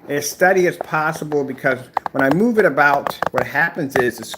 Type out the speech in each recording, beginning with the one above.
as steady as possible, because when I move it about, what happens is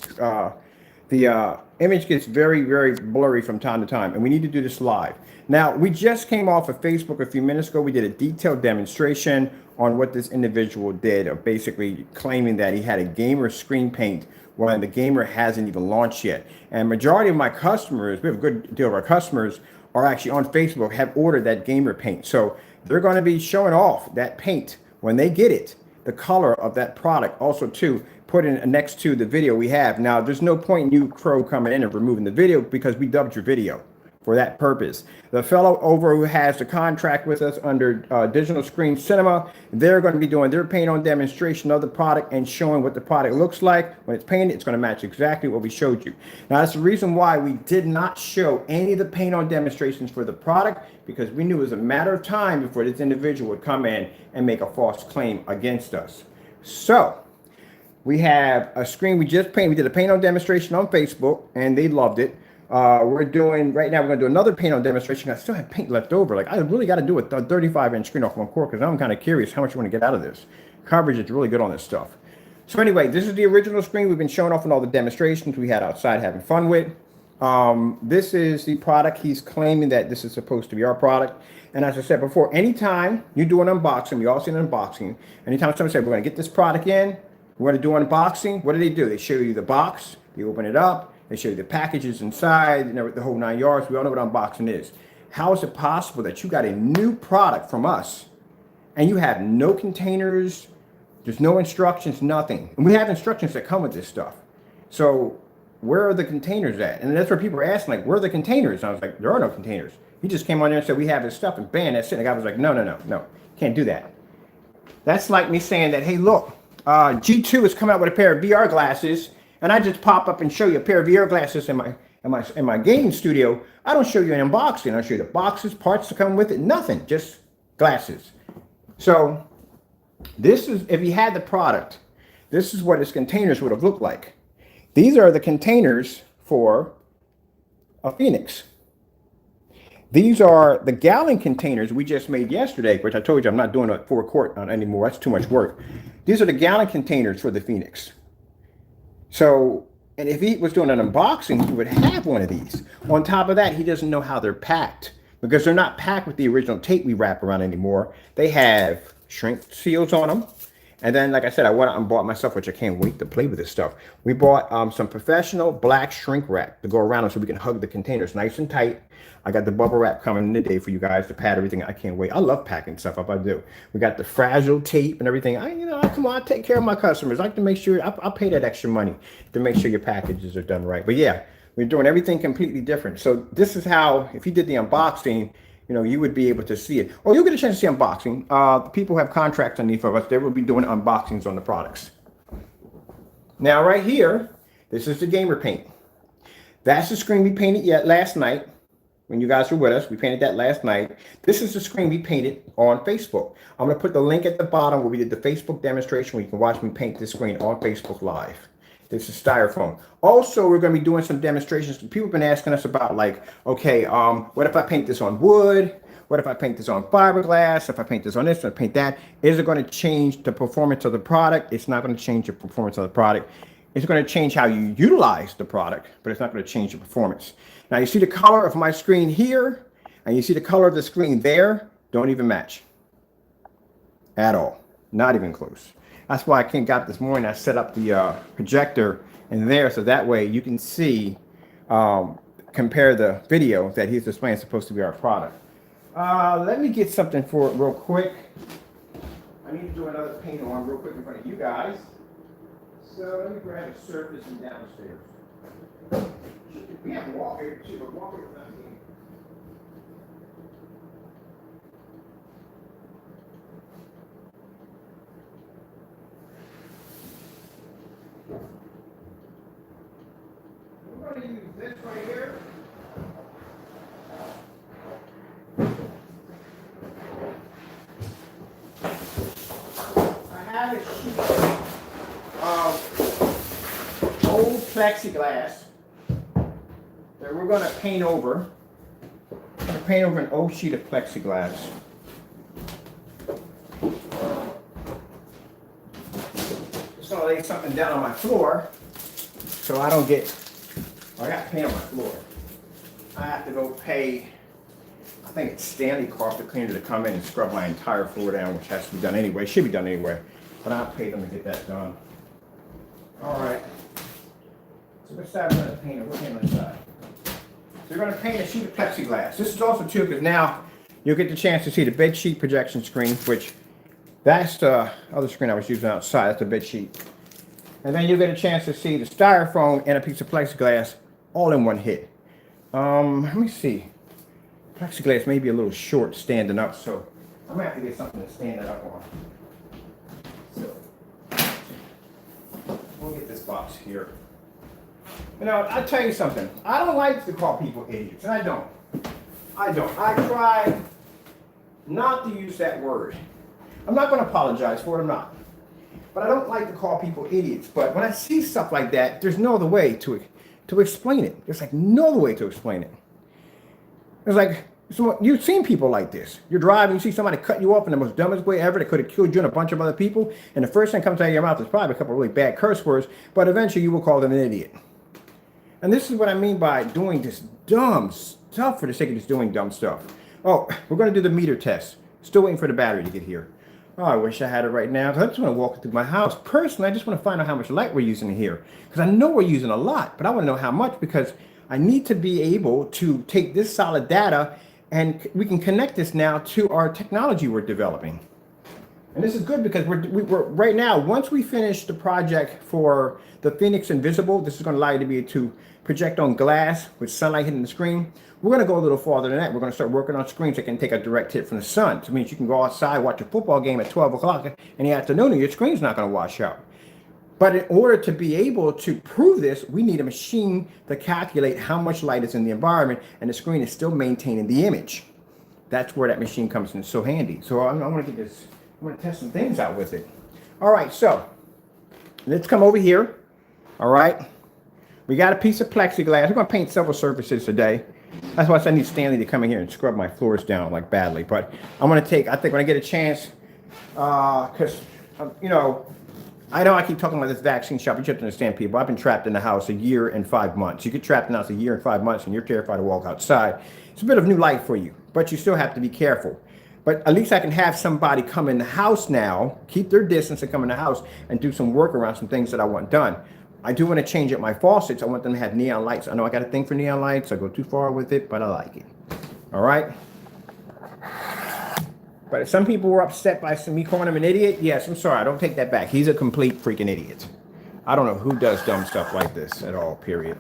the image gets very, very blurry from time to time, and we need to do this live. Now, we just came off of Facebook a few minutes ago. We did a detailed demonstration on what this individual did, of basically claiming that he had a gamer screen paint when the gamer hasn't even launched yet. And majority of my customers, we have a good deal of our customers, are actually on Facebook, have ordered that gamer paint. So they're going to be showing off that paint when they get it, the color of that product. Also, too, put in next to the video we have. Now, there's no point in you, Crow, coming in and removing the video, because we dubbed your video for that purpose. The fellow over who has the contract with us under Digital Screen Cinema, they're going to be doing their paint on demonstration of the product and showing what the product looks like. When it's painted, it's going to match exactly what we showed you. Now, that's the reason why we did not show any of the paint on demonstrations for the product, because we knew it was a matter of time before this individual would come in and make a false claim against us. So we have a screen we just painted. We did a paint on demonstration on Facebook, and they loved it. We're doing right now, we're going to do another paint on demonstration. I still have paint left over. Like, I really got to do a 35-inch screen off one core, because I'm kind of curious how much you want to get out of this. Coverage is really good on this stuff. So anyway, this is the original screen we've been showing off in all the demonstrations we had outside having fun with. This is the product. He's claiming that this is supposed to be our product. And as I said before, anytime you do an unboxing, we all see an unboxing. Anytime someone says, we're going to get this product in, we're going to do an unboxing, what do? They show you the box, you open it up, they show you the packages inside, the whole 9 yards. We all know what unboxing is. How is it possible that you got a new product from us and you have no containers, there's no instructions, nothing? And we have instructions that come with this stuff. So where are the containers at? And that's where people are asking, like, where are the containers? And I was like, there are no containers. He just came on there and said, we have his stuff, and bam, that's it. And the guy was like, no, can't do that. That's like me saying that, hey, look, G2 has come out with a pair of VR glasses, and I just pop up and show you a pair of VR glasses in my gaming studio. I don't show you an unboxing. I show you the boxes, parts to come with it, nothing, just glasses. So this is, if you had the product, this is what its containers would have looked like. These are the containers for a Phoenix. These are the gallon containers we just made yesterday, which I told you I'm not doing a forecourt on anymore. That's too much work. These are the gallon containers for the Phoenix. So, and if he was doing an unboxing, he would have one of these. On top of that, he doesn't know how they're packed, because they're not packed with the original tape we wrap around anymore. They have shrink seals on them. And then, like I said, I went out and bought myself, which I can't wait to play with this stuff. We bought some professional black shrink wrap to go around them so we can hug the containers nice and tight. I got the bubble wrap coming today for you guys to pad everything. I can't wait. I love packing stuff up. I do. We got the fragile tape and everything. Come on, I take care of my customers. I like to make sure I'll pay that extra money to make sure your packages are done right. But yeah, we're doing everything completely different. So this is how, if you did the unboxing, you would be able to see it. Or you'll get a chance to see unboxing. People who have contracts underneath of us, they will be doing unboxings on the products. Now, right here, this is the gamer paint. That's the screen we painted last night. When you guys were with us, we painted that last night. This is the screen we painted on Facebook. I'm going to put the link at the bottom where we did the Facebook demonstration where you can watch me paint this screen on Facebook Live. This is styrofoam. Also, we're going to be doing some demonstrations. People have been asking us about, like, okay, what if I paint this on wood? What if I paint this on fiberglass? If I paint this on this, if I paint that, is it going to change the performance of the product? It's not going to change the performance of the product. It's going to change how you utilize the product, but it's not going to change the performance. Now, you see the color of my screen here, and you see the color of the screen there, don't even match at all. Not even close. That's why I got this morning. I set up the projector in there so that way you can see, compare the video that he's displaying supposed to be our product. Let me get something for it real quick. I need to do another paint on real quick in front of you guys. So let me grab a surface and downstairs. We have a wall here too, but wall here is not here. We're going to use this right here. I have a sheet of old plexiglass that we're going to paint over. We're going to paint over an old sheet of plexiglass. just gonna lay something down on my floor so I don't get, I got paint on my floor. I have to go pay, I think it's Stanley Carpet Cleaner to come in and scrub my entire floor down, which has to be done anyway. Should be done anyway, but I'll pay them to get that done. All right. So which side we're gonna paint? We're painting on the side. So we're gonna paint a sheet of plexiglass. This is also too, because now you'll get the chance to see the bed sheet projection screen, which that's the other screen I was using outside. That's the bed sheet. And then you'll get a chance to see the styrofoam and a piece of plexiglass all in one hit. Let me see. Plexiglass may be a little short standing up, so I'm gonna have to get something to stand it up on. So we'll get this box here. You know, I'll tell you something. I don't like to call people idiots, and I don't. I try not to use that word. I'm not going to apologize for it, I'm not. But I don't like to call people idiots. But when I see stuff like that, there's no other way to explain it. There's like no other way to explain it. It's like, so you've seen people like this. You're driving, you see somebody cut you off in the most dumbest way ever that could have killed you and a bunch of other people, and the first thing that comes out of your mouth is probably a couple of really bad curse words, but eventually you will call them an idiot. And this is what I mean by doing this dumb stuff for the sake of just doing dumb stuff. Oh, we're going to do the meter test. Still waiting for the battery to get here. Oh, I wish I had it right now. I just want to walk through my house. Personally, I just want to find out how much light we're using here. Because I know we're using a lot, but I want to know how much, because I need to be able to take this solid data and we can connect this now to our technology we're developing. And this is good because we're right now, once we finish the project for the Phoenix Invisible, this is going to allow you to be able to project on glass with sunlight hitting the screen. We're going to go a little farther than that. We're going to start working on screens that can take a direct hit from the sun. So it means you can go outside, watch a football game at 12 o'clock in the afternoon, and your screen's not going to wash out. But in order to be able to prove this, we need a machine to calculate how much light is in the environment, and the screen is still maintaining the image. That's where that machine comes in so handy. So I'm going to get this. I'm going to test some things out with it. All right, so let's come over here. All right. We got a piece of plexiglass. We're going to paint several surfaces today. That's why I need Stanley to come in here and scrub my floors down like badly. But I'm going to take, I think when I get a chance, because, you know I keep talking about this vaccine shop. You have to understand, people. I've been trapped in the house a year and 5 months. You get trapped in the house a year and 5 months and you're terrified to walk outside. It's a bit of new life for you, but you still have to be careful. But at least I can have somebody come in the house now, keep their distance and come in the house and do some work around some things that I want done. I do want to change up my faucets. I want them to have neon lights. I know I got a thing for neon lights. I go too far with it, but I like it. All right. But if some people were upset by me calling him an idiot, yes, I'm sorry. I don't take that back. He's a complete freaking idiot. I don't know who does dumb stuff like this at all, period.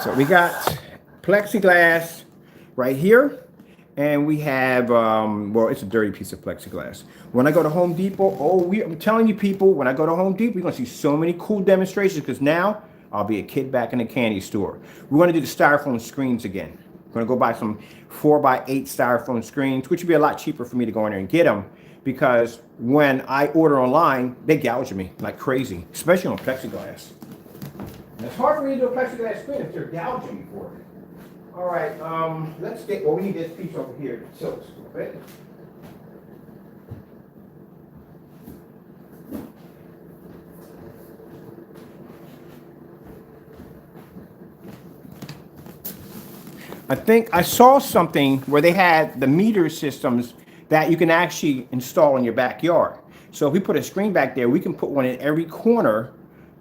So we got plexiglass right here. And we have, well, it's a dirty piece of plexiglass. When I go to Home Depot, I'm telling you people, when I go to Home Depot, you're going to see so many cool demonstrations because now I'll be a kid back in the candy store. We're going to do the styrofoam screens again. We're going to go buy some 4x8 styrofoam screens, which would be a lot cheaper for me to go in there and get them because when I order online, they gouge me like crazy, especially on plexiglass. And it's hard for me to do a plexiglass screen if they're gouging me for it. All right, let's get, well, we need this piece over here to tilt a little bit. I think I saw something where they had the meter systems that you can actually install in your backyard. So if we put a screen back there, we can put one in every corner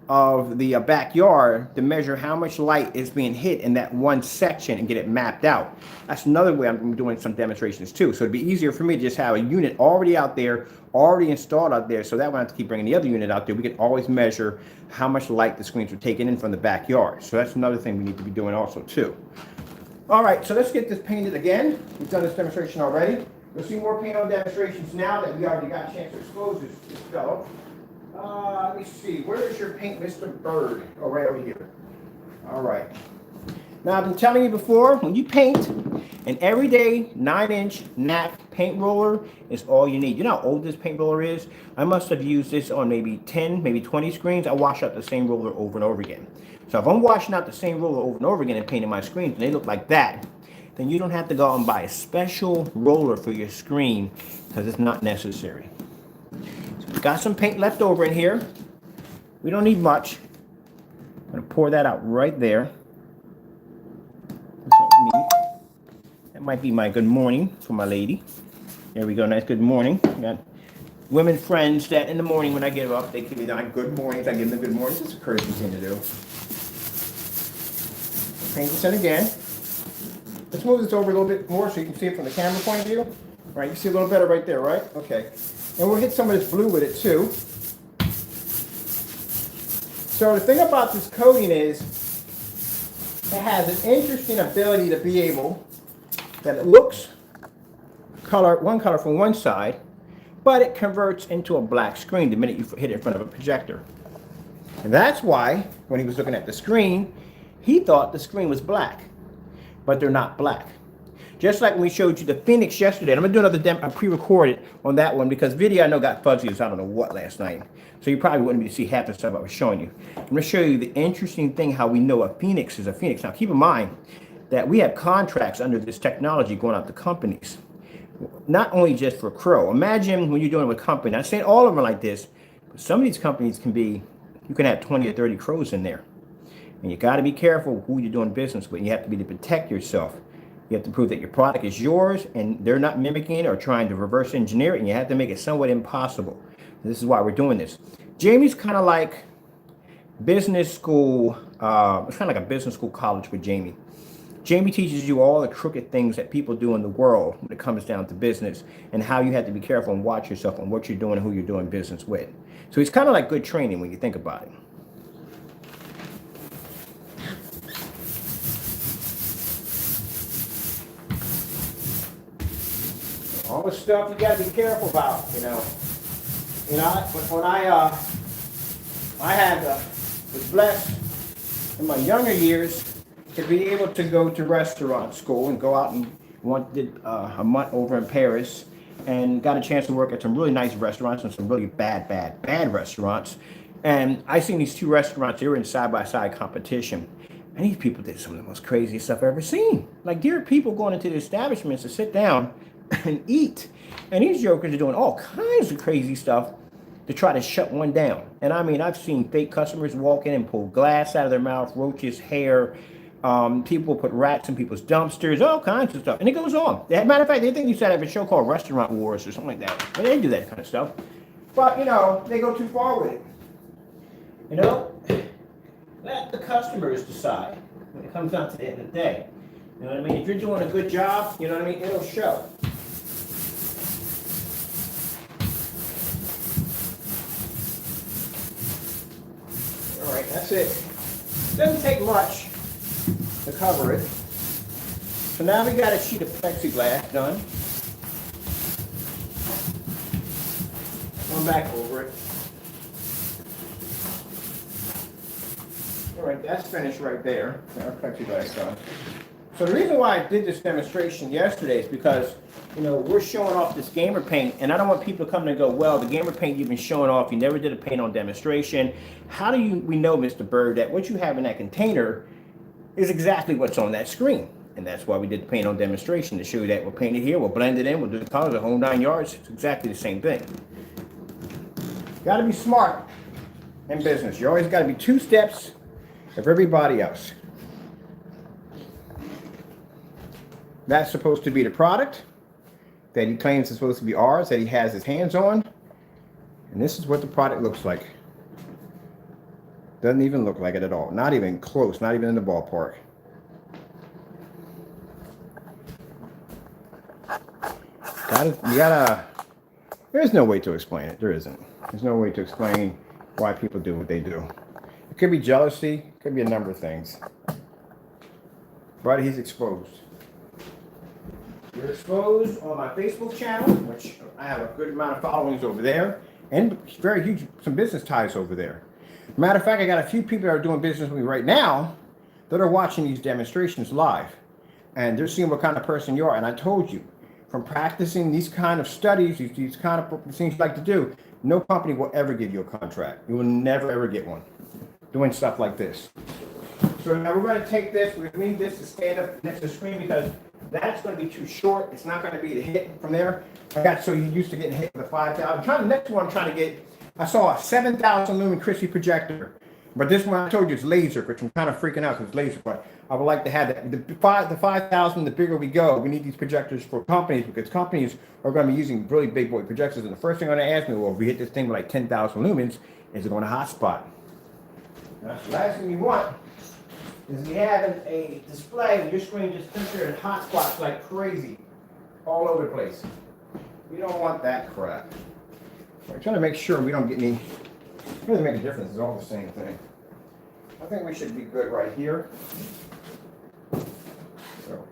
of the backyard to measure how much light is being hit in that one section and get it mapped out. That's another way I'm doing some demonstrations too. So it'd be easier for me to just have a unit already out there, already installed out there, so that when I have to keep bringing the other unit out there, we can always measure how much light the screens are taking in from the backyard. So that's another thing we need to be doing also too. All right, so let's get this painted again. We've done this demonstration already. We'll see more paint on demonstrations now that we already got a chance to expose this fellow. Let me see. Where is your paint, Mr. Bird? Oh, right over here. All right. Now, I've been telling you before, when you paint, an everyday 9-inch NAP paint roller is all you need. You know how old this paint roller is? I must have used this on maybe 10, maybe 20 screens. I wash out the same roller over and over again. So if I'm washing out the same roller over and over again and painting my screens and they look like that, then you don't have to go out and buy a special roller for your screen because it's not necessary. So we've got some paint left over in here. We don't need much. I'm going to pour that out right there. That's what we need. That might be my good morning for my lady. There we go. Nice good morning. I got women friends that in the morning when I get up, they give me the good mornings. I give them the good mornings. It's a courtesy thing to do. Paint this in again. Let's move this over a little bit more so you can see it from the camera point of view. All right, you see a little better right there, right? Okay. And we'll hit some of this blue with it too. So the thing about this coating is it has an interesting ability to be able, that it looks one color from one side, but it converts into a black screen the minute you hit it in front of a projector. And that's why when he was looking at the screen, he thought the screen was black, but they're not black. Just like when we showed you the Phoenix yesterday. And I'm gonna do another pre-recorded on that one because video I know got fuzzy as I don't know what last night. So you probably wouldn't be able to see half the stuff I was showing you. I'm gonna show you the interesting thing how we know a Phoenix is a Phoenix. Now keep in mind that we have contracts under this technology going out to companies. Not only just for Crow. Imagine when you're doing it with a company. I'm saying all of them are like this, but some of these companies can be, you can have 20 or 30 Crows in there. And you got to be careful who you're doing business with. You have to be to protect yourself. You have to prove that your product is yours and they're not mimicking or trying to reverse engineer it, and you have to make it somewhat impossible. This is why we're doing this. Jamie's kind of like business school. It's kind of like a business school college with Jamie. Jamie teaches you all the crooked things that people do in the world when it comes down to business and how you have to be careful and watch yourself on what you're doing and who you're doing business with. So it's kind of like good training when you think about it. All the stuff you got to be careful about, you know. When I was blessed in my younger years to be able to go to restaurant school and go out and did a month over in Paris and got a chance to work at some really nice restaurants and some really bad restaurants. And I seen these two restaurants, they were in side-by-side competition. And these people did some of the most crazy stuff I've ever seen. Like, there are people going into the establishments to sit down and eat. And these jokers are doing all kinds of crazy stuff to try to shut one down. And I mean, I've seen fake customers walk in and pull glass out of their mouth, roaches, hair. People put rats in people's dumpsters, all kinds of stuff. And it goes on. As a matter of fact, they think you said have a show called Restaurant Wars or something like that. But they do that kind of stuff. But, you know, they go too far with it. You know, let the customers decide when it comes down to the end of the day. You know what I mean? If you're doing a good job, you know what I mean, it'll show. All right, that's it. Doesn't take much to cover it. So now we got a sheet of plexiglass done. Come back over it. All right, that's finished right there. Our plexiglass done. So the reason why I did this demonstration yesterday is because, you know, we're showing off this gamer paint, and I don't want people to come and go, well, the gamer paint you've been showing off, you never did a paint on demonstration. How do we know, Mr. Bird, that what you have in that container is exactly what's on that screen? And that's why we did the paint on demonstration, to show you that we'll paint it here, we'll blend it in, we'll do the colors, the whole 9 yards. It's exactly the same thing. Got to be smart in business. You always got to be 2 steps of everybody else. That's supposed to be the product that he claims is supposed to be ours, that he has his hands on. And this is what the product looks like. Doesn't even look like it at all. Not even close, not even in the ballpark. There's no way to explain it. There isn't. There's no way to explain why people do what they do. It could be jealousy, it could be a number of things. But he's exposed. You're exposed on my Facebook channel, which I have a good amount of followings over there, and very huge, some business ties over there. Matter of fact, I got a few people that are doing business with me right now that are watching these demonstrations live, and they're seeing what kind of person you are. And I told you, from practicing these kind of studies, these kind of things you like to do, no company will ever give you a contract. You will never ever get one doing stuff like this. So now we're going to take this. We need this to stand up next to the screen because that's going to be too short. It's not going to be the hit from there. I got so used to getting hit with a 5,000. The next one I'm trying to get I saw a 7,000 lumen crispy projector. But this one I told you is laser, which I'm kind of freaking out because it's laser. But I would like to have that. The 5,000, the bigger we go, we need these projectors for companies because companies are going to be using really big boy projectors. And the first thing they're going to ask me, well, if we hit this thing with like 10,000 lumens, is it going to hotspot? That's the last thing you want is you having a display and your screen just sits there and hotspots like crazy all over the place. We don't want that crap. We're trying to make sure we don't get any. It doesn't make a difference. It's all the same thing. I think we should be good right here. So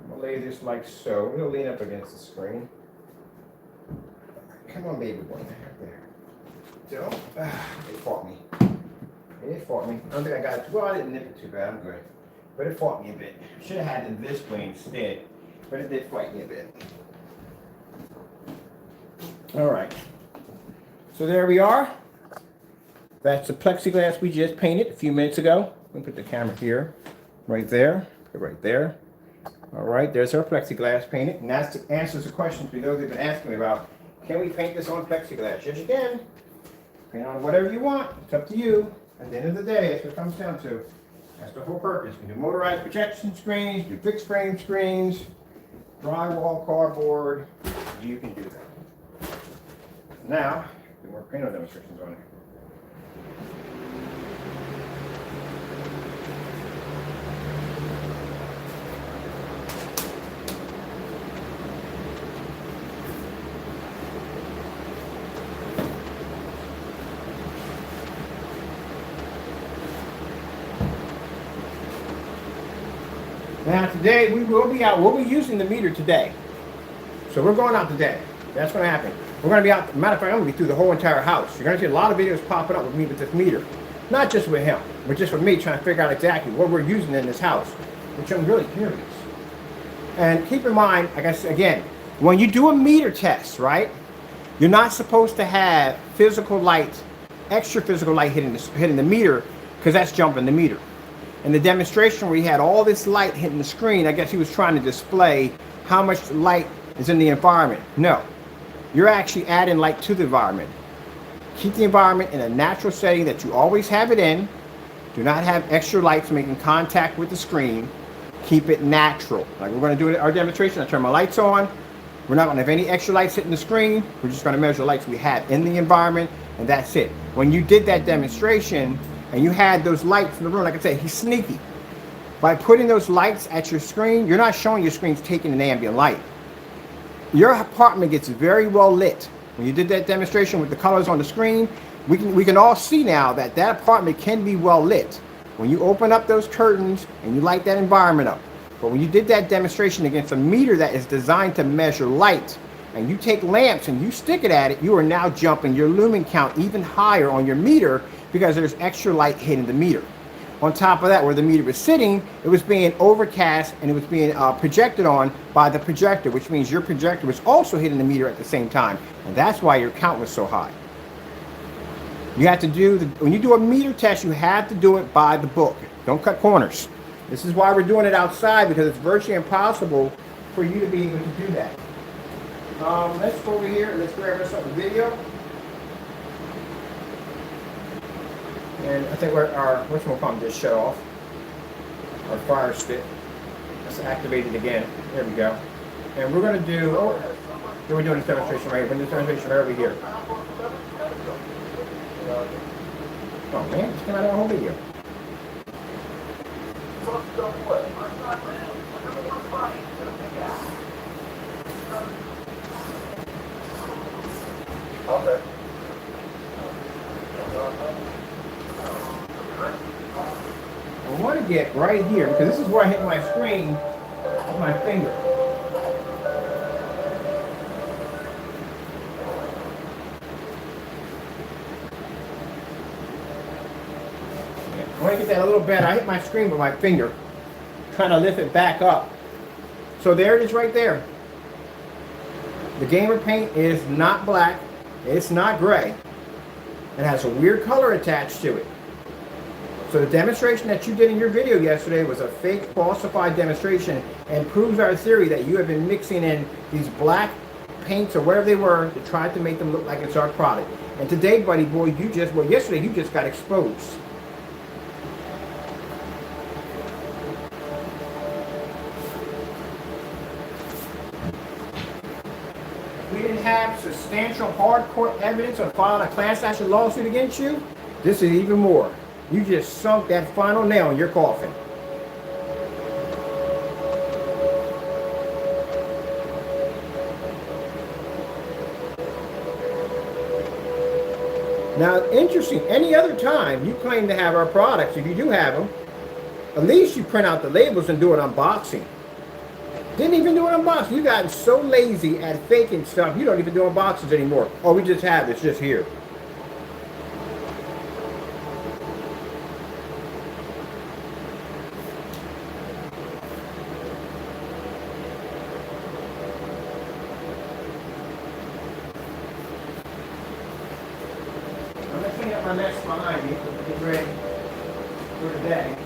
I'm gonna lay this like so. We're gonna lean up against the screen. Come on, baby boy. There. So, it fought me. It fought me. I don't think I got it. Well, I didn't nip it too bad. I'm good. But it fought me a bit. Should have had it this way instead. But it did fight me a bit. All right. So there we are. That's the plexiglass we just painted a few minutes ago. Let me put the camera here, right there, right there. All right, there's our plexiglass painted. And that answers the questions we know they've been asking me about. Can we paint this on plexiglass? Yes, you can. Paint on whatever you want. It's up to you. At the end of the day, that's what it comes down to. That's the whole purpose. We do motorized projection screens, do fixed frame screens, drywall, cardboard. You can do that. Now, do more paint demonstrations on it. Now today we will be out. We'll be using the meter today. So we're going out today. That's going to happen. We're going to be out. Matter of fact, I'm going to be through the whole entire house. You're going to see a lot of videos popping up with me with this meter. Not just with him, but just with me trying to figure out exactly what we're using in this house, which I'm really curious. And keep in mind, I guess, again, when you do a meter test, right, you're not supposed to have physical light, extra physical light hitting the meter, because that's jumping the meter. In the demonstration where he had all this light hitting the screen, I guess he was trying to display how much light is in the environment. No, you're actually adding light to the environment. Keep the environment in a natural setting that you always have it in. Do not have extra lights making contact with the screen. Keep it natural. Like we're going to do our demonstration. I turn my lights on. We're not going to have any extra lights hitting the screen. We're just going to measure lights we have in the environment, and that's it. When you did that demonstration, and you had those lights in the room, like I said, he's sneaky. By putting those lights at your screen, you're not showing your screen's taking an ambient light. Your apartment gets very well lit. When you did that demonstration with the colors on the screen, we can all see now that that apartment can be well lit. When you open up those curtains and you light that environment up. But when you did that demonstration against a meter that is designed to measure light, and you take lamps and you stick it at it, you are now jumping your lumen count even higher on your meter because there's extra light hitting the meter. On top of that, where the meter was sitting, it was being overcast and it was being projected on by the projector, which means your projector was also hitting the meter at the same time. And that's why your count was so high. You have to do, when you do a meter test, you have to do it by the book. Don't cut corners. This is why we're doing it outside, because it's virtually impossible for you to be able to do that. Let's go over here and let's grab us up a video. And I think our whatchamacallit just shut off. Our fire stick. Let's activate it again. There we go. And we're going to do, we're doing this demonstration right here. We're doing this demonstration right over here. Oh man, just came out of the whole video. Okay. I want to get right here because this is where I hit my screen with my finger. I want to get that a little better. I hit my screen with my finger, trying to lift it back up. So there it is right there. The gamer paint is not black. It's not gray. It has a weird color attached to it. So the demonstration that you did in your video yesterday was a fake, falsified demonstration and proves our theory that you have been mixing in these black paints or whatever they were to try to make them look like it's our product. And today, buddy boy, yesterday you just got exposed. We didn't have substantial hardcore evidence of filing a class action lawsuit against you. This is even more. You just sunk that final nail in your coffin. Now, interesting, any other time you claim to have our products, if you do have them, at least you print out the labels and do an unboxing. Didn't even do an unboxing. You've gotten so lazy at faking stuff, you don't even do unboxings anymore. Oh, we just have it, it's just here. I'm going to clean up my mess behind me to get ready for today.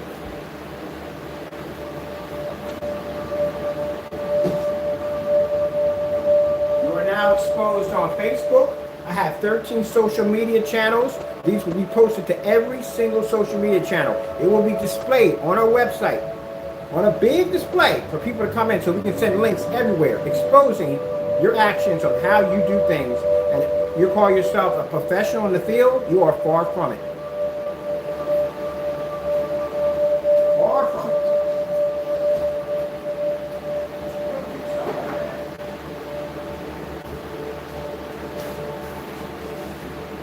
You are now exposed on Facebook. I have 13 social media channels. These will be posted to every single social media channel. It will be displayed on our website on a big display for people to come in so we can send links everywhere exposing your actions on how you do things. And you call yourself a professional in the field, you are far from it. Far from it.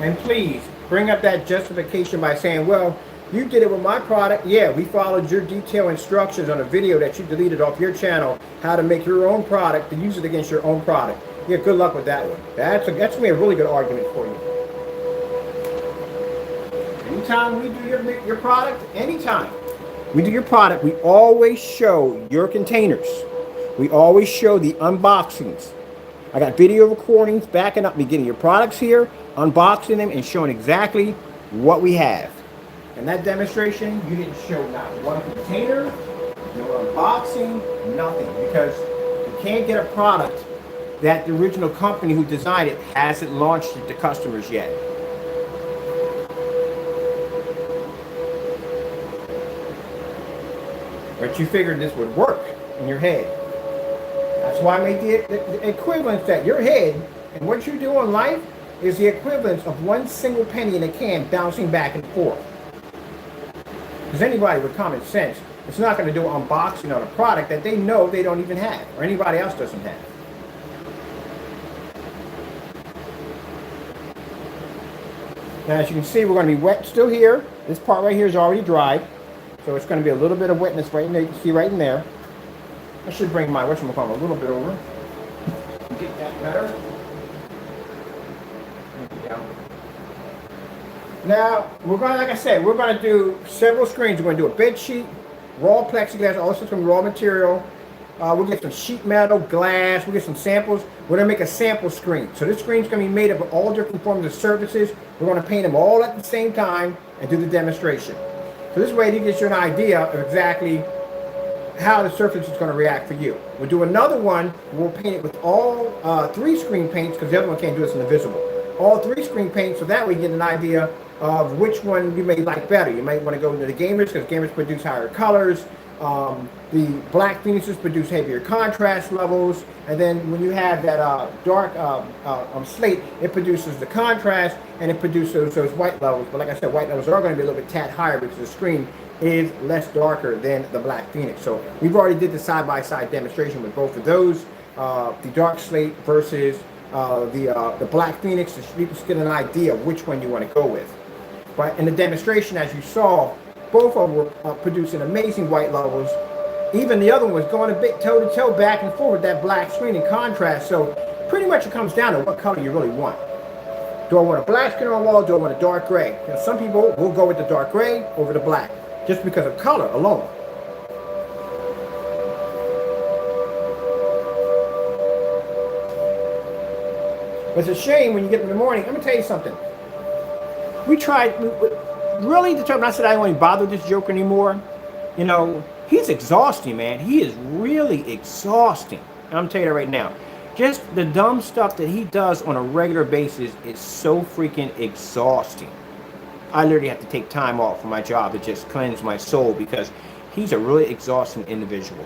And please, bring up that justification by saying, well, you did it with my product. Yeah, we followed your detailed instructions on a video that you deleted off your channel, how to make your own product to use it against your own product. Yeah, good luck with that one. That's going to be a really good argument for you. Anytime we do your product, anytime we do your product, we always show your containers. We always show the unboxings. I got video recordings backing up me getting your products here, unboxing them, and showing exactly what we have. In that demonstration, you didn't show not one container, no unboxing, nothing, because you can't get a product that the original company who designed it hasn't launched it to customers yet. But you figured this would work in your head. That's why I made the equivalence that your head and what you do in life is the equivalence of one single penny in a can bouncing back and forth. Because anybody with common sense is not going to do an unboxing on a product that they know they don't even have, or anybody else doesn't have. Now, as you can see, we're going to be wet still here. This part right here is already dried, so it's going to be a little bit of wetness right in there. You can see right in there. I should bring my whatchamacallit a little bit over. Get that better. There we go. Now, we're going to, like I said, we're going to do several screens. We're going to do a bed sheet, raw plexiglass, also some raw material. We'll get some sheet metal, glass, we'll get some samples. We're going to make a sample screen. So this screen is going to be made up of all different forms of surfaces. We're going to paint them all at the same time and do the demonstration. So this way it gives you an idea of exactly how the surface is going to react for you. We'll do another one. We'll paint it with all 3 screen paints, because the other one can't do this in the visible. All 3 screen paints, so that way you get an idea of which one you may like better. You might want to go into the gamers, because gamers produce higher colors. The black phoenixes produce heavier contrast levels, and then when you have that dark slate, it produces the contrast and it produces those white levels. But like I said, white levels are going to be a little bit tad higher because the screen is less darker than the black phoenix. So we've already did the side-by-side demonstration with both of those, the dark slate versus the black phoenix, so you can get an idea of which one you want to go with. But in the demonstration, as you saw, both of them were producing amazing white levels. Even the other one was going a bit toe-to-toe back and forth with that black screen in contrast. So pretty much it comes down to what color you really want. Do I want a black screen on the wall? Do I want a dark gray? You know, some people will go with the dark gray over the black just because of color alone. But it's a shame when you get up in the morning. I'm going to tell you something. We really determined. I said I don't even bother with this joke anymore. You know, he's exhausting, man. He is really exhausting. And I'm telling you that right now. Just the dumb stuff that he does on a regular basis is so freaking exhausting. I literally have to take time off from my job to just cleanse my soul because he's a really exhausting individual.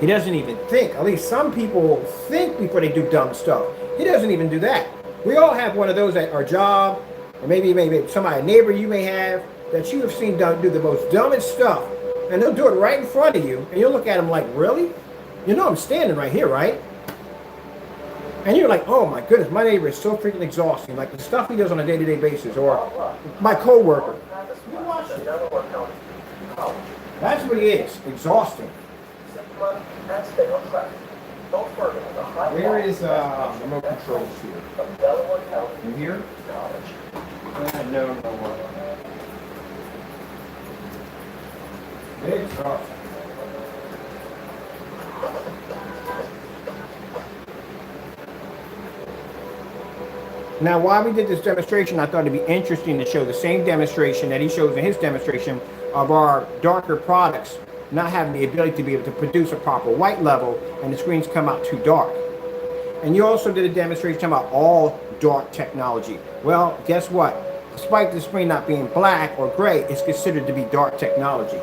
He doesn't even think. At least some people think before they do dumb stuff. He doesn't even do that. We all have one of those at our job, or maybe somebody, a neighbor you may have, that you have seen do the most dumbest stuff, and they'll do it right in front of you, and you'll look at them like, really? You know I'm standing right here, right? And you're like, oh my goodness, my neighbor is so freaking exhausting. Like the stuff he does on a day-to-day basis, or my coworker. That's what he is, exhausting. Where is remote controls here? In here? No. Exhausting. Now, while we did this demonstration, I thought it'd be interesting to show the same demonstration that he shows in his demonstration of our darker products not having the ability to be able to produce a proper white level, and the screens come out too dark. And you also did a demonstration about all dark technology. Well, guess what? Despite the screen not being black or gray, it's considered to be dark technology.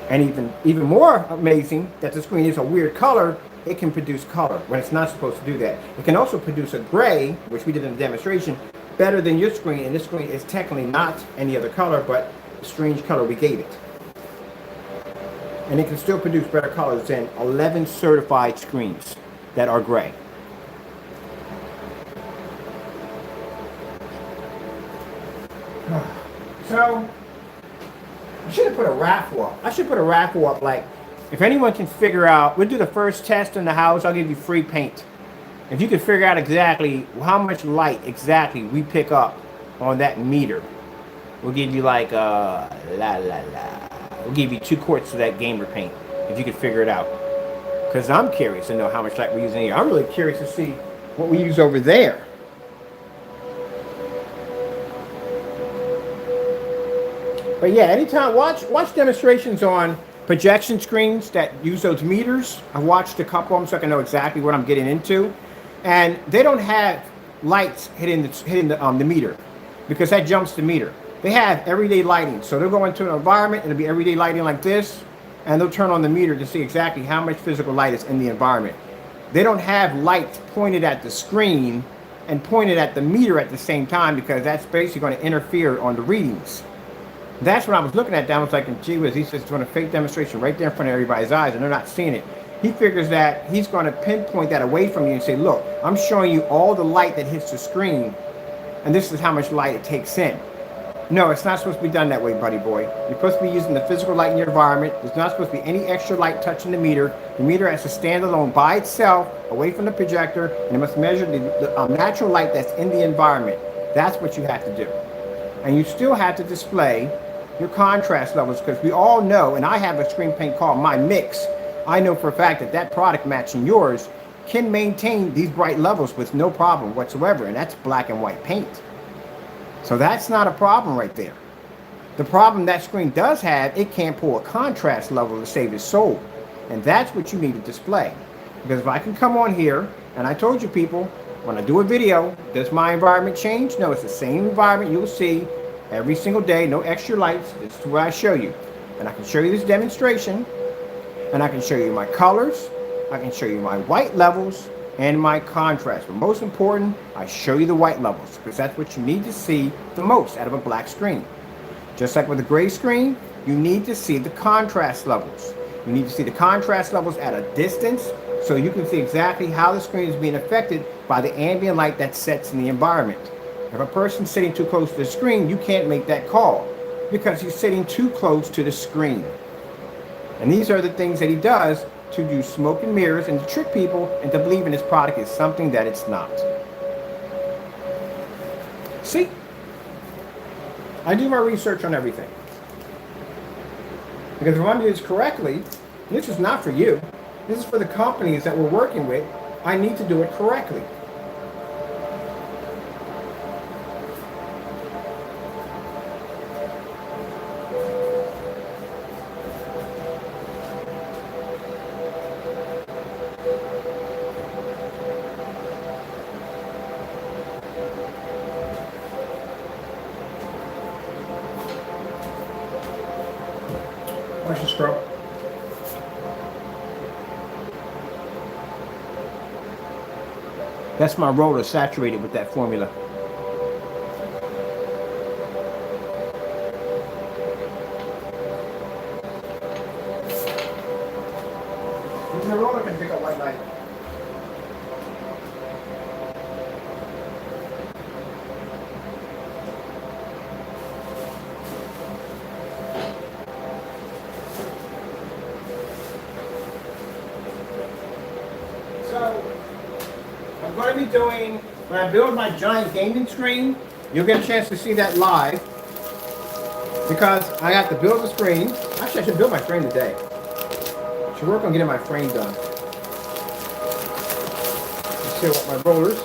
And even more amazing that the screen is a weird color, it can produce color when it's not supposed to do that. It can also produce a gray, which we did in the demonstration, better than your screen, and this screen is technically not any other color but the strange color we gave it. And it can still produce better colors than 11 certified screens that are gray. So, I should have put a raffle up. I should put a raffle up, like, if anyone can figure out, we'll do the first test in the house, I'll give you free paint. If you can figure out exactly how much light exactly we pick up on that meter, we'll give you like, we'll give you 2 quarts of that gamer paint, if you can figure it out. Because I'm curious to know how much light we're using here. I'm really curious to see what we use over there. But yeah, anytime, watch demonstrations on projection screens that use those meters. I've watched a couple of them so I can know exactly what I'm getting into. And they don't have lights hitting the meter, because that jumps the meter. They have everyday lighting. So they'll go into an environment, it'll be everyday lighting like this, and they'll turn on the meter to see exactly how much physical light is in the environment. They don't have lights pointed at the screen and pointed at the meter at the same time, because that's basically going to interfere on the readings. That's what I was looking at. That was like, gee whiz, he's just doing a fake demonstration right there in front of everybody's eyes, and they're not seeing it. He figures that he's going to pinpoint that away from you and say, look, I'm showing you all the light that hits the screen, and this is how much light it takes in. No, it's not supposed to be done that way, buddy boy. You're supposed to be using the physical light in your environment. There's not supposed to be any extra light touching the meter. The meter has to stand alone by itself, away from the projector, and it must measure the natural light that's in the environment. That's what you have to do. And you still have to display your contrast levels, because we all know, and I have a screen paint called My Mix. I know for a fact that that product matching yours can maintain these bright levels with no problem whatsoever, and that's black and white paint. So that's not a problem right there. The problem that screen does have, it can't pull a contrast level to save its soul, and that's what you need to display. Because if I can come on here, and I told you people, when I do a video, does my environment change? No, it's the same environment you'll see every single day, no extra lights. This is what I show you. And I can show you this demonstration, and I can show you my colors, I can show you my white levels, and my contrast. But most important, I show you the white levels, because that's what you need to see the most out of a black screen. Just like with a gray screen, you need to see the contrast levels. You need to see the contrast levels at a distance, so you can see exactly how the screen is being affected by the ambient light that sets in the environment. If a person's sitting too close to the screen, you can't make that call, because he's sitting too close to the screen. And these are the things that he does to use smoke and mirrors and to trick people into believing this product is something that it's not. See? I do my research on everything. Because if I'm doing this correctly, this is not for you. This is for the companies that we're working with. I need to do it correctly. push and scrub. That's my roller saturated with that formula. The roller can pick up white light. So, I'm going to be doing, when I build my giant gaming screen, you'll get a chance to see that live, because I have to build the screen. Actually, I should build my frame today. I should work on getting my frame done. Let's see what my rollers.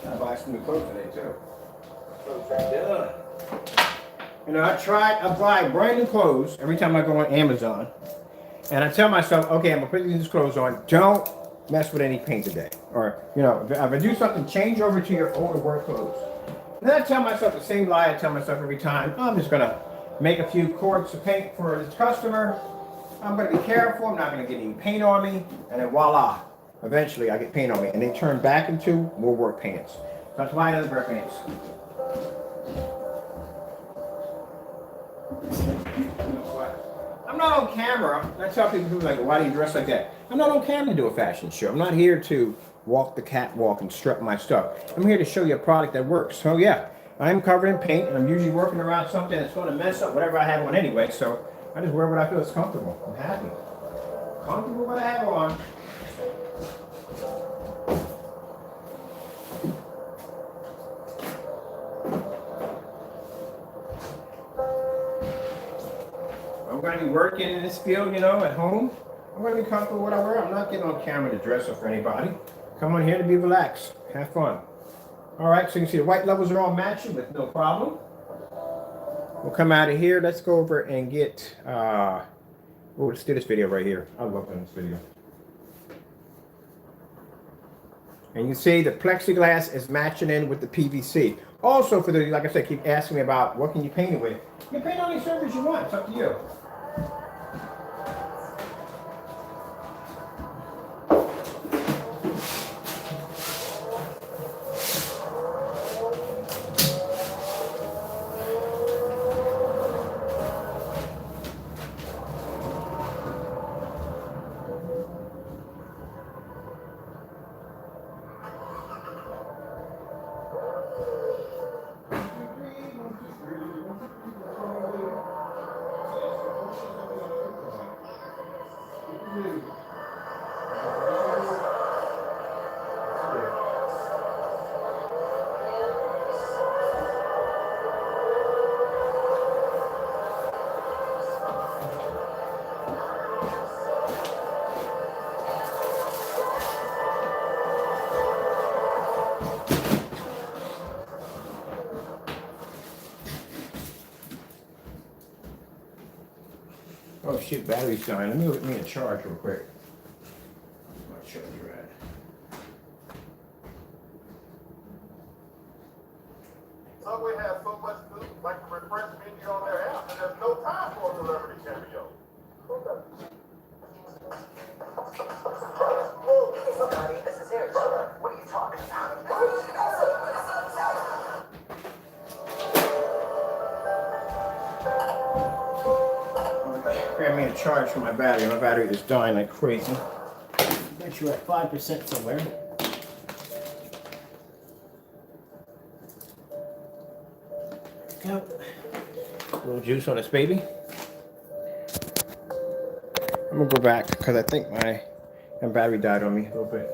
I buy some new clothes today too. Clothes are done. You know, I buy brand new clothes every time I go on Amazon. And I tell myself, okay, I'm gonna put these clothes on. Don't mess with any paint today. Or, you know, if I do something, change over to your older work clothes. And then I tell myself the same lie I tell myself every time. I'm just gonna make a few quarts of paint for this customer. I'm gonna be careful. I'm not gonna get any paint on me. And then voila, eventually I get paint on me. And they turn back into more work pants. So that's why I have work pants. I'm not on camera. I tell people like, why do you dress like that? I'm not on camera to do a fashion show. I'm not here to walk the catwalk and strut my stuff. I'm here to show you a product that works. So yeah, I'm covered in paint, and I'm usually working around something that's going to mess up whatever I have on anyway. So I just wear what I feel is comfortable. I'm happy. Comfortable what I have on. I'm going to be working in this field, you know, at home. I'm going to be comfortable with what I wear. I'm not getting on camera to dress up for anybody. Come on here to be relaxed. Have fun. All right, so you can see the white levels are all matching with no problem. We'll come out of here. Let's go over and get, let's do this video right here. I love doing this video. And you can see the plexiglass is matching in with the PVC. Also, for the, like I said, keep asking me about what can you paint it with. You can paint on any surface you want. It's up to you. Oh shit, battery's dying. Let me look at me a charge real quick. Where's my charger at? Subway has so much food, like a refresh menu on their app, and there's no time for a celebrity cameo. Hey, somebody, this is Eric. What are you talking about? Grab me a charge for my battery. My battery is dying like crazy. bet you're at 5% somewhere. Go. A little juice on this baby. I'm gonna go back because I think my battery died on me a little bit.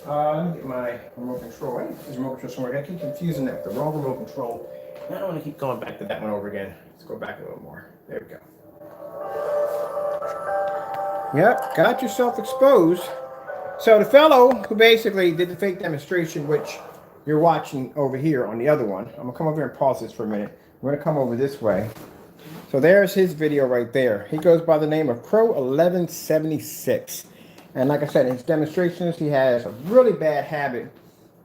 Let me get my remote control. I think this remote control somewhere. I keep confusing that with the wrong remote control. I don't want to keep going back to that one over again. Let's go back a little more. There we go. Yep, got yourself exposed. So the fellow who basically did the fake demonstration, which you're watching over here on the other one. I'm gonna come over here and pause this for a minute. We're gonna come over this way. So there's his video right there. He goes by the name of Pro 1176. And like I said, in his demonstrations, he has a really bad habit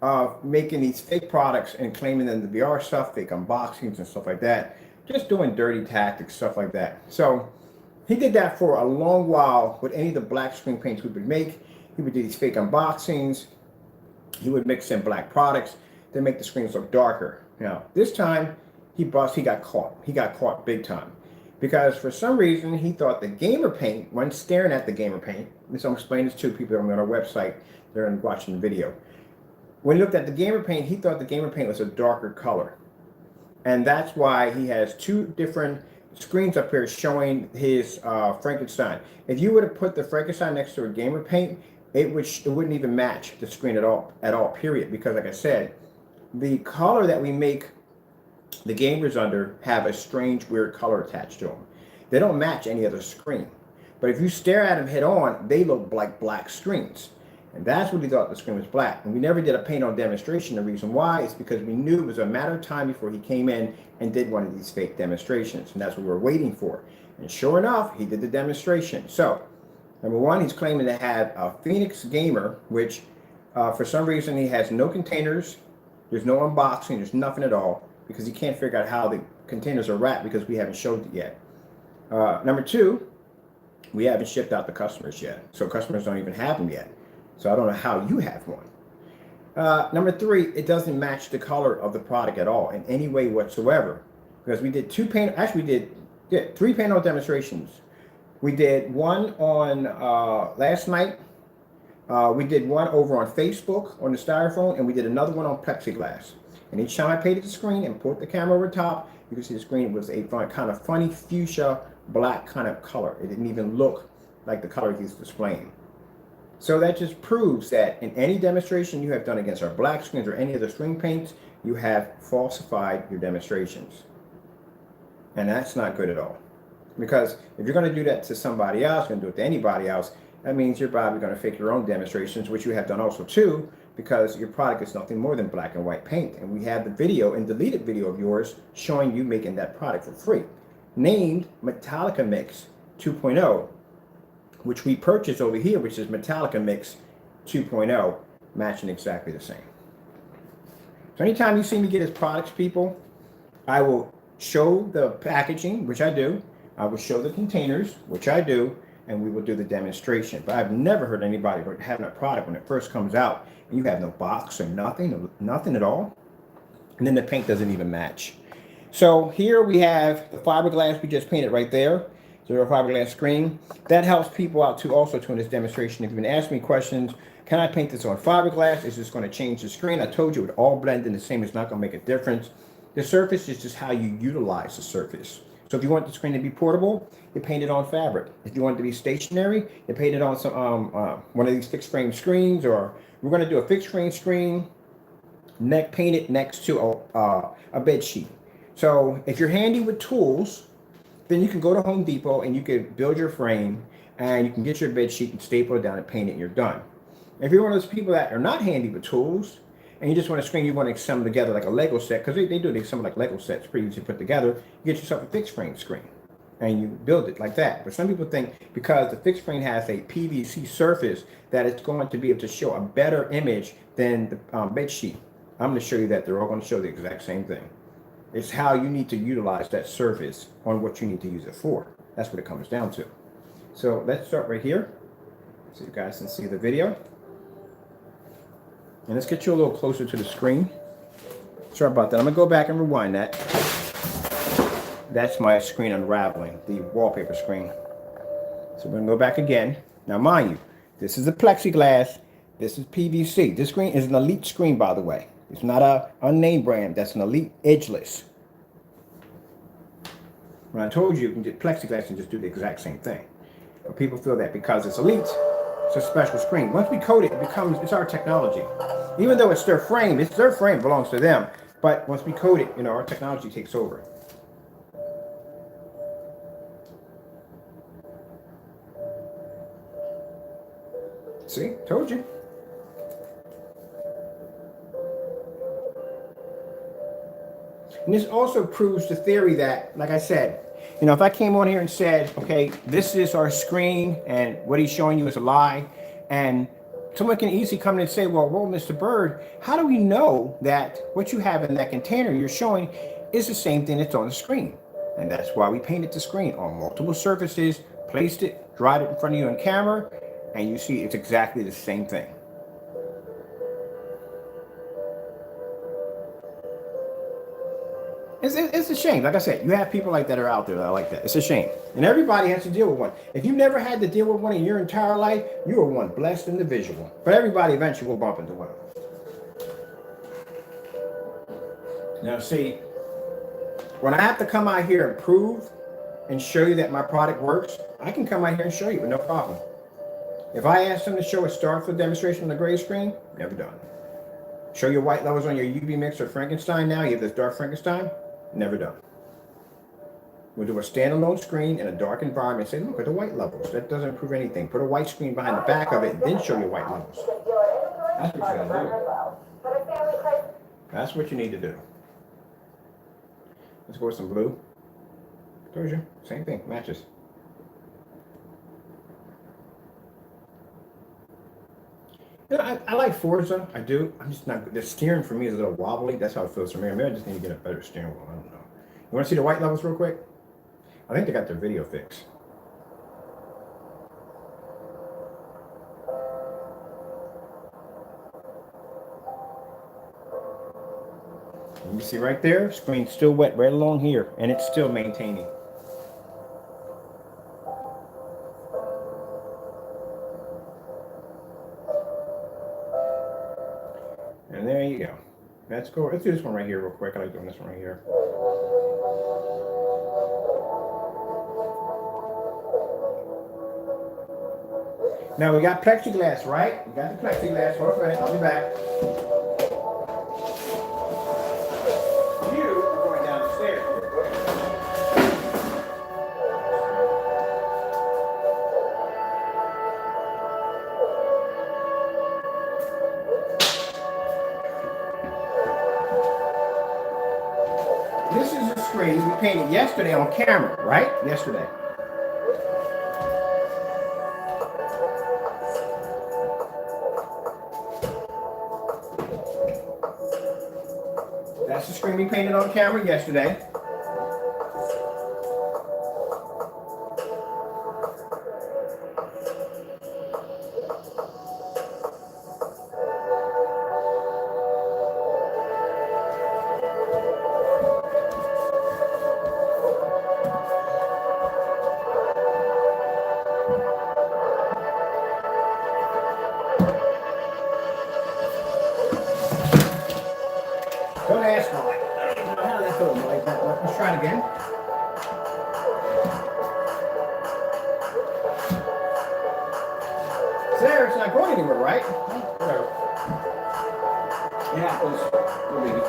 of making these fake products and claiming them to be our stuff, fake unboxings and stuff like that. Just doing dirty tactics, stuff like that. So he did that for a long while with any of the black screen paints we would make. He would do these fake unboxings. He would mix in black products to make the screens look darker. Now, this time, he got caught. He got caught big time. Because for some reason, he thought the gamer paint, when staring at the gamer paint, and so I'm explaining this to people on our website, they're watching the video. When he looked at the gamer paint, he thought the gamer paint was a darker color. And that's why he has two different screens up here showing his Frankenstein. If you would have put the Frankenstein next to a gamer paint, it wouldn't even match the screen at all, period. Because like I said, the color that we make the gamers under have a strange, weird color attached to them. They don't match any other screen. But if you stare at them head on, they look like black screens. And that's what he thought the screen was black. And we never did a paint on demonstration. The reason why is because we knew it was a matter of time before he came in and did one of these fake demonstrations. And that's what we were waiting for. And sure enough, he did the demonstration. So, number one, he's claiming to have a Phoenix Gamer, which for some reason he has no containers. There's no unboxing. There's nothing at all. Because he can't figure out how the containers are wrapped because we haven't showed it yet. Number two, we haven't shipped out the customers yet. So customers don't even have them yet. So I don't know how you have one. Number three, it doesn't match the color of the product at all in any way whatsoever. Because we did three panel demonstrations. We did one on last night. We did one over on Facebook on the styrofoam, and we did another one on plexiglass. And each time I painted the screen and put the camera over top, you can see the screen was a kind of funny fuchsia black kind of color. It didn't even look like the color he's displaying. So that just proves that in any demonstration you have done against our black screens or any other screen paints, you have falsified your demonstrations. And that's not good at all. Because if you're going to do that to somebody else, going to do it to anybody else, that means you're probably going to fake your own demonstrations, which you have done also too, because your product is nothing more than black and white paint. And we have the video and deleted video of yours showing you making that product for free, named Metallica Mix 2.0, which we purchased over here, which is Metallica Mix 2.0, matching exactly the same. So anytime you see me get his products, people, I will show the packaging, which I do. I will show the containers, which I do, and we will do the demonstration. But I've never heard anybody having a product when it first comes out and you have no box or nothing at all, and then the paint doesn't even match. So here we have the fiberglass we just painted right there. Zero fiberglass screen. That helps people out too, also in this demonstration. If you've been asking me questions, can I paint this on fiberglass? Is this going to change the screen? I told you it would all blend in the same. It's not going to make a difference. The surface is just how you utilize the surface. So if you want the screen to be portable, you paint it on fabric. If you want it to be stationary, you paint it on some one of these fixed frame screens, or we're going to do a fixed frame screen, paint it next to a bed sheet. So if you're handy with tools, then you can go to Home Depot and you can build your frame and you can get your bed sheet and staple it down and paint it and you're done. If you're one of those people that are not handy with tools and you just want a screen you want to assemble together like a Lego set, because they assemble like Lego sets, pretty easy to put together, you get yourself a fixed frame screen and you build it like that. But some people think because the fixed frame has a PVC surface that it's going to be able to show a better image than the bed sheet. I'm going to show you that they're all going to show the exact same thing. It's how you need to utilize that surface on what you need to use it for. That's what it comes down to. So let's start right here so you guys can see the video. And let's get you a little closer to the screen. Sorry about that. I'm going to go back and rewind that. That's my screen unraveling, the wallpaper screen. So we're going to go back again. Now, mind you, This is a plexiglass. This is PVC. This screen is an elite screen, by the way. It's not a unnamed brand. That's an elite edgeless. When I told you can get plexiglass and just do the exact same thing. But people feel that because it's elite, it's a special screen. Once we coat it, it's our technology. Even though it's their frame belongs to them. But once we coat it, our technology takes over. See, told you. And this also proves the theory that, like I said, if I came on here and said, okay, this is our screen and what he's showing you is a lie, and someone can easily come in and say, well, Mr. Bird, how do we know that what you have in that container you're showing is the same thing that's on the screen? And that's why we painted the screen on multiple surfaces, placed it, dried it in front of you on camera, and you see it's exactly the same thing. It's a shame. Like I said, you have people like that are out there that are like that. It's a shame. And everybody has to deal with one. If you never had to deal with one in your entire life, you are one blessed individual. But everybody eventually will bump into one. Now see, when I have to come out here and prove and show you that my product works, I can come out here and show you with no problem. If I ask them to show a Starfield demonstration on the gray screen, never done. Show your white levels on your UV mix or Frankenstein now, you have this dark Frankenstein, never done. We'll do a standalone screen in a dark environment and say, look at the white levels. That doesn't prove anything. Put a white screen behind the back of it and then show your white levels. That's what you gotta do. That's what you need to do. Let's go with some blue. Told you, same thing, matches. I like Forza, I do. I'm just not, the steering for me is a little wobbly. That's how it feels for me. Maybe I just need to get a better steering wheel, I don't know. You wanna see the white levels real quick? I think they got their video fixed. You see right there, screen's still wet right along here, and it's still maintaining. And there you go. Let's go. Let's do this one right here real quick. I like doing this one right here. Now we got plexiglass, right? We got the plexiglass. Hold on a minute. I'll be back. You are going down the stairs. This is the screen we painted yesterday on camera, right? Yesterday. That's the screen we painted on camera yesterday. Don't ask me. I don't even know how that goes like that. Let's try it again. It's there. It's not going anywhere, right? Whatever. Yeah, we'll leave it.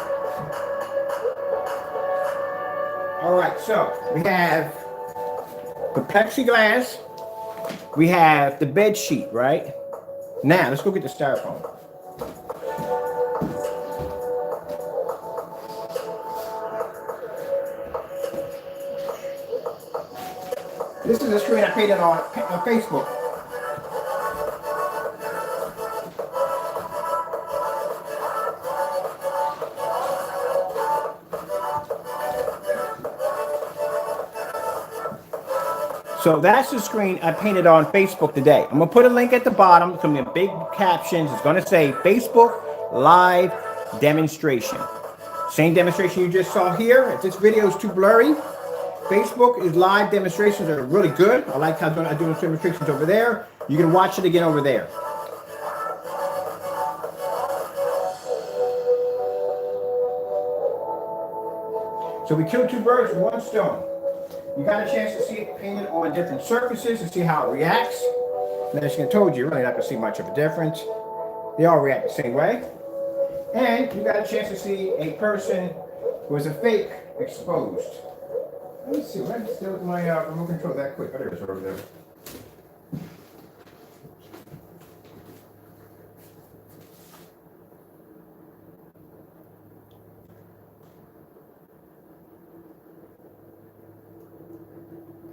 All right, so we have the plexiglass. We have the bed sheet, right? Now, let's go get the styrofoam. This is a screen I painted on Facebook. So that's the screen I painted on Facebook today. I'm going to put a link at the bottom. It's going to be big captions. It's going to say Facebook Live Demonstration. Same demonstration you just saw here. If this video is too blurry, Facebook is live demonstrations that are really good. I like how I'm doing demonstrations over there. You can watch it again over there. So we killed two birds with one stone. You got a chance to see it painted on different surfaces and see how it reacts. And as I told you, you're really not going to see much of a difference. They all react the same way. And you got a chance to see a person who is a fake exposed. Let me see. Let me still my remote control that quick. Oh, there it is over there.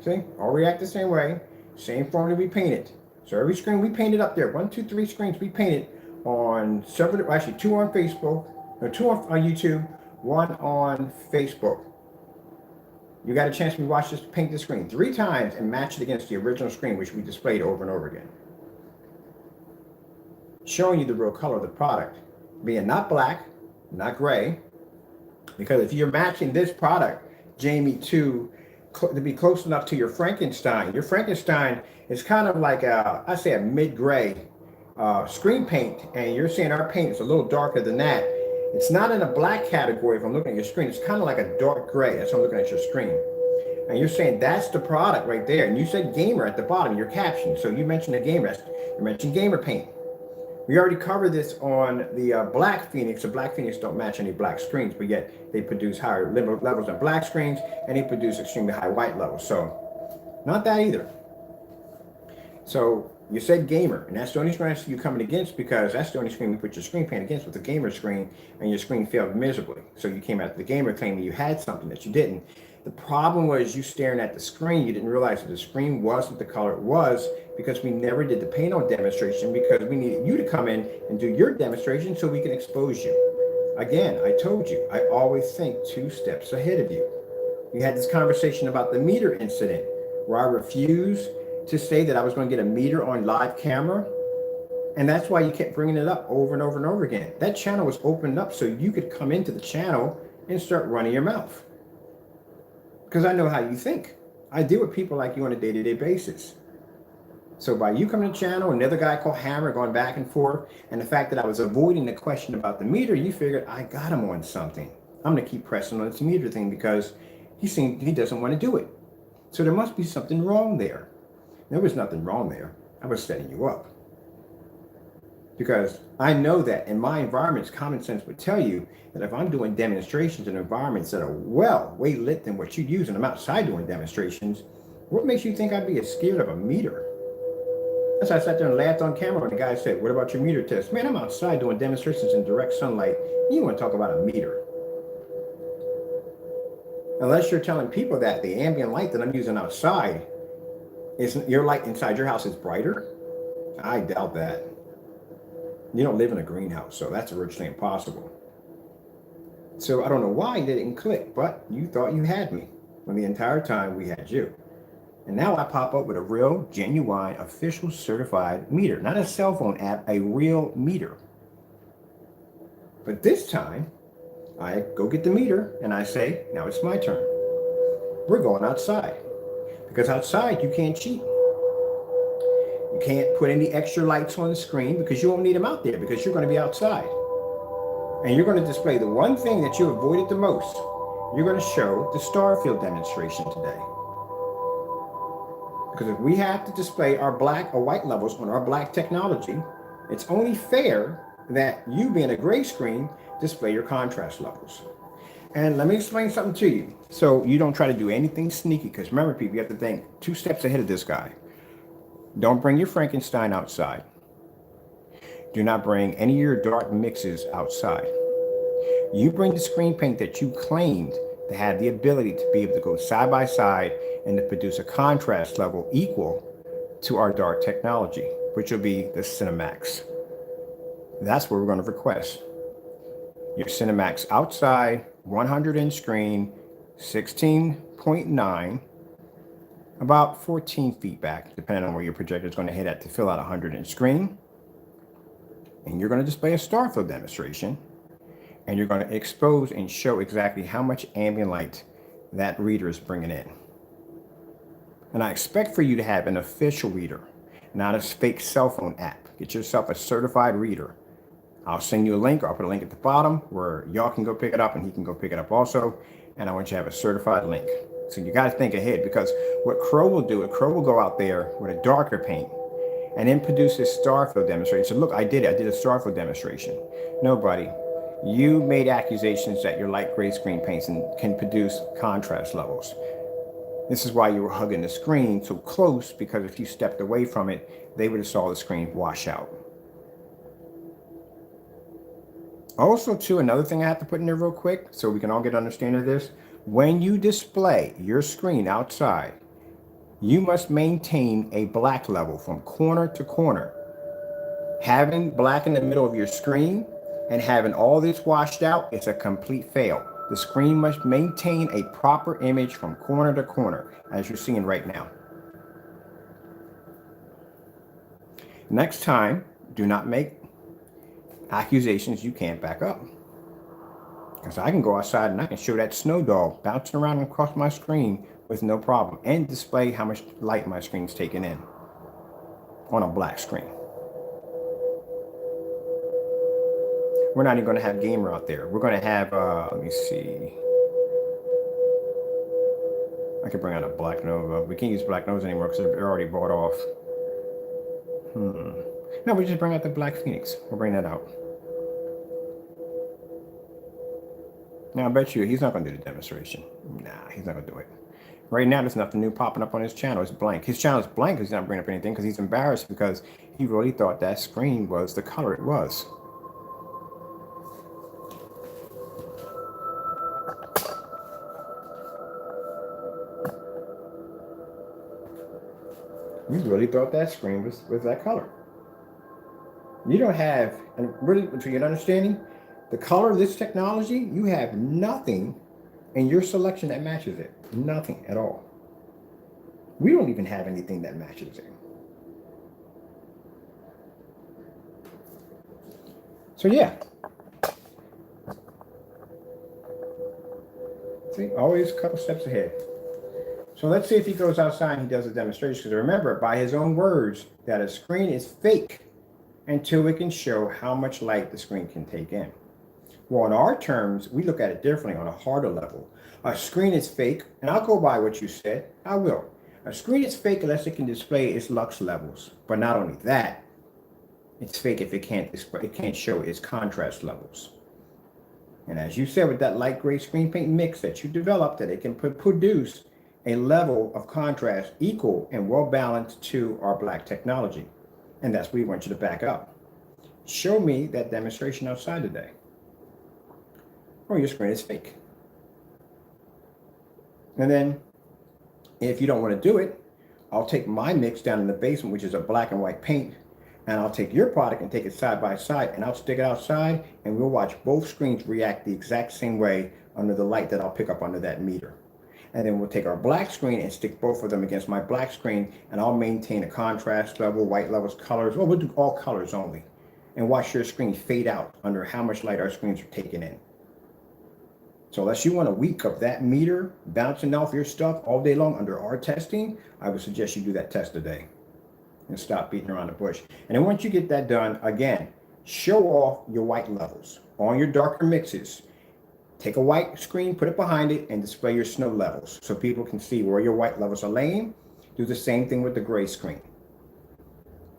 See, all react the same way, same formula we painted. So every screen we painted up there, 1, 2, 3 screens we painted on several, actually 2 on Facebook, no, 2 on YouTube, 1 on Facebook. You got a chance to watch this, paint the screen 3 times and match it against the original screen, which we displayed over and over again. Showing you the real color of the product, being not black, not gray, because if you're matching this product, Jamie, to be close enough to your Frankenstein is kind of like I say a mid-gray screen paint, and you're saying our paint is a little darker than that. It's not in a black category. If I'm looking at your screen, it's kind of like a dark gray. That's what I'm looking at your screen. And you're saying that's the product right there. And you said gamer at the bottom of your caption. So you mentioned a gamer. You mentioned gamer paint. We already covered this on the Black Phoenix. The Black Phoenix don't match any black screens, but yet they produce higher levels on black screens, and they produce extremely high white levels. So not that either. So you said gamer, and that's the only screen you're coming against, because that's the only screen we put your screen paint against, with the gamer screen, and your screen failed miserably. So you came out to the gamer claiming you had something that you didn't. The problem was you staring at the screen, you didn't realize that the screen wasn't the color it was, because we never did the paint on demonstration, because we needed you to come in and do your demonstration so we can expose you. Again, I told you, I always think 2 steps ahead of you. We had this conversation about the meter incident, where I refused to say that I was going to get a meter on live camera. And that's why you kept bringing it up over and over and over again. That channel was opened up so you could come into the channel and start running your mouth. Because I know how you think. I deal with people like you on a day-to-day basis. So by you coming to the channel, another guy called Hammer going back and forth, and the fact that I was avoiding the question about the meter, you figured I got him on something. I'm going to keep pressing on this meter thing because he doesn't want to do it. So there must be something wrong there. There was nothing wrong there. I was setting you up. Because I know that in my environments, common sense would tell you that if I'm doing demonstrations in environments that are way lit than what you use, and I'm outside doing demonstrations, what makes you think I'd be as scared of a meter? That's why I sat there and laughed on camera when the guy said, "What about your meter test?" Man, I'm outside doing demonstrations in direct sunlight. You want to talk about a meter? Unless you're telling people that the ambient light that I'm using outside, your light inside your house is brighter. I doubt that. You don't live in a greenhouse, so that's virtually impossible. So I don't know why it didn't click, but you thought you had me when the entire time we had you. And now I pop up with a real, genuine, official certified meter. Not a cell phone app, a real meter. But this time, I go get the meter and I say, now it's my turn. We're going outside. Because outside, you can't cheat. You can't put any extra lights on the screen because you won't need them out there because you're going to be outside. And you're going to display the one thing that you avoided the most. You're going to show the Starfield demonstration today. Because if we have to display our black or white levels on our black technology, it's only fair that you, being a gray screen, display your contrast levels. And let me explain something to you so you don't try to do anything sneaky, because remember, people, you have to think 2 steps ahead of this guy. Don't bring your Frankenstein outside. Do not bring any of your dark mixes outside. You bring the screen paint that you claimed to have the ability to be able to go side by side and to produce a contrast level equal to our dark technology, which will be the Cinemax. That's what we're going to request. Your Cinemax outside, 100 inch screen, 16.9, about 14 feet back, depending on where your projector is going to hit at to fill out a 100 inch screen. And you're going to display a Starfield demonstration, and you're going to expose and show exactly how much ambient light that reader is bringing in. And I expect for you to have an official reader, not a fake cell phone app. Get yourself a certified reader. I'll send you a link, or I'll put a link at the bottom where y'all can go pick it up and he can go pick it up also. And I want you to have a certified link. So you got to think ahead, because what Crow will do, Crow will go out there with a darker paint and then produce this star fill demonstration. So look, I did it. I did a star fill demonstration. No, buddy, you made accusations that your light gray screen paints can produce contrast levels. This is why you were hugging the screen so close, because if you stepped away from it, they would have saw the screen wash out. Also, too, another thing I have to put in there real quick so we can all get an understanding of this. When you display your screen outside, you must maintain a black level from corner to corner. Having black in the middle of your screen and having all this washed out is a complete fail. The screen must maintain a proper image from corner to corner, as you're seeing right now. Next time, do not make accusations you can't back up. Because I can go outside and I can show that snow dog bouncing around across my screen with no problem, and display how much light my screen's taking in on a black screen. We're not even going to have gamer out there. We're going to have, let me see. I could bring out a Black Nova. We can't use Black Nova anymore because they're already bought off. No, we just bring out the Black Phoenix. We'll bring that out. Now, I bet you he's not going to do the demonstration. Nah, he's not going to do it. Right now, there's nothing new popping up on his channel. It's blank. His channel is blank because he's not bringing up anything, because he's embarrassed because he really thought that screen was the color it was. You really thought that screen was that color. You don't have, and really, to your understanding, the color of this technology, you have nothing in your selection that matches it. Nothing at all. We don't even have anything that matches it. So yeah. See, always a couple steps ahead. So let's see if he goes outside and he does a demonstration. Because remember, by his own words, that a screen is fake until it can show how much light the screen can take in. Well, in our terms, we look at it differently on a harder level. A screen is fake, and I'll go by what you said. I will. A screen is fake unless it can display its lux levels. But not only that, it's fake if it can't show its contrast levels. And as you said, with that light gray screen paint mix that you developed, that it can produce a level of contrast equal and well balanced to our black technology. And that's what we want you to back up. Show me that demonstration outside today. Or your screen is fake. And then if you don't want to do it, I'll take my mix down in the basement, which is a black and white paint, and I'll take your product and take it side by side, and I'll stick it outside, and we'll watch both screens react the exact same way under the light that I'll pick up under that meter. And then we'll take our black screen and stick both of them against my black screen, and I'll maintain a contrast level, white levels, colors, or we'll do all colors only, and watch your screen fade out under how much light our screens are taking in. So unless you want a week of that meter bouncing off your stuff all day long under our testing, I would suggest you do that test today and stop beating around the bush. And then once you get that done, again, show off your white levels on your darker mixes. Take a white screen, put it behind it, and display your snow levels so people can see where your white levels are laying. Do the same thing with the gray screen.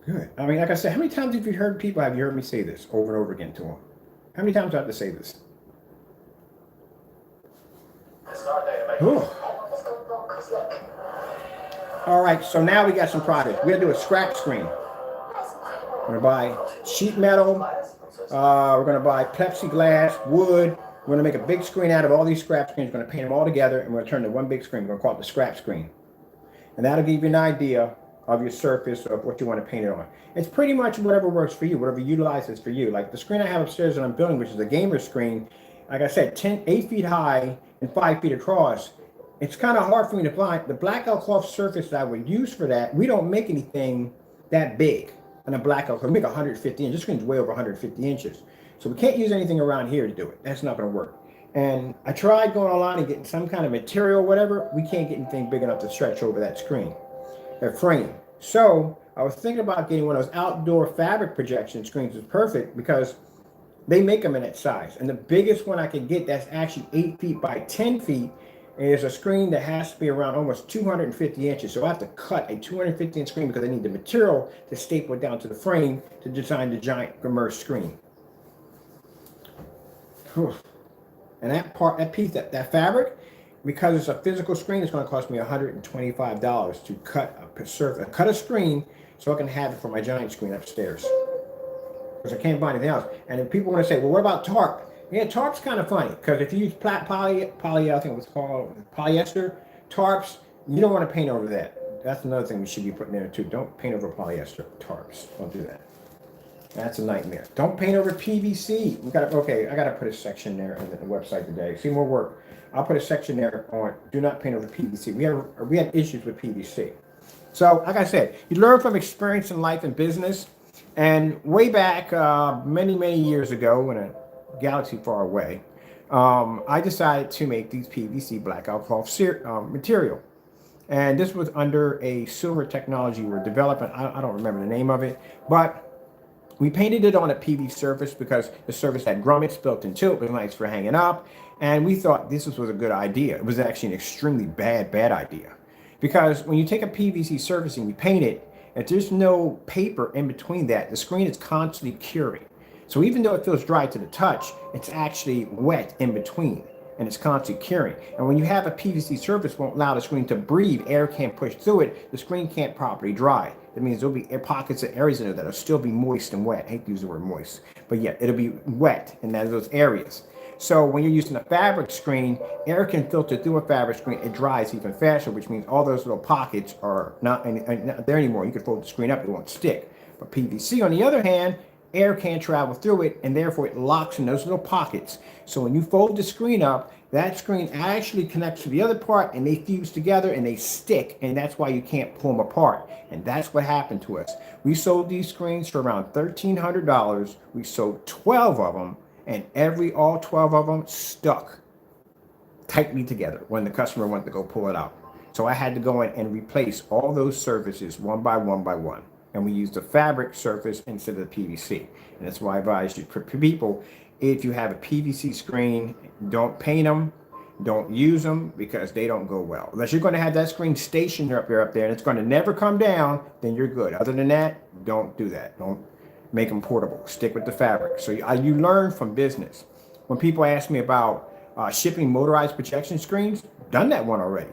Good. I mean, like I said, how many times have you heard me say this over and over again to them? How many times do I have to say this? Ooh. All right, so now we got some products. We're gonna do a scrap screen. We're gonna buy sheet metal. We're gonna buy plexiglass, wood. We're gonna make a big screen out of all these scrap screens. We're gonna paint them all together, and we're gonna turn to one big screen. We're gonna call it the scrap screen. And that'll give you an idea of your surface of what you want to paint it on. It's pretty much whatever works for you, whatever utilizes for you. Like the screen I have upstairs that I'm building, which is a gamer screen, like I said, 8 feet high and 5 feet across. It's kind of hard for me to find the black cloth surface that I would use for that. We don't make anything that big on a black cloth. We make 150 inches. This screen's way over 150 inches. So we can't use anything around here to do it. That's not going to work. And I tried going online and getting some kind of material or whatever. We can't get anything big enough to stretch over that screen, that frame. So I was thinking about getting one of those outdoor fabric projection screens. It's perfect because they make them in that size. And the biggest one I could get that's actually 8 feet by 10 feet is a screen that has to be around almost 250 inches. So I have to cut a 250 inch screen because I need the material to staple it down to the frame to design the giant immersed screen. Whew. And that piece, that fabric, because it's a physical screen, it's going to cost me $125 to cut a screen so I can have it for my giant screen upstairs. Because I can't buy anything else. And if people want to say, well, what about tarp? Yeah, tarp's kind of funny because if you use poly, I think it was called polyester tarps, you don't want to paint over that. That's another thing we should be putting in there too. Don't paint over polyester tarps. Don't do that. That's a nightmare. Don't paint over PVC. I gotta put a section there on the website today. See more work. I'll put a section there on do not paint over PVC. We had issues with PVC. So, like I said, you learn from experience in life and business. And way back, many, many years ago, in a galaxy far away, I decided to make these PVC black alcohol material. And this was under a silver technology we're developing. I don't remember the name of it, but we painted it on a PV surface because the surface had grommets built into it. It was nice for hanging up. And we thought this was a good idea. It was actually an extremely bad idea. Because when you take a PVC surface and you paint it, if there's no paper in between that, the screen is constantly curing. So even though it feels dry to the touch, it's actually wet in between and it's constantly curing. And when you have a PVC surface, won't allow the screen to breathe, air can't push through it, the screen can't properly dry. That means there'll be pockets of areas in there that'll still be moist and wet. I hate to use the word moist, but yeah, it'll be wet in those areas. So when you're using a fabric screen, air can filter through a fabric screen. It dries even faster, which means all those little pockets are not there anymore. You can fold the screen up, it won't stick. But PVC, on the other hand, air can't travel through it, and therefore it locks in those little pockets. So when you fold the screen up, that screen actually connects to the other part, and they fuse together and they stick, and that's why you can't pull them apart. And that's what happened to us. We sold these screens for around $1,300. We sold 12 of them, and all 12 of them stuck tightly together when the customer wanted to go pull it out. So I had to go in and replace all those surfaces one by one. And we used a fabric surface instead of the PVC. And that's why I advise you, people, if you have a PVC screen, don't paint them, don't use them, because they don't go well. Unless you're going to have that screen stationed up there, and it's going to never come down, then you're good. Other than that, don't do that. Don't make them portable. Stick with the fabric. So you learn from business. When people ask me about shipping motorized projection screens, done that one already.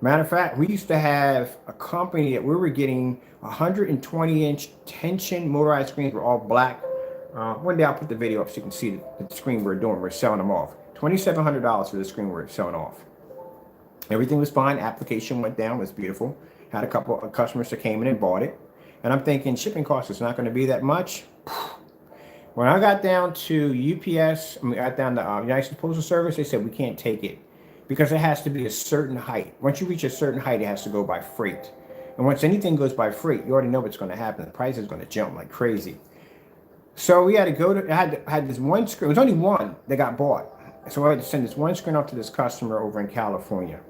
Matter of fact, we used to have a company that we were getting 120-inch tension motorized screens. Were all black. One day I'll put the video up so you can see the screen we're doing. We're selling them off. $2,700 for the screen we're selling off. Everything was fine. Application went down. Was beautiful. Had a couple of customers that came in and bought it. And I'm thinking shipping cost is not going to be that much. When I got down to UPS, I got down to United States Postal Service, they said we can't take it because it has to be a certain height. Once you reach a certain height, it has to go by freight. And once anything goes by freight, you already know what's going to happen. The price is going to jump like crazy. So we had to go to, I had this one screen. It was only one that got bought. So I had to send this one screen off to this customer over in California.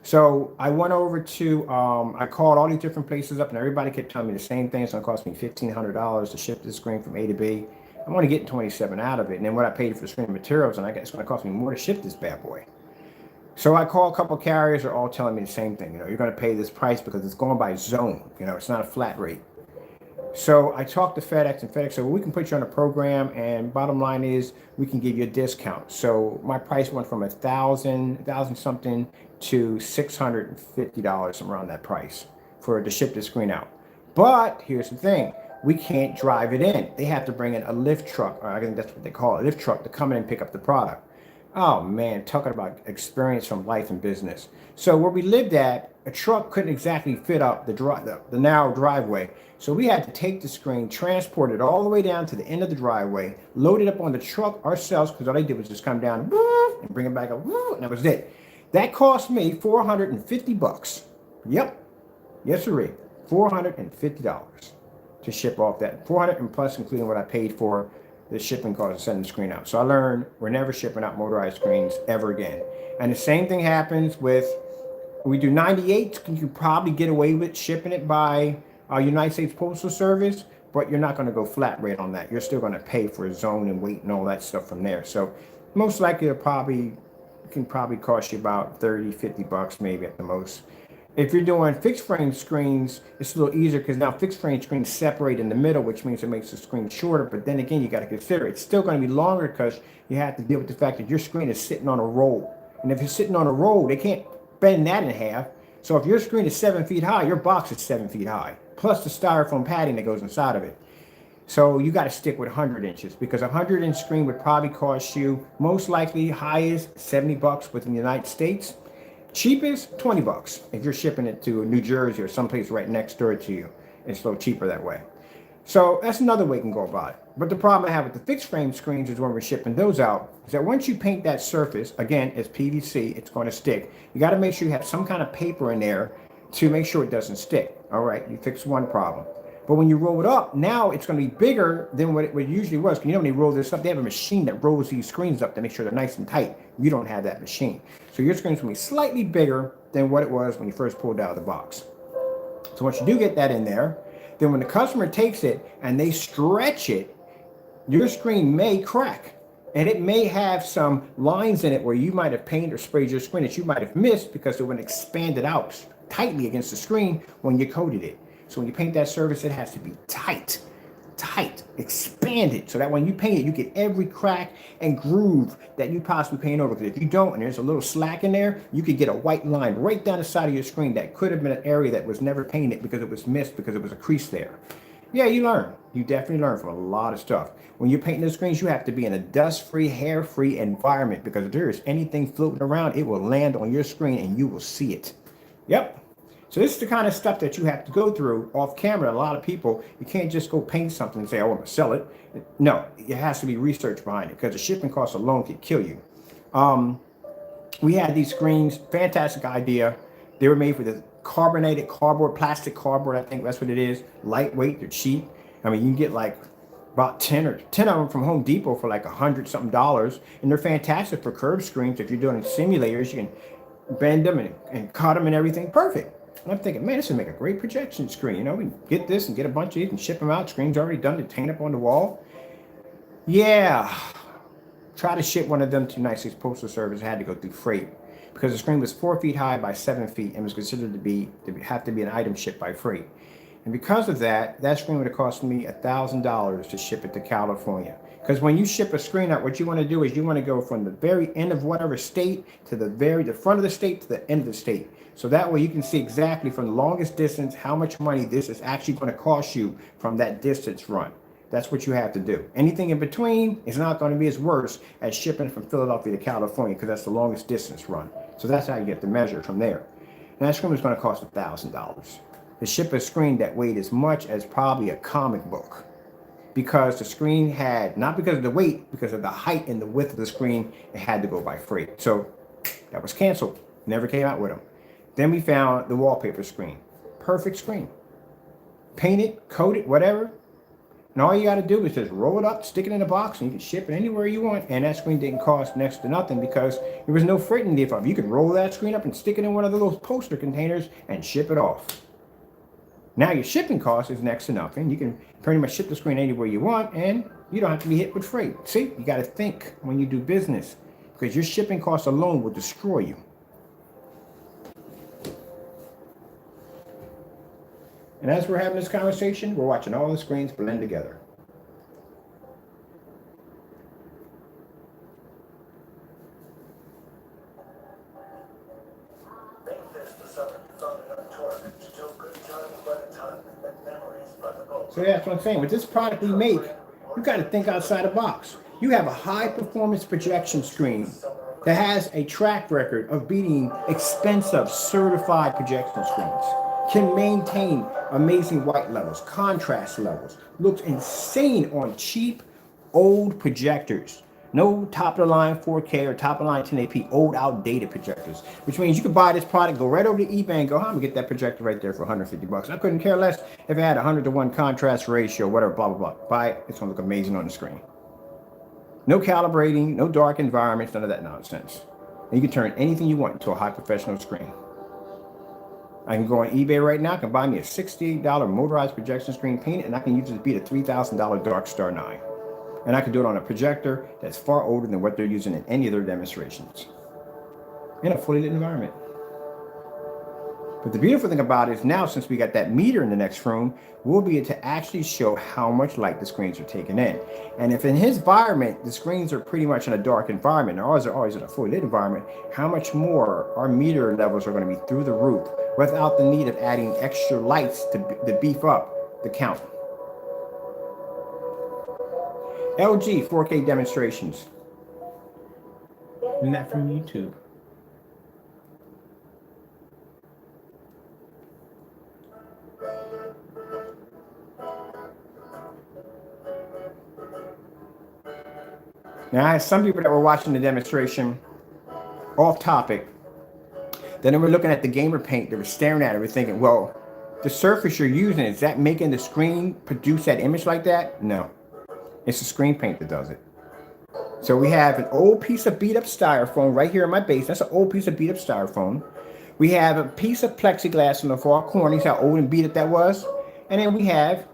So I went over to, I called all these different places up, and everybody kept telling me the same thing. It's going to cost me $1,500 to ship this screen from A to B. I'm only getting $27 out of it. And then what I paid for the screen materials, and it's going to cost me more to ship this bad boy. So I called a couple of carriers. They're all telling me the same thing. You're going to pay this price because it's going by zone. It's not a flat rate. So I talked to FedEx, and FedEx said, well, we can put you on a program, and bottom line is we can give you a discount. So my price went from $1,000 something to $650, around that price to ship the screen out. But here's the thing. We can't drive it in. They have to bring in a lift truck, or I think that's what they call it, a lift truck, to come in and pick up the product. Oh man, talking about experience from life and business. So where we lived at, a truck couldn't exactly fit up the narrow driveway. So we had to take the screen, transport it all the way down to the end of the driveway, load it up on the truck ourselves, because all they did was just come down and bring it back up, and that was it. That cost me $450. Yep. Yes, sir. $450 to ship off that. $400 and plus, including what I paid for the shipping cost of sending the screen out. So I learned we're never shipping out motorized screens ever again. And the same thing happens with, we do 98. You can probably get away with shipping it by United States Postal Service, but you're not going to go flat rate on that. You're still going to pay for a zone and weight and all that stuff from there. So most likely can probably cost you about 30, 50 bucks maybe at the most. If you're doing fixed frame screens, it's a little easier because now fixed frame screens separate in the middle, which means it makes the screen shorter. But then again, you got to consider it's still going to be longer because you have to deal with the fact that your screen is sitting on a roll. And if you're sitting on a roll, they can't bend that in half. So if your screen is 7 feet high, your box is 7 feet high, plus the styrofoam padding that goes inside of it. So you got to stick with 100 inches because a 100-inch screen would probably cost you most likely highest 70 bucks within the United States. Cheapest 20 bucks if you're shipping it to New Jersey or someplace right next door to you. It's a little cheaper that way. So that's another way you can go about it. But the problem I have with the fixed frame screens is when we're shipping those out, is that once you paint that surface, again, it's PVC, it's going to stick. You got to make sure you have some kind of paper in there to make sure it doesn't stick. All right, you fix one problem. But when you roll it up, now it's going to be bigger than what it usually was. You know, when they roll this up, they have a machine that rolls these screens up to make sure they're nice and tight. You don't have that machine. So your screen's going to be slightly bigger than what it was when you first pulled it out of the box. So once you do get that in there, then when the customer takes it and they stretch it, your screen may crack. And it may have some lines in it where you might have painted or sprayed your screen that you might have missed because it wouldn't expand it out tightly against the screen when you coated it. So when you paint that surface, it has to be tight, expanded, so that when you paint it, you get every crack and groove that you possibly paint over. Because if you don't, and there's a little slack in there, you could get a white line right down the side of your screen that could have been an area that was never painted because it was missed, because it was a crease there. Yeah, you learn. You definitely learn from a lot of stuff. When you're painting the screens, you have to be in a dust-free, hair-free environment, because if there is anything floating around, it will land on your screen and you will see it. Yep. So this is the kind of stuff that you have to go through off camera. A lot of people, you can't just go paint something and say, oh, I'm going to sell it. No, it has to be research behind it, because the shipping costs alone could kill you. We had these screens, fantastic idea. They were made for the carbonated cardboard, plastic cardboard, I think that's what it is. Lightweight, they're cheap. I mean, you can get like about 10 of them from Home Depot for like $100-something. And they're fantastic for curved screens. If you're doing simulators, you can bend them and cut them and everything. Perfect. And I'm thinking, man, this would make a great projection screen. You know, we can get this and get a bunch of these and ship them out. Screen's already done to hang up on the wall. Yeah. Try to ship one of them to United States Postal Service. I had to go through freight because the screen was 4 feet high by 7 feet and was considered to have to be an item shipped by freight. And because of that, that screen would have cost me $1,000 to ship it to California. Because when you ship a screen out, what you want to do is you want to go from the very end of whatever state to the front of the state to the end of the state. So that way you can see exactly from the longest distance how much money this is actually going to cost you from that distance run. That's what you have to do. Anything in between is not going to be as worse as shipping from Philadelphia to California, because that's the longest distance run. So that's how you get the measure from there. And that screen is going to cost $1,000. To ship a screen that weighed as much as probably a comic book, because the screen had, not because of the weight, because of the height and the width of the screen, it had to go by freight. So that was canceled. Never came out with them. Then we found the wallpaper screen. Perfect screen. Paint it, coat it, whatever. And all you got to do is just roll it up, stick it in a box, and you can ship it anywhere you want. And that screen didn't cost next to nothing because there was no freight involved. You could roll that screen up and stick it in one of the little poster containers and ship it off. Now your shipping cost is next to nothing. You can pretty much ship the screen anywhere you want, and you don't have to be hit with freight. See, you got to think when you do business, because your shipping cost alone will destroy you. And as we're having this conversation, we're watching all the screens blend together. So that's what I'm saying. With this product we make, you got to think outside the box. You have a high performance projection screen that has a track record of beating expensive certified projection screens. Can maintain amazing white levels, contrast levels, looks insane on cheap old projectors. No top of the line 4K or top of the line 1080p, old outdated projectors, which means you could buy this product, go right over to eBay and go, I'm gonna get that projector right there for 150 bucks. I couldn't care less if it had 100-to-1 contrast ratio, whatever, blah, blah, blah. Buy it, it's gonna look amazing on the screen. No calibrating, no dark environments, none of that nonsense. And you can turn anything you want into a high professional screen. I can go on eBay right now. I can buy me a $68 motorized projection screen painted, and I can use it to beat a $3,000 Dark Star 9. And I can do it on a projector that's far older than what they're using in any of their demonstrations in a fully lit environment. But the beautiful thing about it is now, since we got that meter in the next room, we'll be able to actually show how much light the screens are taking in. And if in his environment, the screens are pretty much in a dark environment, and ours are always in a fully lit environment, how much more our meter levels are going to be through the roof without the need of adding extra lights to beef up the count. LG 4K demonstrations. Isn't that from YouTube? Now, I had some people that were watching the demonstration off topic. Then they were looking at the gamer paint. They were staring at it. They were thinking, well, the surface you're using, is that making the screen produce that image like that? No. It's the screen paint that does it. So we have an old piece of beat up styrofoam right here in my base. That's an old piece of beat up styrofoam. We have a piece of plexiglass in the far corner. See how old and beat up that was? And then we have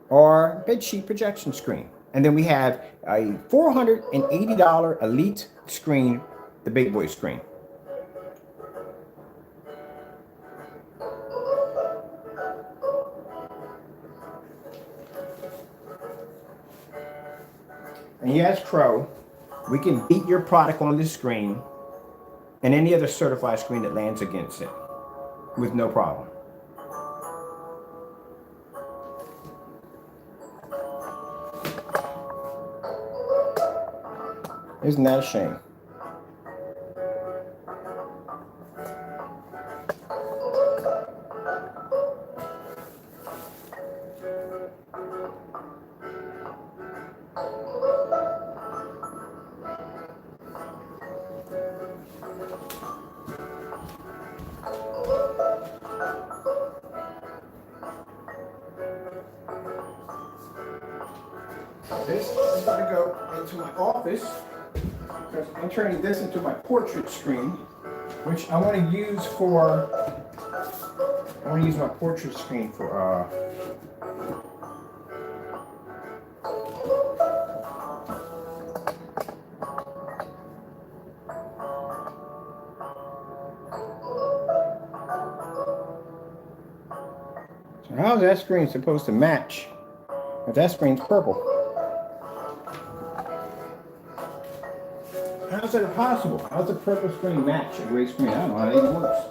our bedsheet projection screen. And then we have a $480 Elite screen, the big boy screen. And yes, Crow, we can beat your product on this screen and any other certified screen that lands against it with no problem. Isn't that a shame? This is going to go into my office because I'm turning this into my portrait screen, which I want to use for. I want to use my portrait screen for. So how's that screen supposed to match if that screen's purple? How's that possible? How's the purple screen match a gray screen? I don't know how that even works.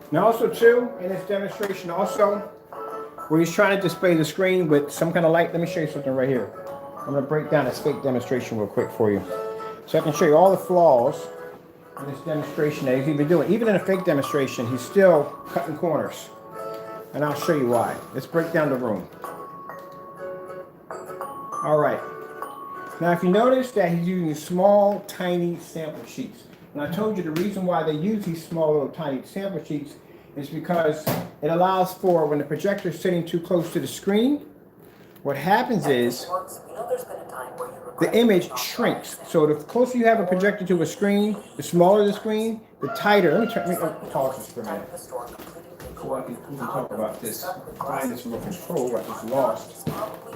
Now also too, in this demonstration also, where he's trying to display the screen with some kind of light, let me show you something right here. I'm going to break down this fake demonstration real quick for you. So I can show you all the flaws in this demonstration that he's even doing. Even in a fake demonstration, he's still cutting corners. And I'll show you why. Let's break down the room. All right. Now if you notice that he's using small, tiny sample sheets. And I told you the reason why they use these small little tiny sample sheets is because it allows for when the projector is sitting too close to the screen, what happens is the image shrinks. So the closer you have a projector to a screen, the smaller the screen, the tighter. Let me pause this for a minute. So I can talk about this. Find this remote control, what was lost.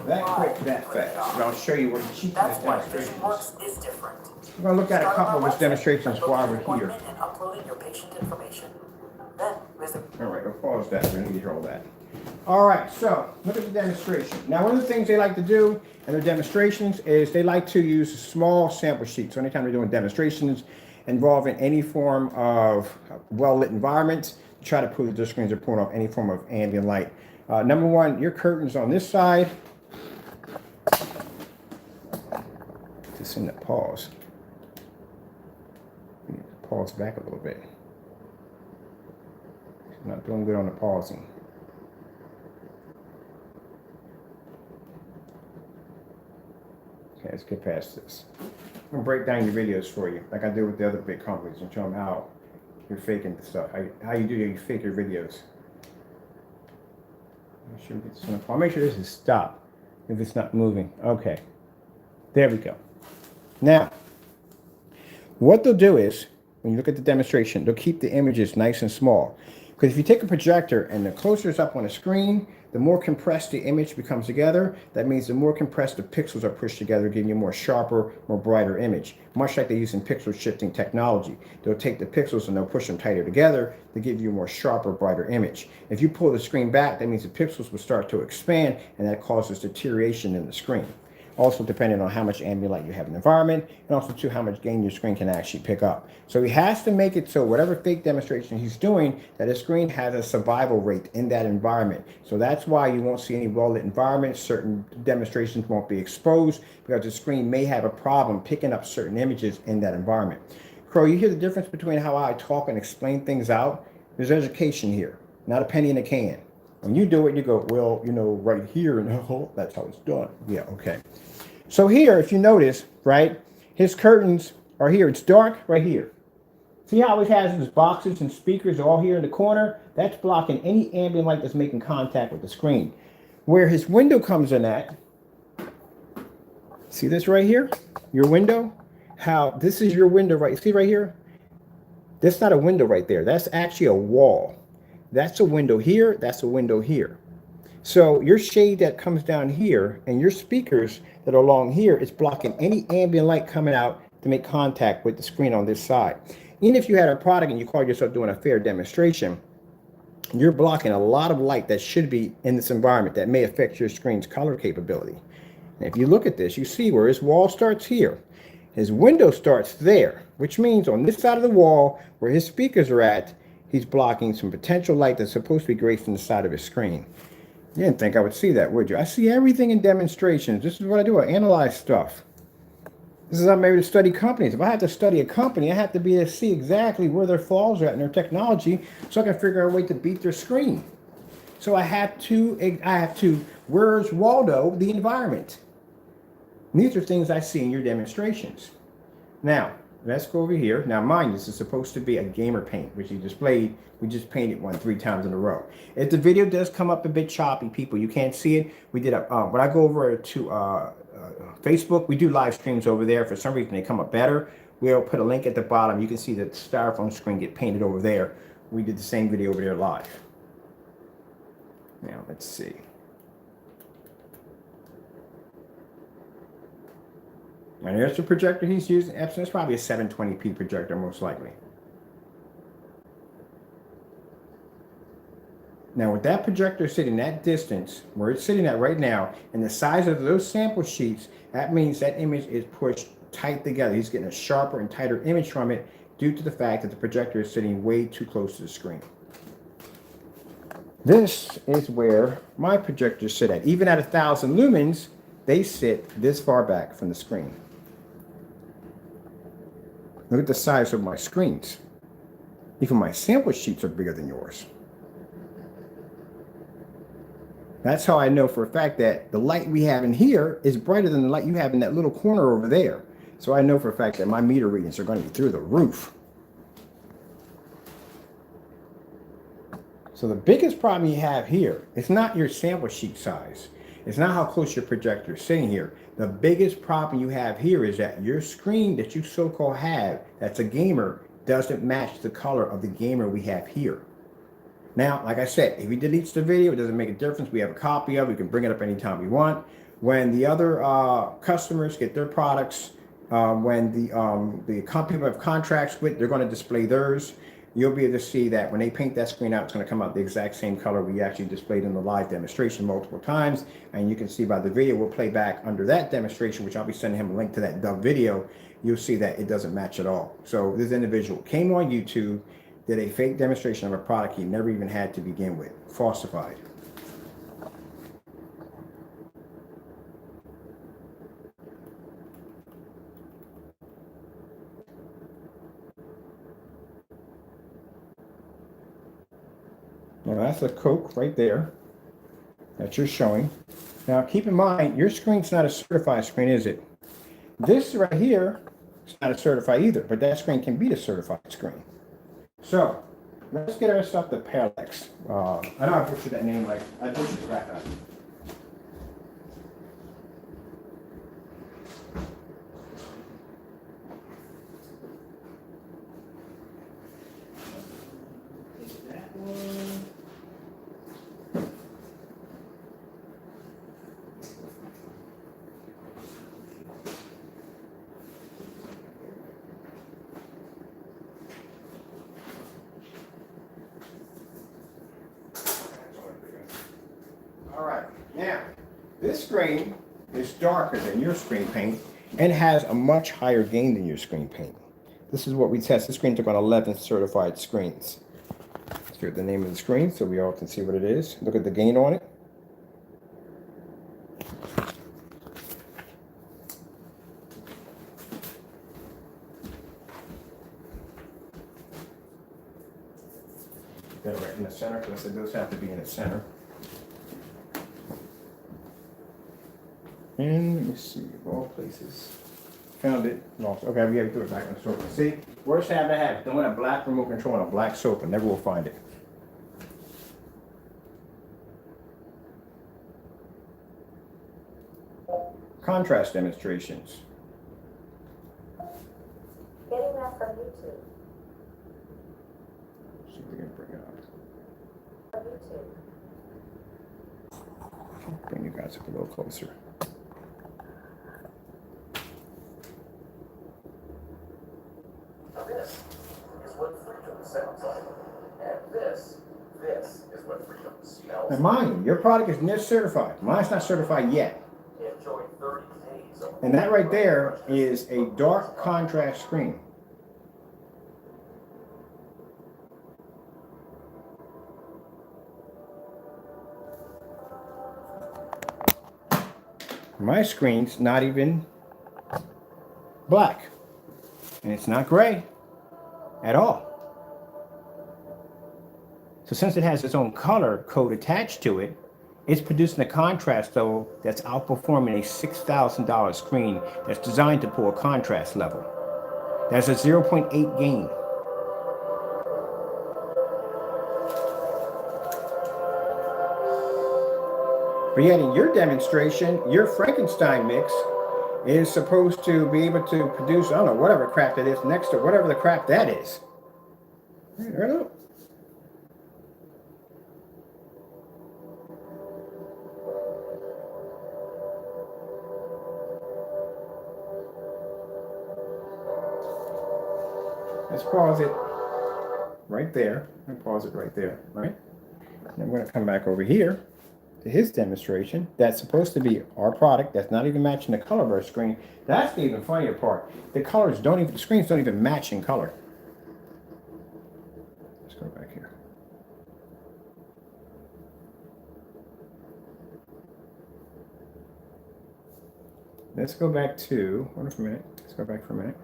That quick, that fast. And I'll show you what the cheapest demonstration is. We're going to look at a couple of his demonstrations while we're here. All right, we'll pause that. We need to hear all that. All right, so look at the demonstration. Now, one of the things they like to do in their demonstrations is they like to use small sample sheets. So anytime they're doing demonstrations involving any form of well-lit environments, try to prove that their screens are pulling off any form of ambient light. Number one, your curtains on this side. Just in the pause. pause back a little bit. I'm not doing good on the pausing. Okay, let's get past this. I'm gonna break down your videos for you, like I did with the other big companies, and show them how you're faking the stuff. How you fake your videos. Make sure we get this on the phone. Make sure this is stopped if it's not moving. Okay, there we go. Now, what they'll do is, when you look at the demonstration, they'll keep the images nice and small. Because if you take a projector and the closer it's up on the screen, the more compressed the image becomes together. That means the more compressed the pixels are pushed together, giving you a more sharper, more brighter image. Much like they use in pixel shifting technology. They'll take the pixels and they'll push them tighter together to give you a more sharper, brighter image. If you pull the screen back, that means the pixels will start to expand, and that causes deterioration in the screen. Also depending on how much ambient light you have in the environment, and also too how much gain your screen can actually pick up. So he has to make it so whatever fake demonstration he's doing, that his screen has a survival rate in that environment. So that's why you won't see any well-lit environments. Certain demonstrations won't be exposed because the screen may have a problem picking up certain images in that environment. Crow, you hear the difference between how I talk and explain things out? There's education here, not a penny in a can. When you do it, you go, well, you know, right here, and oh, that's how it's done. Yeah, okay. So here, if you notice, right, his curtains are here. It's dark right here. See how he has his boxes and speakers all here in the corner? That's blocking any ambient light that's making contact with the screen. Where his window comes in at, see this right here? Your window? How this is your window, right? See right here? That's not a window right there. That's actually a wall. That's a window here. That's a window here. So your shade that comes down here and your speakers that are along here is blocking any ambient light coming out to make contact with the screen on this side. Even if you had a product and you call yourself doing a fair demonstration, you're blocking a lot of light that should be in this environment that may affect your screen's color capability. And if you look at this, you see where his wall starts here. His window starts there, which means on this side of the wall where his speakers are at, he's blocking some potential light that's supposed to be great from the side of his screen. You didn't think I would see that, would you? I see everything in demonstrations. This is what I do. I analyze stuff. This is how I'm able to study companies. If I have to study a company, I have to be able to see exactly where their flaws are at in their technology so I can figure out a way to beat their screen. So I have to, where's Waldo, the environment? And these are things I see in your demonstrations. Now, let's go over here. Now, mind this is supposed to be a gamer paint, which you displayed. We just painted one 3 times in a row. If the video does come up a bit choppy, people, you can't see it. We did when I go over to Facebook, we do live streams over there. For some reason, they come up better. We'll put a link at the bottom. You can see the styrofoam screen get painted over there. We did the same video over there live. Now, let's see. And there's the projector he's using. Epson, it's probably a 720p projector, most likely. Now, with that projector sitting that distance, where it's sitting at right now, and the size of those sample sheets, that means that image is pushed tight together. He's getting a sharper and tighter image from it due to the fact that the projector is sitting way too close to the screen. This is where my projectors sit at. Even at 1,000 lumens, they sit this far back from the screen. Look at the size of my screens. Even my sample sheets are bigger than yours. That's how I know for a fact that the light we have in here is brighter than the light you have in that little corner over there. So I know for a fact that my meter readings are going to be through the roof. So the biggest problem you have here, it's not your sample sheet size. It's not how close your projector is sitting here. The biggest problem you have here is that your screen that you so-called have, that's a gamer, doesn't match the color of the gamer we have here. Now, like I said, if he deletes the video, it doesn't make a difference. We have a copy of it. We can bring it up anytime we want. When the other customers get their products, when the company we have contracts with, they're going to display theirs. You'll be able to see that when they paint that screen out, it's going to come out the exact same color we actually displayed in the live demonstration multiple times. And you can see by the video we'll play back under that demonstration, which I'll be sending him a link to that video. You'll see that it doesn't match at all. So this individual came on YouTube, did a fake demonstration of a product he never even had to begin with. Falsified. Well, that's a Coke right there that you're showing. Now, keep in mind, your screen's not a certified screen, is it? This right here is not a certified either, but that screen can be the certified screen. So, let's get our stuff to Parallax. I know I butchered that name like I butchered it right now. That one. All right, now this screen is darker than your screen paint and has a much higher gain than your screen paint. This is what we test. This screen took on 11 certified screens. Let's get the name of the screen so we all can see what it is. Look at the gain on it. Got it right in the center because I said those have to be in the center. And let me see, of all places. Found it. Lost. Okay, we have to do it back on the sofa. See, worst habit I have, throwing a black remote control on a black sofa. Never will find it. Contrast demonstrations. Getting that from YouTube. See if we can bring it up. From YouTube. Bring you guys up a little closer. This is what freedom sounds like. And this is what freedom smells Now mind you, your product is NIST certified. Mine's not certified yet. Enjoy 30 days of And that right there is a dark contrast screen. My screen's not even black. And it's not gray at all. So since it has its own color code attached to it, it's producing a contrast though that's outperforming a $6,000 screen that's designed to pull a contrast level. That's a 0.8 gain. But yet in your demonstration, your Frankenstein mix is supposed to be able to produce, I don't know, whatever crap that is next to whatever the crap that is. Hello. Let's pause it right there. And pause it right there, right? And I'm going to come back over here to his demonstration. That's supposed to be our product. That's not even matching the color of our screen. That's the even funnier part. The colors don't even, the screens don't even match in color. Let's go back here. Let's go back to, hold on for a minute. Let's go back for a minute.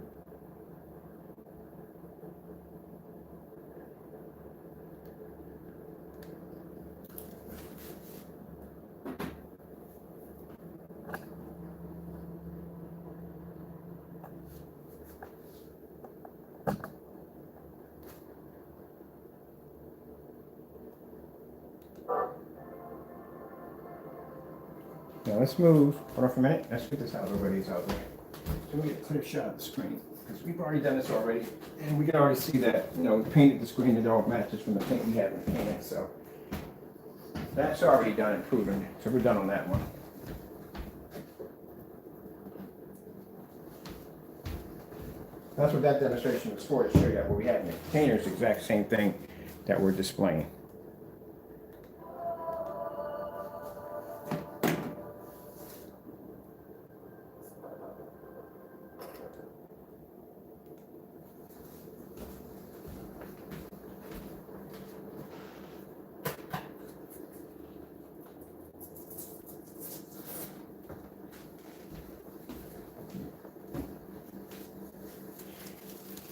Now let's move. Hold on for a minute. Let's get this out of the way. So we get a clear shot of the screen because we've already done this already, and we can already see that we painted the screen and it all matches from the paint we have in painted. So that's already done and proven. So we're done on that one. That's what that demonstration was for, to show you that what we had in the container is the exact same thing that we're displaying.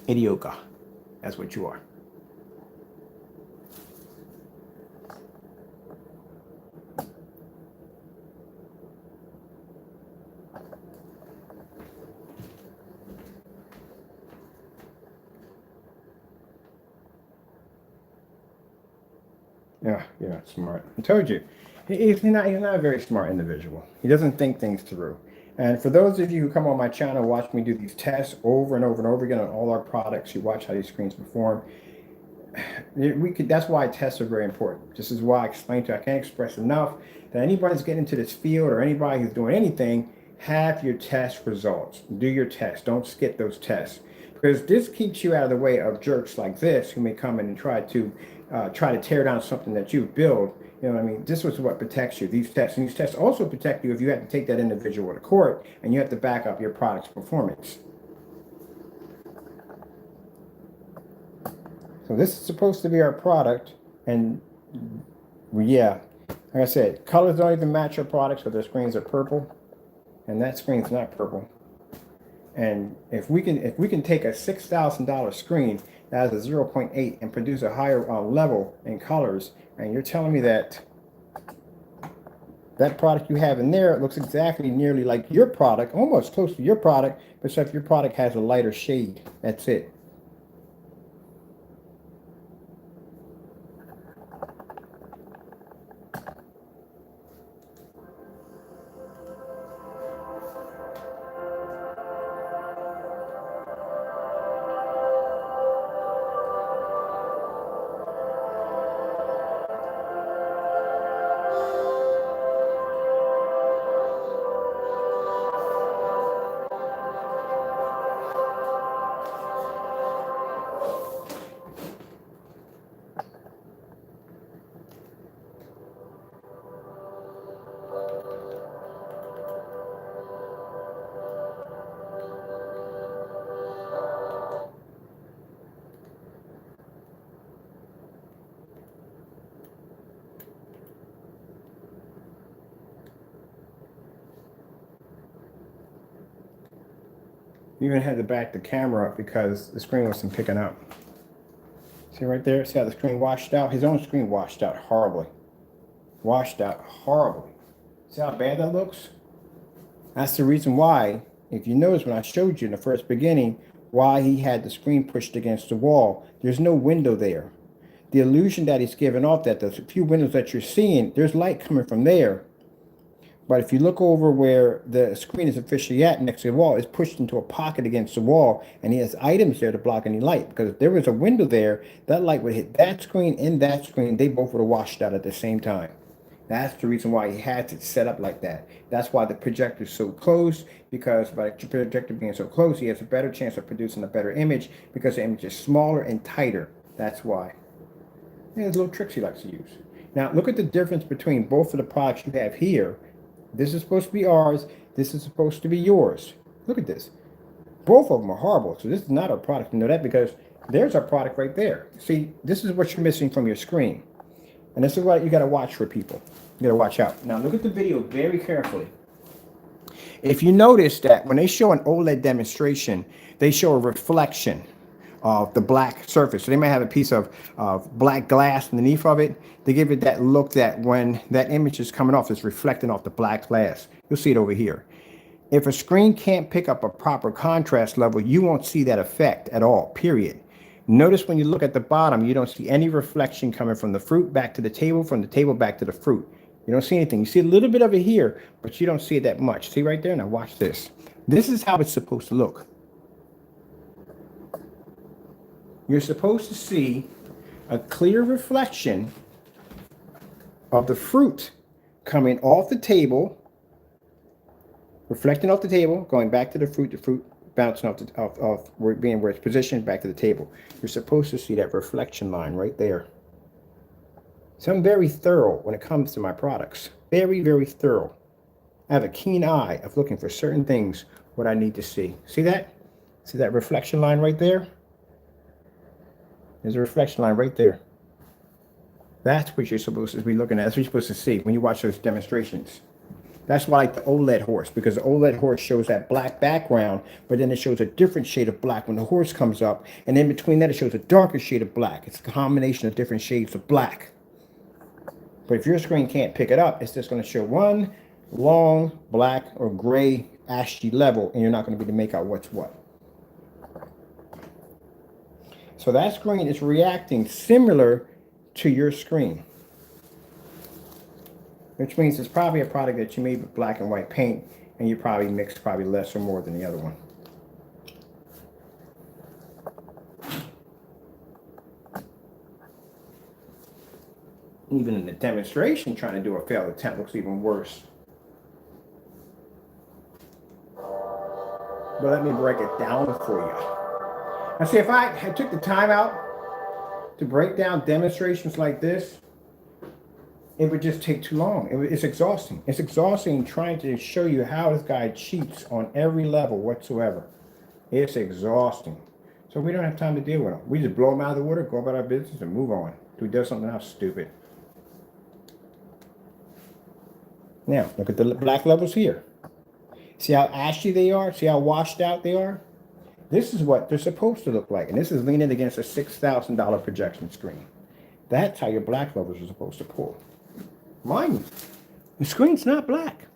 Idiota. That's what you are. Yeah, you're not smart. I told you. He's not a very smart individual. He doesn't think things through. And for those of you who come on my channel, watch me do these tests over and over and over again on all our products, you watch how these screens perform. That's why tests are very important. This is why I explained to you, I can't express enough that anybody's getting into this field or anybody who's doing anything, have your test results. Do your tests. Don't skip those tests. Because this keeps you out of the way of jerks like this who may come in and try to tear down something that you build. You know what I mean? This was what protects you. These tests, and these tests also protect you if you have to take that individual to court and you have to back up your product's performance. So this is supposed to be our product, and yeah, like I said, colors don't even match our products, but their screens are purple, and that screen's not purple. And if we can take a $6,000 screen that has a 0.8 and produce a higher level in colors, and you're telling me that that product you have in there looks exactly nearly like your product, almost close to your product, except your product has a lighter shade. That's it. You even had to back the camera up because the screen wasn't picking up. See right there? See how the screen washed out? His own screen washed out horribly. Washed out horribly. See how bad that looks? That's the reason why, if you notice when I showed you in the first beginning, why he had the screen pushed against the wall. There's no window there. The illusion that he's giving off, that the few windows that you're seeing, there's light coming from there. But if you look over where the screen is officially at next to the wall, it's pushed into a pocket against the wall, and he has items there to block any light. Because if there was a window there, that light would hit that screen and that screen. They both would have washed out at the same time. That's the reason why he had to set up like that. That's why the projector is so close, because by the projector being so close, he has a better chance of producing a better image because the image is smaller and tighter. That's why. There's little tricks he likes to use. Now, look at the difference between both of the products you have here. This is supposed to be ours. This is supposed to be yours. Look at this. Both of them are horrible. So this is not our product. You know that because there's our product right there. See, this is what you're missing from your screen. And this is what you got to watch for people. You got to watch out. Now look at the video very carefully. If you notice that when they show an OLED demonstration, they show a reflection of the black surface. So they might have a piece of black glass underneath of it. They give it that look that when that image is coming off, it's reflecting off the black glass. You'll see it over here. If a screen can't pick up a proper contrast level, you won't see that effect at all, period. Notice when you look at the bottom, you don't see any reflection coming from the fruit back to the table, from the table back to the fruit. You don't see anything. You see a little bit of it here, but you don't see it that much. See right there? Now watch this. This is how it's supposed to look. You're supposed to see a clear reflection of the fruit coming off the table, reflecting off the table, going back to the fruit bouncing off where it's positioned back to the table. You're supposed to see that reflection line right there. So I'm very thorough when it comes to my products. Very, very thorough. I have a keen eye of looking for certain things, what I need to see. See that? See that reflection line right there? There's a reflection line right there. That's what you're supposed to be looking at. That's what you're supposed to see when you watch those demonstrations. That's why I like the OLED horse, because the OLED horse shows that black background, but then it shows a different shade of black when the horse comes up. And in between that, it shows a darker shade of black. It's a combination of different shades of black. But if your screen can't pick it up, it's just going to show one long black or gray ashy level, and you're not going to be able to make out what's what. So that screen is reacting similar to your screen. which means it's probably a product that you made with black and white paint, and you probably mixed probably less or more than the other one. Even in the demonstration, trying to do a failed attempt looks even worse. But let me break it down for you. Now see, if I took the time out to break down demonstrations like this, it would just take too long. It's exhausting. It's exhausting trying to show you how this guy cheats on every level whatsoever. It's exhausting. So we don't have time to deal with him. We just blow him out of the water, go about our business, and move on. Do we do something else stupid? Now, look at the black levels here. See how ashy they are? See how washed out they are? This is what they're supposed to look like. And this is leaning against a $6,000 projection screen. That's how your black levels are supposed to pull. Mind you, the screen's not black.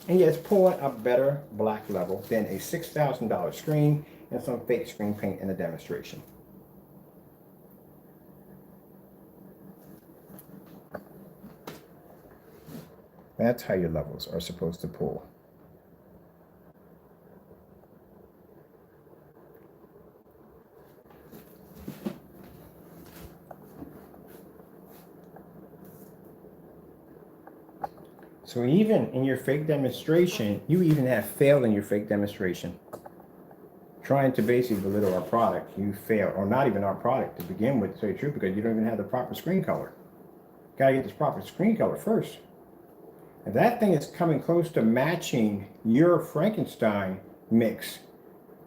And yet it's pulling a better black level than a $6,000 screen and some fake screen paint in a demonstration. That's how your levels are supposed to pull. So even in your fake demonstration, you even have failed in your fake demonstration. Trying to basically belittle our product, you fail, or not even our product to begin with, to tell you the truth, because you don't even have the proper screen color. Gotta get this proper screen color first. If that thing is coming close to matching your Frankenstein mix,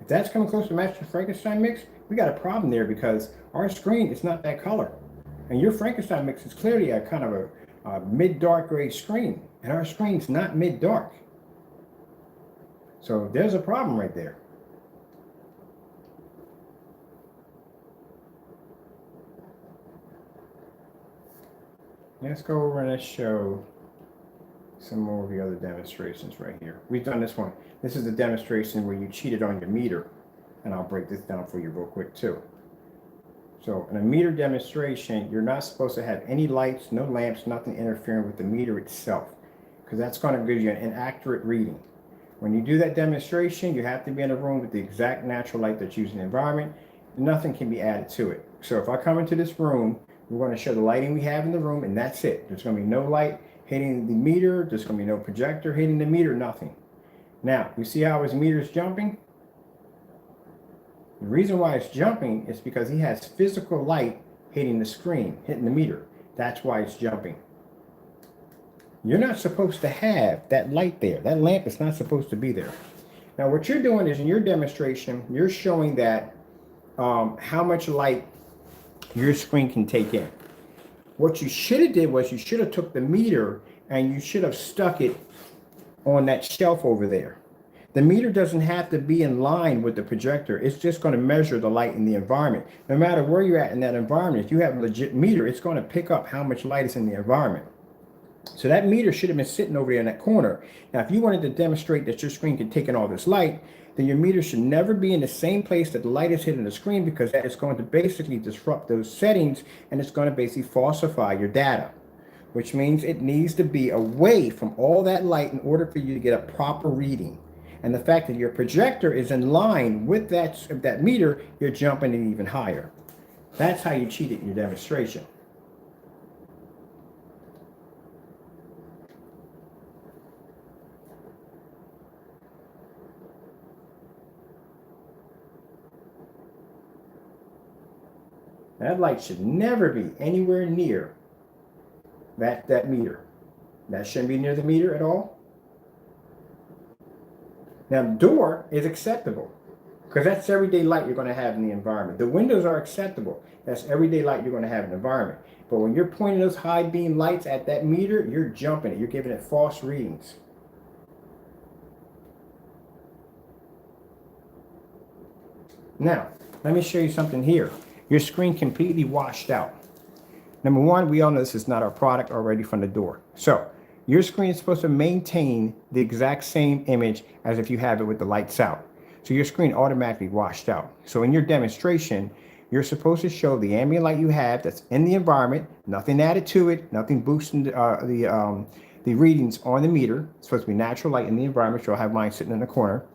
if that's coming close to matching the Frankenstein mix, we got a problem there because our screen is not that color. And your Frankenstein mix is clearly a kind of a mid-dark gray screen. And our screen's not mid-dark. So there's a problem right there. Let's go over and let's show some more of the other demonstrations right here. We've done this one. This is the demonstration where you cheated on your meter. And I'll break this down for you real quick too. So in a meter demonstration, you're not supposed to have any lights, no lamps, nothing interfering with the meter itself, because that's going to give you an inaccurate reading. When you do that demonstration, you have to be in a room with the exact natural light that's used in the environment. Nothing can be added to it. So if I come into this room, we're going to show the lighting we have in the room, and that's it. There's going to be no light hitting the meter. There's going to be no projector hitting the meter, nothing. Now, you see how his meter is jumping? The reason why it's jumping is because he has physical light hitting the screen, hitting the meter. That's why it's jumping. You're not supposed to have that light there. That lamp is not supposed to be there. Now, what you're doing is in your demonstration, you're showing that how much light your screen can take in. What you should have did was you should have took the meter and you should have stuck it on that shelf over there. The meter doesn't have to be in line with the projector. It's just going to measure the light in the environment. No matter where you're at in that environment, if you have a legit meter, it's going to pick up how much light is in the environment. So that meter should have been sitting over there in that corner. Now, if you wanted to demonstrate that your screen can take in all this light, then your meter should never be in the same place that the light is hitting the screen, because that is going to basically disrupt those settings and it's going to basically falsify your data, which means it needs to be away from all that light in order for you to get a proper reading. And the fact that your projector is in line with that meter, you're jumping it even higher. That's how you cheated in your demonstration. That light should never be anywhere near that meter. That shouldn't be near the meter at all. Now, the door is acceptable because that's everyday light you're going to have in the environment. The windows are acceptable. That's everyday light you're going to have in the environment. But when you're pointing those high beam lights at that meter, you're jumping it. You're giving it false readings. Now, let me show you something here. Your screen completely washed out. Number one, we all know this is not our product already from the door. So your screen is supposed to maintain the exact same image as if you have it with the lights out. So your screen automatically washed out. So in your demonstration, You're supposed to show the ambient light you have that's in the environment, nothing added to it, nothing boosting the readings on the meter. It's supposed to be natural light in the environment. So I'll have mine sitting in the corner.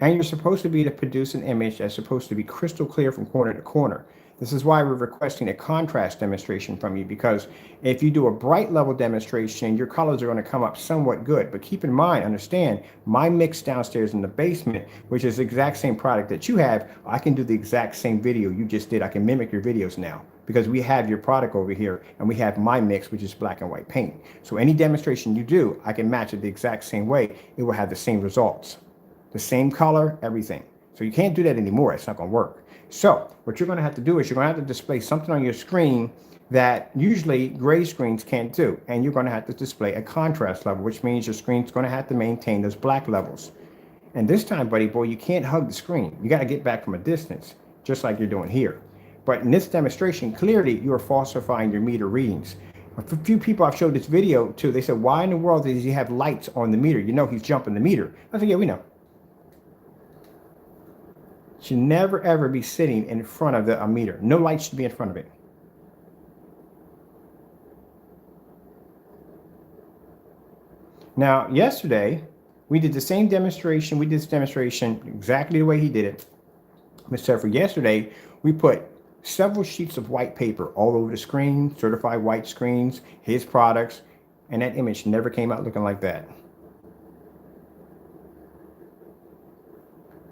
And you're supposed to be to produce an image that's supposed to be crystal clear from corner to corner. This is why we're requesting a contrast demonstration from you, because if you do a bright level demonstration, your colors are going to come up somewhat good. But keep in mind, understand, my mix downstairs in the basement, which is the exact same product that you have, I can do the exact same video you just did. I can mimic your videos now because we have your product over here and we have my mix, which is black and white paint. So any demonstration you do, I can match it the exact same way. It will have the same results, the same color, everything. So you can't do that anymore. It's not going to work. So what you're going to have to do is you're going to have to display something on your screen that usually gray screens can't do. And you're going to have to display a contrast level, which means your screen's going to have to maintain those black levels. And this time, buddy boy, you can't hug the screen. You got to get back from a distance, just like you're doing here. But in this demonstration, clearly you are falsifying your meter readings. A few people I've showed this video to, they said, why in the world does he have lights on the meter? You know he's jumping the meter. I said, yeah, we know. Should never ever be sitting in front of a meter. No light should be in front of it. Now, yesterday, we did the same demonstration. We did this demonstration exactly the way he did it. Except for yesterday, we put several sheets of white paper all over the screen, certified white screens, his products, and that image never came out looking like that.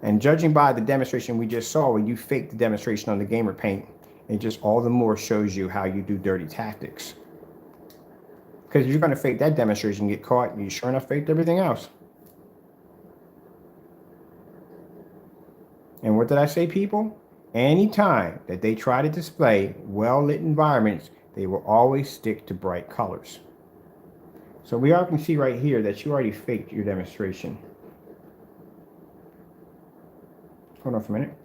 And judging by the demonstration we just saw, where you faked the demonstration on the gamer paint, it just all the more shows you how you do dirty tactics. Because if you're going to fake that demonstration and get caught, you sure enough faked everything else. And what did I say, people? Anytime that they try to display well-lit environments, they will always stick to bright colors. So we all can see right here that you already faked your demonstration. Hold on for a minute.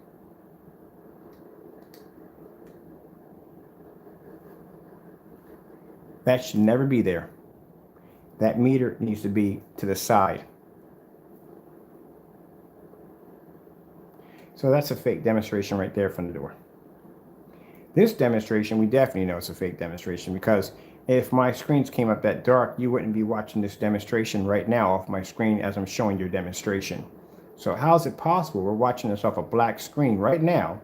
That should never be there. That meter needs to be to the side. So that's a fake demonstration right there from the door. This demonstration, we definitely know it's a fake demonstration, because if my screens came up that dark, you wouldn't be watching this demonstration right now off my screen as I'm showing your demonstration. So how is it possible we're watching this off a black screen right now,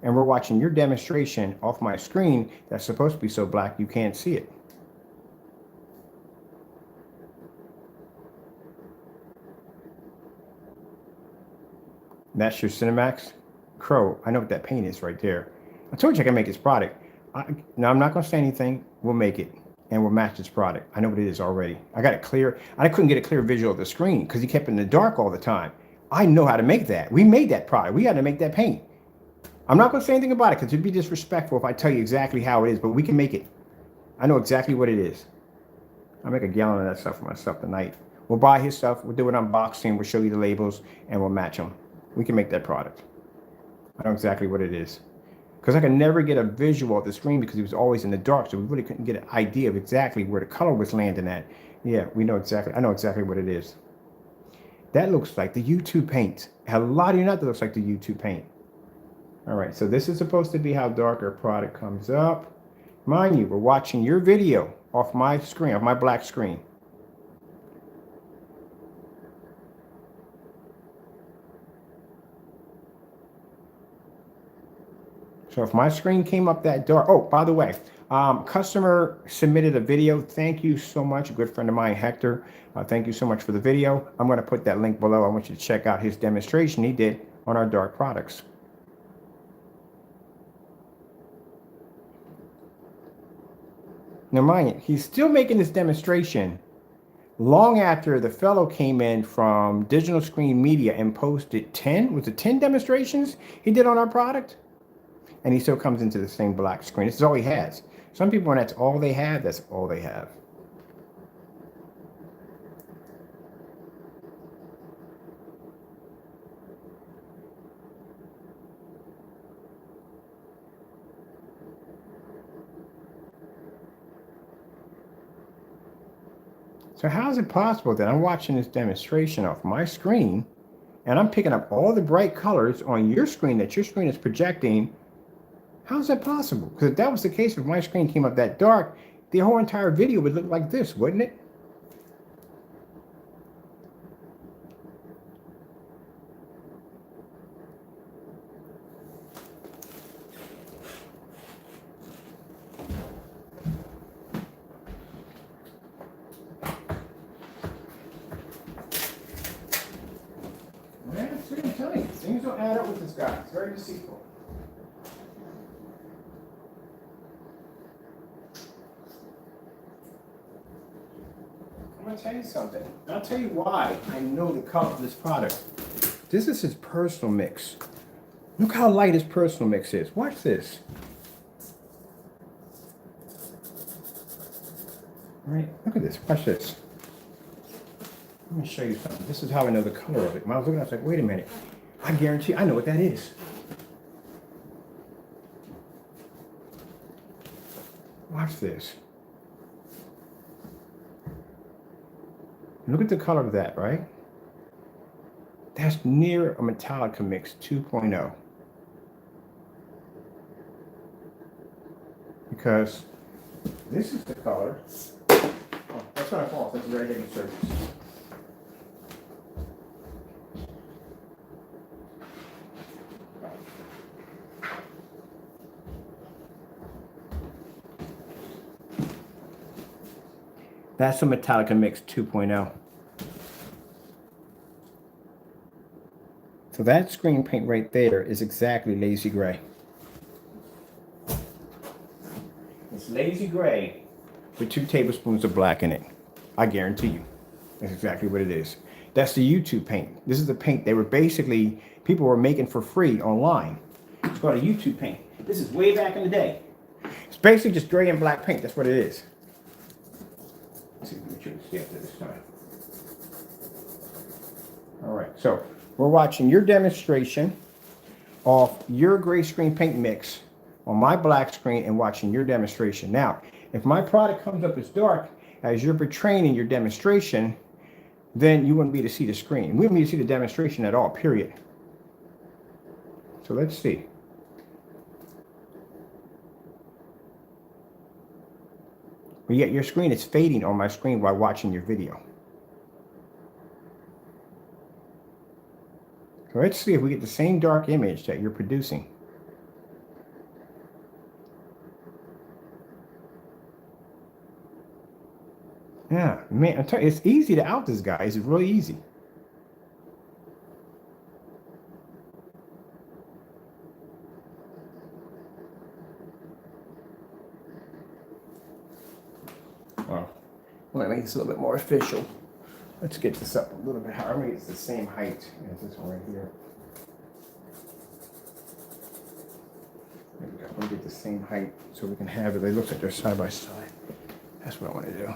and we're watching your demonstration off my screen that's supposed to be so black you can't see it? That's your Cinemax Crow. I know what that paint is right there. I told you I can make this product. Now I'm not going to say anything. We'll make it, and we'll match this product. I know what it is already. I got it clear. I couldn't get a clear visual of the screen because he kept it in the dark all the time. I know how to make that. We made that product. We got to make that paint. I'm not going to say anything about it because it'd be disrespectful if I tell you exactly how it is, but we can make it. I know exactly what it is. I'll make a gallon of that stuff for myself tonight. We'll buy his stuff. We'll do an unboxing. We'll show you the labels, and we'll match them. We can make that product. I know exactly what it is. Because I could never get a visual of the screen because it was always in the dark, so we really couldn't get an idea of exactly where the color was landing at. Yeah, we know exactly. I know exactly what it is. That looks like the YouTube paint. A lot of you know that looks like the YouTube paint. All right, so this is supposed to be how dark our product comes up. Mind you, we're watching your video off my screen, off my black screen. So if my screen came up that dark, oh, by the way, customer submitted a video. Thank you so much. A good friend of mine, Hector. Thank you so much for the video. I'm going to put that link below. I want you to check out his demonstration he did on our dark products. Now, mind you, he's still making this demonstration long after the fellow came in from Digital Screen Media and posted 10, was it 10 demonstrations he did on our product? And he still comes into the same black screen. This is all he has. Some people, when that's all they have, that's all they have. So how is it possible that I'm watching this demonstration off my screen and I'm picking up all the bright colors on your screen that your screen is projecting, How is that possible? Because if that was the case, if my screen came up that dark, the whole entire video would look like this, wouldn't it? Man, I'm telling you, things don't add up with this guy. It's very deceitful. I'm going to tell you something. I'll tell you why I know the color of this product. This is his personal mix. Look how light his personal mix is. Watch this. All right, look at this. Watch this. Let me show you something. This is how I know the color of it. When I was looking, I was like, wait a minute. I guarantee I know what that is. Watch this. Look at the color of that, right? That's near a Metallica Mix 2.0. Because this is the color. Oh, that's not false. That's a very heavy surface. That's a Metallica Mix 2.0. So that screen paint right there is exactly lazy gray. It's lazy gray with 2 tablespoons of black in it. I guarantee you. That's exactly what it is. That's the YouTube paint. This is the paint they were basically, people were making for free online. It's called a YouTube paint. This is way back in the day. It's basically just gray and black paint. That's what it is. Let's see if we can trim the after this time. All right, so we're watching your demonstration of your gray screen paint mix on my black screen and watching your demonstration. Now, if my product comes up as dark as you're portraying in your demonstration, then you wouldn't be able to see the screen. We wouldn't be able to see the demonstration at all, period. So let's see. But yet your screen is fading on my screen while watching your video. So let's see if we get the same dark image that you're producing. Yeah, man, I'm telling you, it's easy to out this guy. It's really easy. Well, let me make this a little bit more official. Let's get this up a little bit higher. Maybe it's the same height as this one right here. There we go. We'll get the same height so we can have it. They look like they're side by side. That's what I want to do.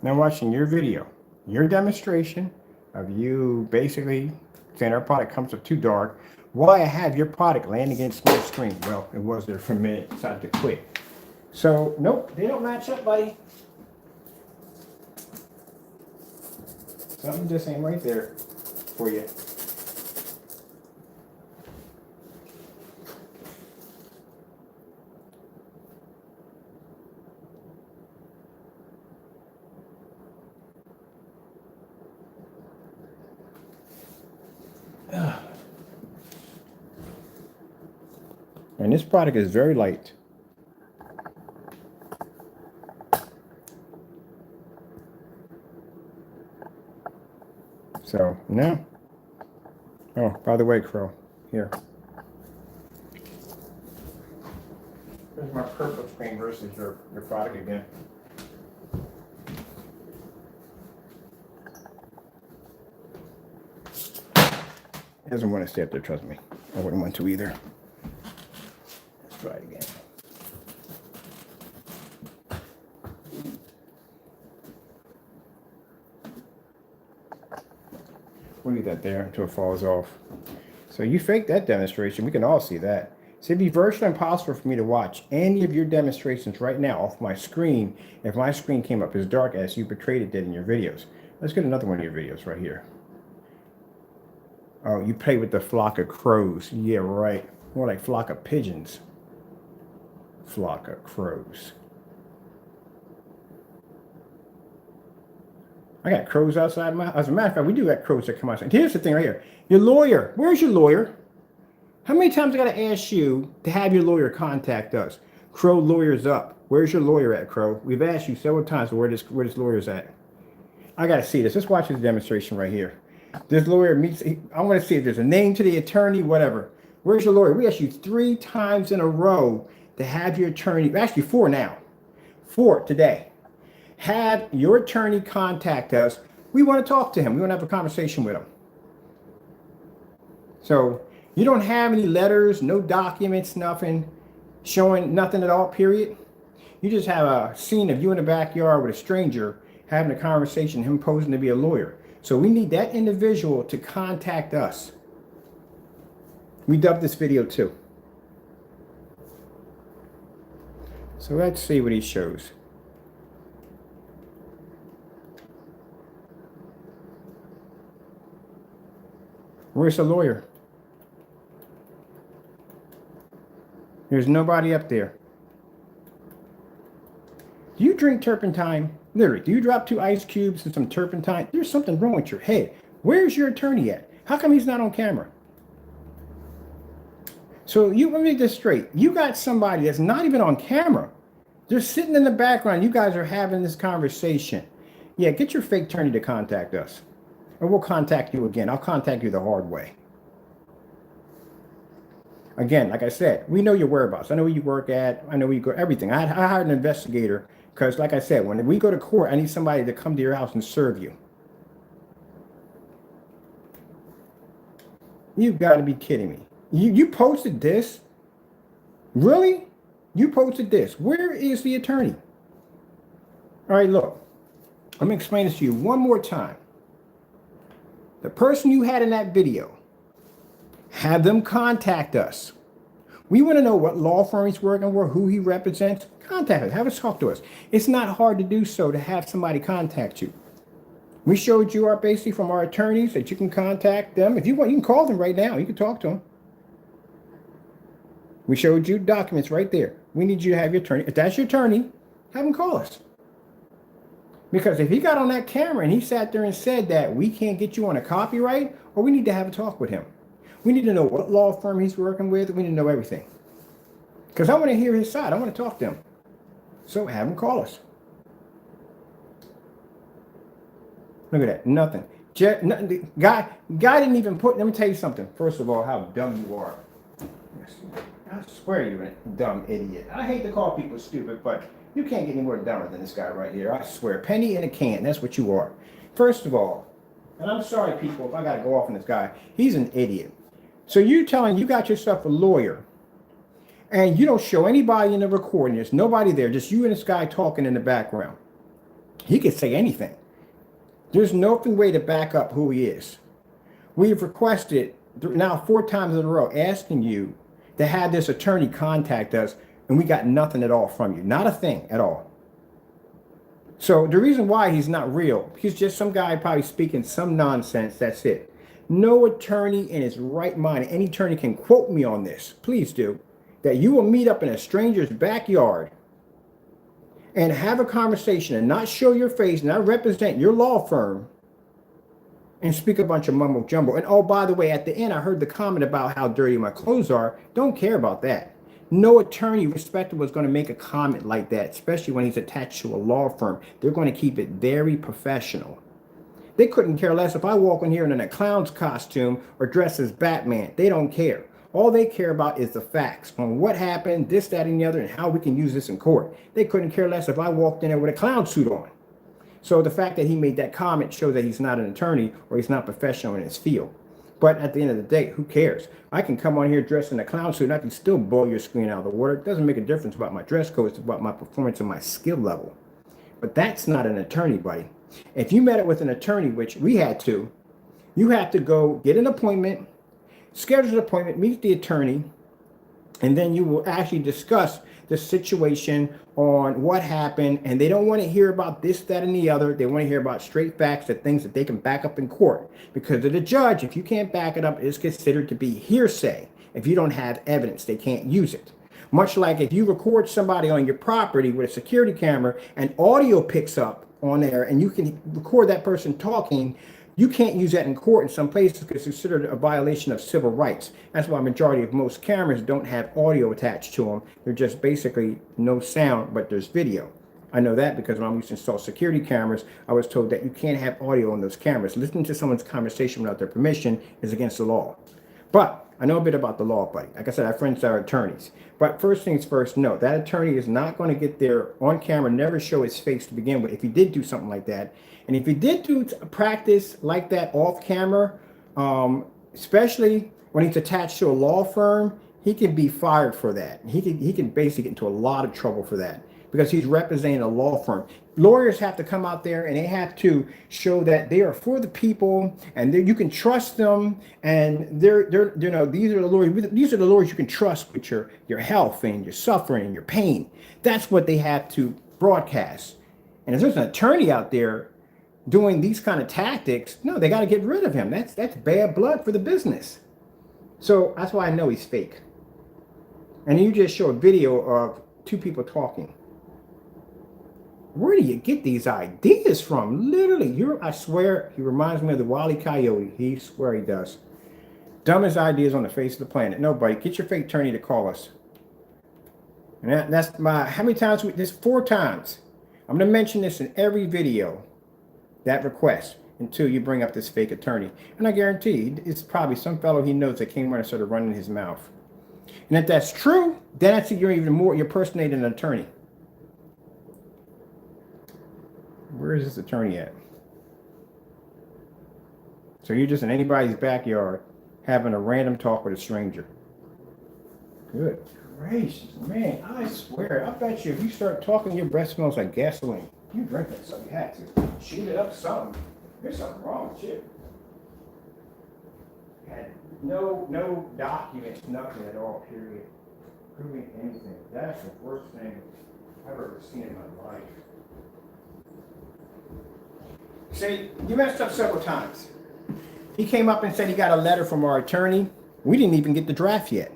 Now watching your video, your demonstration of you basically saying our product comes up too dark. Why I have your product land against my screen? Well, it was there for a minute, decided to quit. So nope, they don't match up, buddy. Something just ain't right there for you. And this product is very light. So, no. Oh, by the way, Crow, here. Here's my purple screen versus your product again. He doesn't want to stay up there, trust me. I wouldn't want to either. Let's try it again. We'll leave that there until it falls off. So you faked that demonstration. We can all see that. So it'd be virtually impossible for me to watch any of your demonstrations right now off my screen if my screen came up as dark as you portrayed it did in your videos. Let's get another one of your videos right here. Oh, you play with the flock of crows. Yeah, right. More like flock of pigeons. Flock of crows. I got crows outside my house. As a matter of fact, we do got crows that come outside. Here's the thing right here. Your lawyer. Where's your lawyer? How many times I got to ask you to have your lawyer contact us? Crow lawyers up. Where's your lawyer at, Crow? We've asked you several times where this lawyer's at. I got to see this. Let's watch this demonstration right here. This lawyer meets. I want to see if there's a name to the attorney, whatever. Where's your lawyer? We asked you 3 times in a row to have your attorney. Actually, 4 now. 4 today. Have your attorney contact us. We want to talk to him. We want to have a conversation with him. So you don't have any letters, no documents, nothing, showing nothing at all, period. You just have a scene of you in the backyard with a stranger having a conversation, him posing to be a lawyer. So we need that individual to contact us. We dubbed this video too. So let's see what he shows. Where's the lawyer? There's nobody up there. Do you drink turpentine? Literally, do you drop 2 ice cubes and some turpentine? There's something wrong with your head. Where's your attorney at? How come he's not on camera? So let me get this straight. You got somebody that's not even on camera. They're sitting in the background. You guys are having this conversation. Yeah, get your fake attorney to contact us. Or we'll contact you again. I'll contact you the hard way. Again, like I said, we know your whereabouts. I know where you work at. I know where you go, everything. I hired an investigator because, like I said, when we go to court, I need somebody to come to your house and serve you. You've got to be kidding me. You posted this? Really? You posted this. Where is the attorney? All right, look. Let me explain this to you one more time. The person you had in that video, have them contact us. We want to know what law firm he's working for, who he represents. Contact us. Have us talk to us. It's not hard to do so to have somebody contact you. We showed you our basically from our attorneys that you can contact them. If you want, you can call them right now. You can talk to them. We showed you documents right there. We need you to have your attorney. If that's your attorney, have him call us. Because if he got on that camera and he sat there and said that we can't get you on a copyright, or we need to have a talk with him. We need to know what law firm he's working with. We need to know everything. Because I want to hear his side. I want to talk to him. So have him call us. Look at that. Nothing. The guy didn't even put, let me tell you something. First of all, how dumb you are. I swear you're a dumb idiot. I hate to call people stupid, but you can't get any more dumber than this guy right here. I swear. Penny in a can. That's what you are. First of all, and I'm sorry, people, if I got to go off on this guy. He's an idiot. So you telling you got yourself a lawyer, and you don't show anybody in the recording. There's nobody there. Just you and this guy talking in the background. He could say anything. There's no way to back up who he is. We've requested now 4 times in a row asking you to have this attorney contact us, and we got nothing at all from you. Not a thing at all. So the reason why he's not real, he's just some guy probably speaking some nonsense. That's it. No attorney in his right mind, any attorney can quote me on this, please do, that you will meet up in a stranger's backyard and have a conversation and not show your face, not represent your law firm, and speak a bunch of mumbo jumbo. And oh, by the way, at the end, I heard the comment about how dirty my clothes are. Don't care about that. No attorney respectable is going to make a comment like that, especially when he's attached to a law firm. They're going to keep it very professional. They couldn't care less if I walk in here in a clown's costume or dress as Batman. They don't care. All they care about is the facts on what happened, this, that, and the other, and how we can use this in court. They couldn't care less if I walked in there with a clown suit on. So the fact that he made that comment shows that he's not an attorney or he's not professional in his field. But at the end of the day, who cares? I can come on here dressed in a clown suit and I can still blow your screen out of the water. It doesn't make a difference about my dress code. It's about my performance and my skill level. But that's not an attorney, buddy. If you met it with an attorney, which we had to, you have to go get an appointment, schedule an appointment, meet the attorney, and then you will actually discuss the situation on what happened. And they don't want to hear about this, that, and the other. They want to hear about straight facts, the things that they can back up in court. Because to the judge, if you can't back it up, it's considered to be hearsay. If you don't have evidence, they can't use it. Much like if you record somebody on your property with a security camera and audio picks up on there and you can record that person talking, you can't use that in court in some places because it's considered a violation of civil rights. That's why a majority of most cameras don't have audio attached to them. They're just basically no sound, but there's video. I know that because when I used to install security cameras, I was told that you can't have audio on those cameras. Listening to someone's conversation without their permission is against the law. But I know a bit about the law, buddy. Like I said, I have friends that are attorneys. But first things first, no, that attorney is not going to get there on camera, never show his face to begin with if he did do something like that. And if he did do practice like that off camera, especially when he's attached to a law firm, he can be fired for that. He can basically get into a lot of trouble for that because he's representing a law firm. Lawyers have to come out there and they have to show that they are for the people and you can trust them. And they're you know, these are the lawyers you can trust with your health and your suffering and your pain. That's what they have to broadcast. And if there's an attorney out there doing these kind of tactics, no, they got to get rid of him. That's bad blood for the business. So that's why I know he's fake. And you just show a video of two people talking. Where do you get these ideas from? Literally, I swear, he reminds me of the Wile E. Coyote. He swear he does. Dumbest ideas on the face of the planet. Nobody, get your fake attorney to call us. And that's my, how many times? This 4 times. I'm going to mention this in every video, that request, until you bring up this fake attorney. And I guarantee it's probably some fellow he knows that came around and started running his mouth. And if that's true, then I think you're impersonating an attorney. Where is this attorney at? So you're just in anybody's backyard having a random talk with a stranger. Good gracious, man, I swear, I bet you if you start talking, your breath smells like gasoline. You drink it, so you had to shoot it up something. There's something wrong with you. Had no documents, nothing at all, period. Proving anything. That's the worst thing I've ever seen in my life. See, you messed up several times. He came up and said he got a letter from our attorney. We didn't even get the draft yet.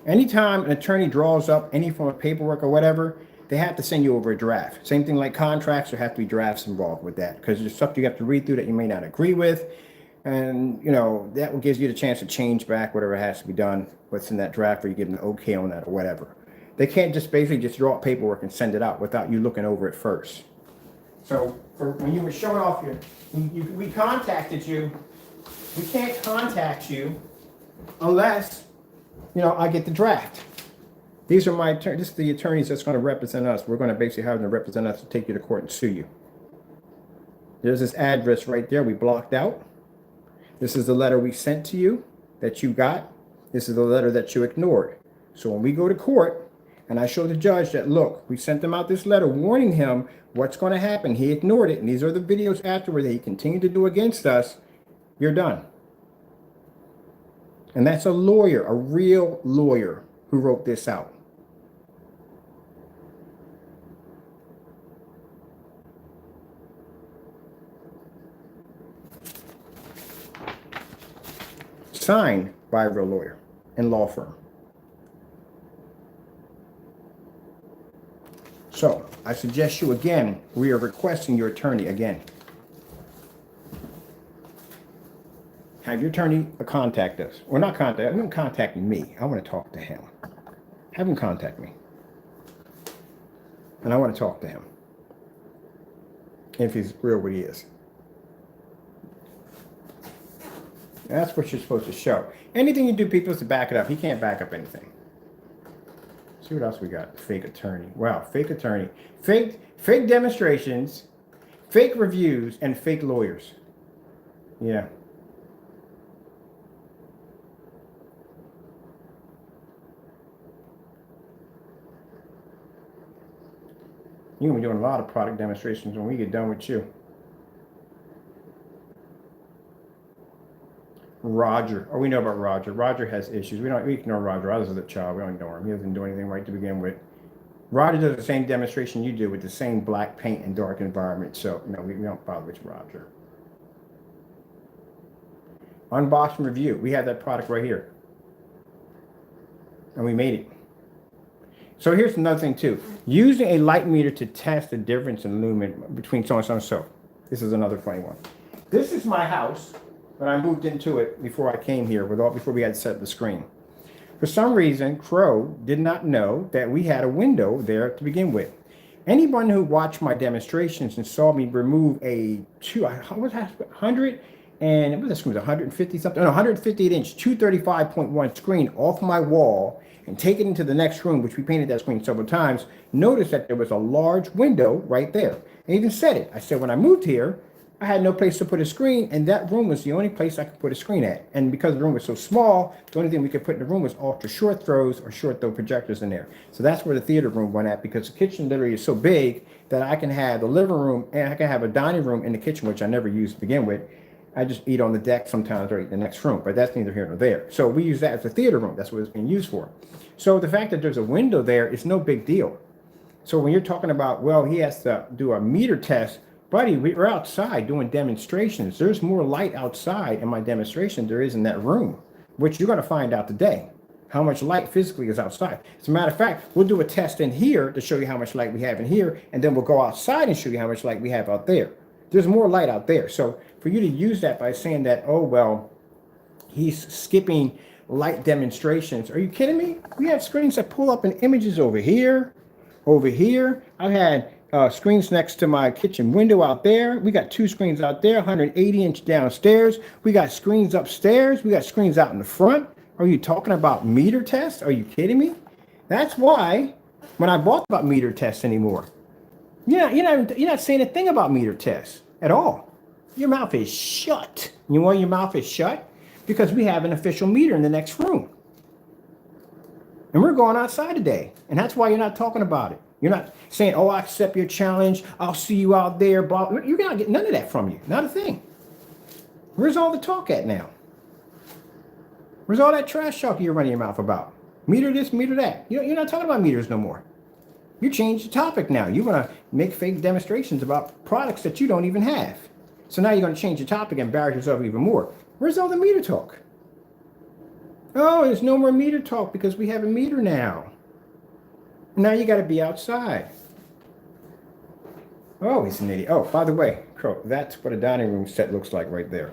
Anytime an attorney draws up any form of paperwork or whatever, they have to send you over a draft. Same thing like contracts, there have to be drafts involved with that because there's stuff you have to read through that you may not agree with. And, you know, that gives you the chance to change back whatever has to be done, what's in that draft, or you get an okay on that or whatever. They can't just basically just draw up paperwork and send it out without you looking over it first. So when you were showing off we contacted you. We can't contact you unless, you know, I get the draft. These are my attorneys. This is the attorneys that's going to represent us. We're going to basically have them represent us to take you to court and sue you. There's this address right there we blocked out. This is the letter we sent to you that you got. This is the letter that you ignored. So when we go to court and I show the judge that, look, we sent them out this letter warning him what's going to happen. He ignored it. And these are the videos afterward that he continued to do against us. You're done. And that's a lawyer, a real lawyer who wrote this out. Signed by a real lawyer and law firm. So I suggest you again, we are requesting your attorney again. Have your attorney contact us. Or not contact, I'm contacting me. I want to talk to him. Have him contact me. And I want to talk to him. If he's real what he is. That's what you're supposed to show. Anything you do, people, is to back it up. He can't back up anything. See what else we got. Fake attorney. Wow, fake attorney. Fake demonstrations, fake reviews, and fake lawyers. Yeah. You're going to be doing a lot of product demonstrations when we get done with you. Roger. Oh, we know about Roger. Roger has issues. We ignore Roger. I was a child. We don't ignore him. He doesn't do anything right to begin with. Roger does the same demonstration you do with the same black paint and dark environment. So, no, we don't bother with Roger. Unbox and review. We have that product right here. And we made it. So here's another thing too. Using a light meter to test the difference in lumen between so and so and so. This is another funny one. This is my house when I moved into it before I came here, before we had to set up the screen. For some reason, Crow did not know that we had a window there to begin with. Anyone who watched my demonstrations and saw me remove a 100 and what was that screen? 150 something? No, 158 inch 235.1 screen off my wall and take it into the next room, which we painted that screen several times. Notice that there was a large window right there. I even said it. I said when I moved here, I had no place to put a screen, and that room was the only place I could put a screen at. And because the room was so small, the only thing we could put in the room was ultra short throws or short throw projectors in there. So that's where the theater room went at, because the kitchen literally is so big that I can have the living room and I can have a dining room in the kitchen, which I never used to begin with. I just eat on the deck sometimes or eat in the next room, but that's neither here nor there. So we use that as a theater room. That's what it's being used for. So the fact that there's a window there is no big deal. So when you're talking about, well, he has to do a meter test, buddy, we're outside doing demonstrations. There's more light outside in my demonstration there is in that room, which you're going to find out today, how much light physically is outside. As a matter of fact, we'll do a test in here to show you how much light we have in here, and then we'll go outside and show you how much light we have out there. There's more light out there. So for you to use that by saying that, oh, well, he's skipping light demonstrations. Are you kidding me? We have screens that pull up in images over here, over here. I've had screens next to my kitchen window out there. We got two screens out there, 180 inch downstairs. We got screens upstairs. We got screens out in the front. Are you talking about meter tests? Are you kidding me? That's why when I bought about meter tests anymore, you're not saying a thing about meter tests at all. Your mouth is shut. You know why your mouth is shut? Because we have an official meter in the next room. And we're going outside today. And that's why you're not talking about it. You're not saying, oh, I accept your challenge. I'll see you out there. Blah. You're not getting none of that from you. Not a thing. Where's all the talk at now? Where's all that trash talk you're running your mouth about? Meter this, meter that. You're not talking about meters no more. You changed the topic now. You're going to make fake demonstrations about products that you don't even have. So now you're going to change the topic and embarrass yourself even more. Where's all the meter talk? Oh, there's no more meter talk because we have a meter now. Now you got to be outside. Oh, he's an idiot. Oh, by the way, Crow, that's what a dining room set looks like right there.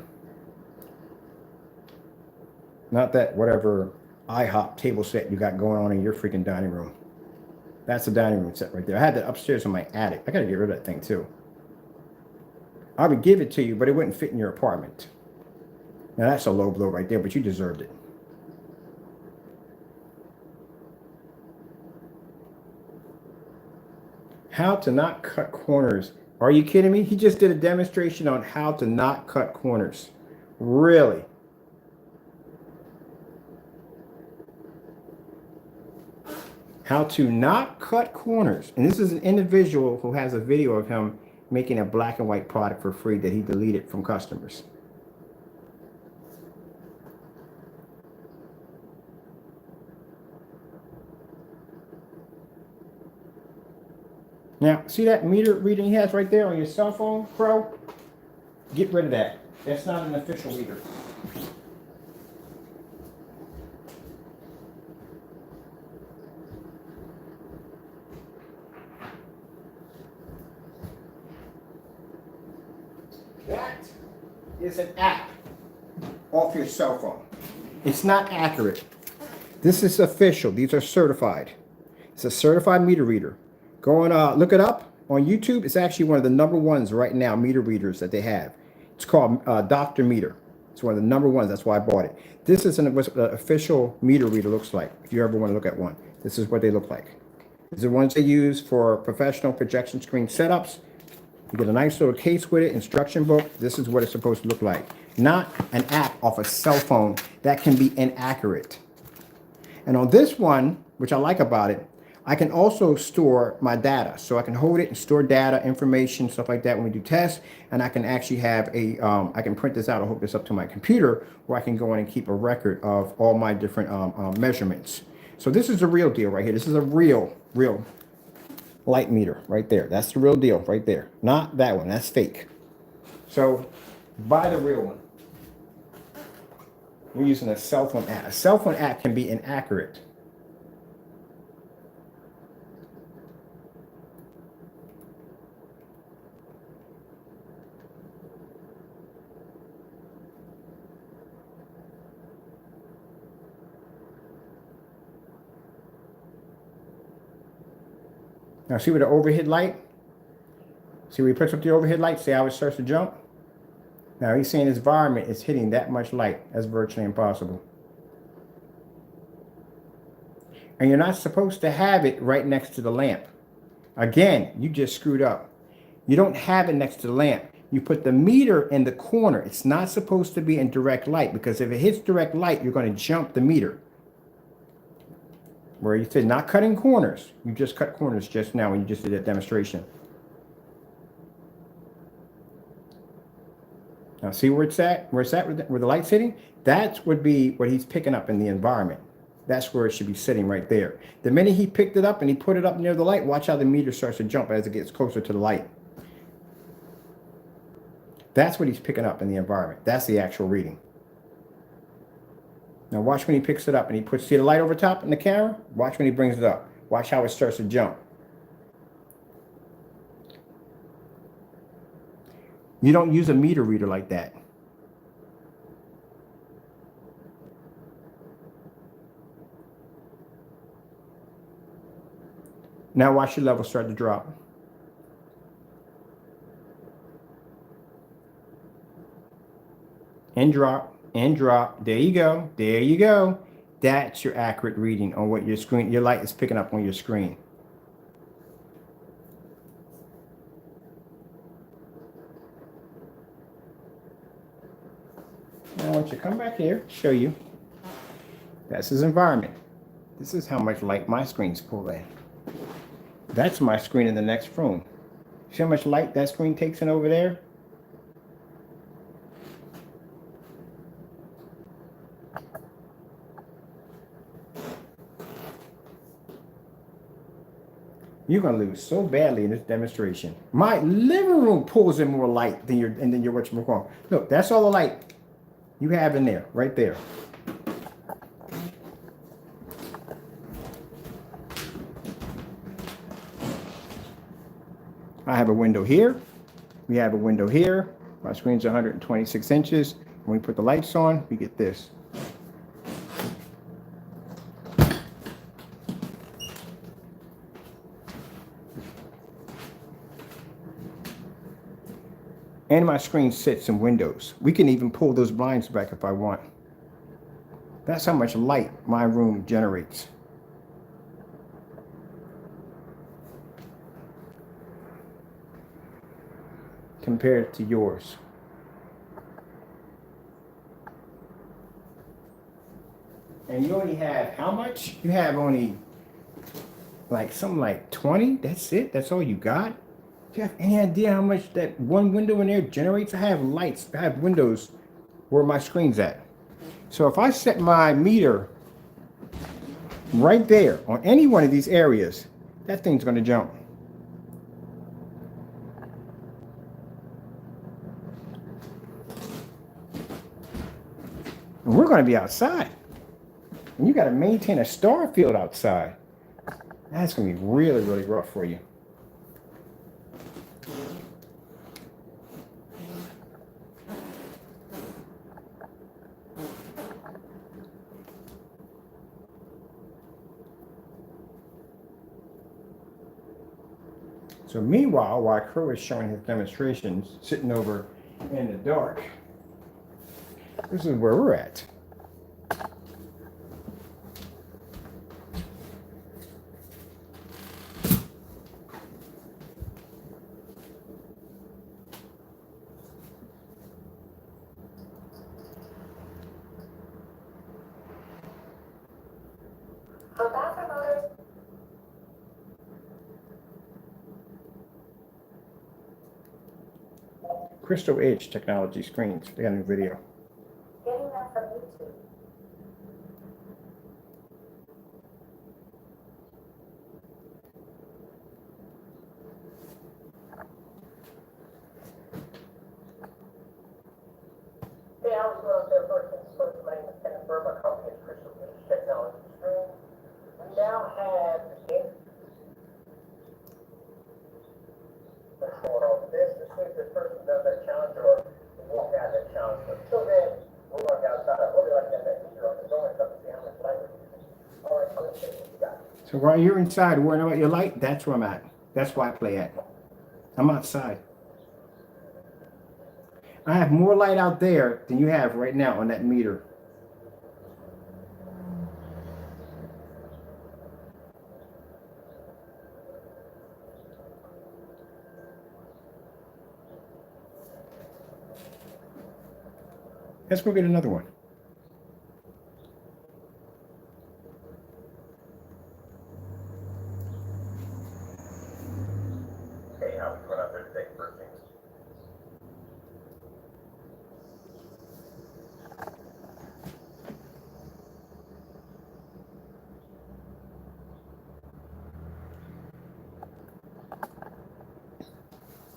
Not that whatever IHOP table set you got going on in your freaking dining room. That's the dining room set right there. I had that upstairs in my attic. I got to get rid of that thing too. I would give it to you, but it wouldn't fit in your apartment. Now that's a low blow right there, but you deserved it. How to not cut corners. Are you kidding me? He just did a demonstration on how to not cut corners. Really? How to not cut corners. And this is an individual who has a video of him making a black and white product for free that he deleted from customers. Now, see that meter reading he has right there on your cell phone, Crow? Get rid of that. That's not an official meter. That is an app off your cell phone. It's not accurate. This is official. These are certified. It's a certified meter reader. Go and look it up on YouTube. It's actually one of the number ones right now, meter readers that they have. It's called Dr. Meter. It's one of the number ones. That's why I bought it. This is what an official meter reader looks like. If you ever want to look at one, this is what they look like. These are ones they use for professional projection screen setups. You get a nice little case with it, instruction book. This is what it's supposed to look like. Not an app off a cell phone that can be inaccurate. And on this one, which I like about it, I can also store my data. So I can hold it and store data, information, stuff like that when we do tests. And I can actually have I can print this out or hook this up to my computer where I can go in and keep a record of all my different measurements. So this is the real deal right here. This is a real light meter right there. That's the real deal right there. Not that one. That's fake. So buy the real one. We're using a cell phone app. A cell phone app can be inaccurate. Now see where the overhead light? See where he puts up the overhead light? See how it starts to jump? Now he's saying his environment is hitting that much light. That's virtually impossible. And you're not supposed to have it right next to the lamp. Again, you just screwed up. You don't have it next to the lamp. You put the meter in the corner. It's not supposed to be in direct light, because if it hits direct light, you're going to jump the meter. Where you said not cutting corners. You just cut corners just now when you just did that demonstration. Now see where it's at? Where the light's hitting? That would be what he's picking up in the environment. That's where it should be sitting right there. The minute he picked it up and he put it up near the light, watch how the meter starts to jump as it gets closer to the light. That's what he's picking up in the environment. That's the actual reading. Now watch when he picks it up and he puts, see the light over top in the camera? Watch when he brings it up. Watch how it starts to jump. You don't use a meter reader like that. Now watch your level start to drop. And drop, and drop. There you go. There you go. That's your accurate reading on what your screen, your light is picking up on your screen. Now I want you to come back here, show you. That's his environment. This is how much light my screen's pulled in. That's my screen in the next room. See how much light that screen takes in over there? You're gonna lose so badly in this demonstration. My living room pulls in more light than your whatchamacallit. Look, that's all the light you have in there, right there. I have a window here. We have a window here. My screen's 126 inches. When we put the lights on, we get this. And my screen sits in windows. We can even pull those blinds back if I want. That's how much light my room generates. Compared to yours. And you only have how much? You have only like something like 20. That's it. That's all you got. Do you have any idea how much that one window in there generates? I have lights. I have windows where my screen's at. So if I set my meter right there on any one of these areas, that thing's going to jump. And we're going to be outside. And you got to maintain a star field outside. That's going to be really, really rough for you. So meanwhile, while Crow is showing his demonstrations, sitting over in the dark, this is where we're at. For bathroom motors, Crystal Edge Technology screens. They got a new video. Getting that from YouTube. Hey, I was going out there first things first. My name is Kenneth Burr. My company is Crystal Edge Technology Screen. We now have what's going on with this. As soon as this person does that challenge or we walk out that challenge. But until then, we're going to go outside. I'm really like to get that meter on the door and stuff to see how much light we're using. All right, so let's see what we got. So while you're inside worrying about your light, that's where I'm at. That's why I play at. I'm outside. I have more light out there than you have right now on that meter. Let's go get another one. Hey, how we going out there today first things?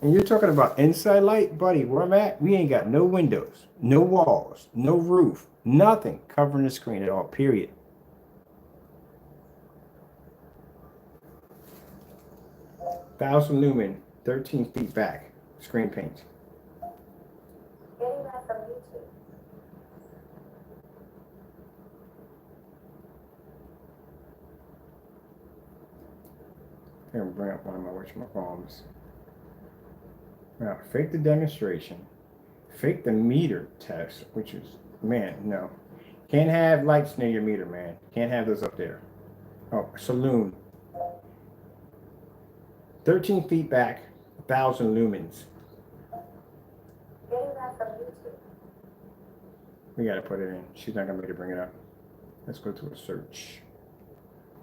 And you're talking about inside light, buddy, where I'm at, we ain't got no windows, no walls, no roof, nothing covering the screen at all, period. Thousand lumen, 13 feet back, screen paint. Getting that from YouTube. I'm gonna bring up one of my whatchamacallits. Now, fake the demonstration, fake the meter test, which is, man, no. Can't have lights near your meter, man. Can't have those up there. Oh, saloon. 13 feet back, 1,000 lumens. Getting that from YouTube. We gotta put it in. She's not gonna be able to bring it up. Let's go to a search.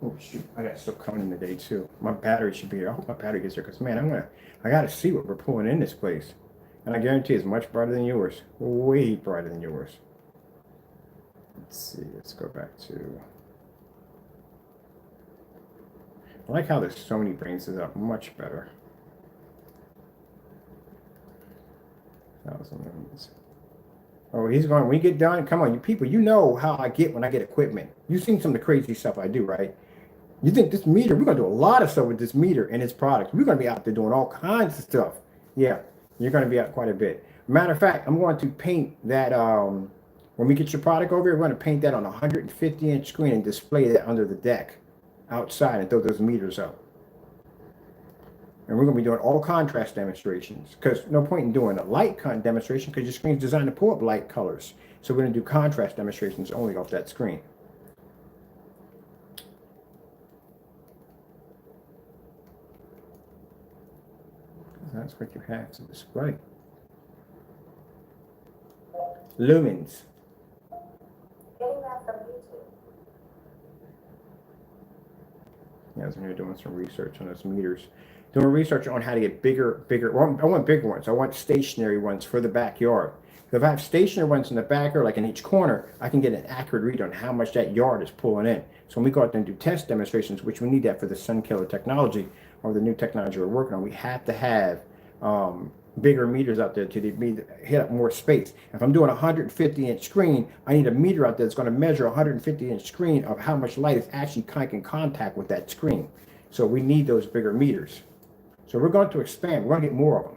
Oh shoot, I got stuff coming in today too. My battery should be here. I hope my battery gets here because man, I gotta see what we're pulling in this place. And I guarantee it's much brighter than yours. Way brighter than yours. Let's see, let's go back to. I like how there's so many brings this up much better. 1,000 lumens. Oh, he's going, when we get done, come on, you people, you know how I get when I get equipment. You've seen some of the crazy stuff I do, right? You think this meter, we're going to do a lot of stuff with this meter and its products. We're going to be out there doing all kinds of stuff. Yeah, you're going to be out quite a bit. Matter of fact, I'm going to paint that, when we get your product over here, we're going to paint that on a 150-inch screen and display that under the deck outside and throw those meters up. And we're going to be doing all contrast demonstrations because no point in doing a light demonstration because your screen's designed to pull up light colors. So we're going to do contrast demonstrations only off that screen. That's what you have to display. Lumens. Getting that from YouTube. Yeah, I was here doing some research on those meters. Doing research on how to get bigger, well, I want bigger ones. I want stationary ones for the backyard. If I have stationary ones in the backyard, like in each corner, I can get an accurate read on how much that yard is pulling in. So when we go out there and do test demonstrations, which we need that for the sun killer technology or the new technology we're working on, we have to have bigger meters out there to hit up more space. If I'm doing a 150-inch screen, I need a meter out there that's going to measure a 150-inch screen of how much light is actually in contact with that screen. So we need those bigger meters. So we're going to expand. We're going to get more of them.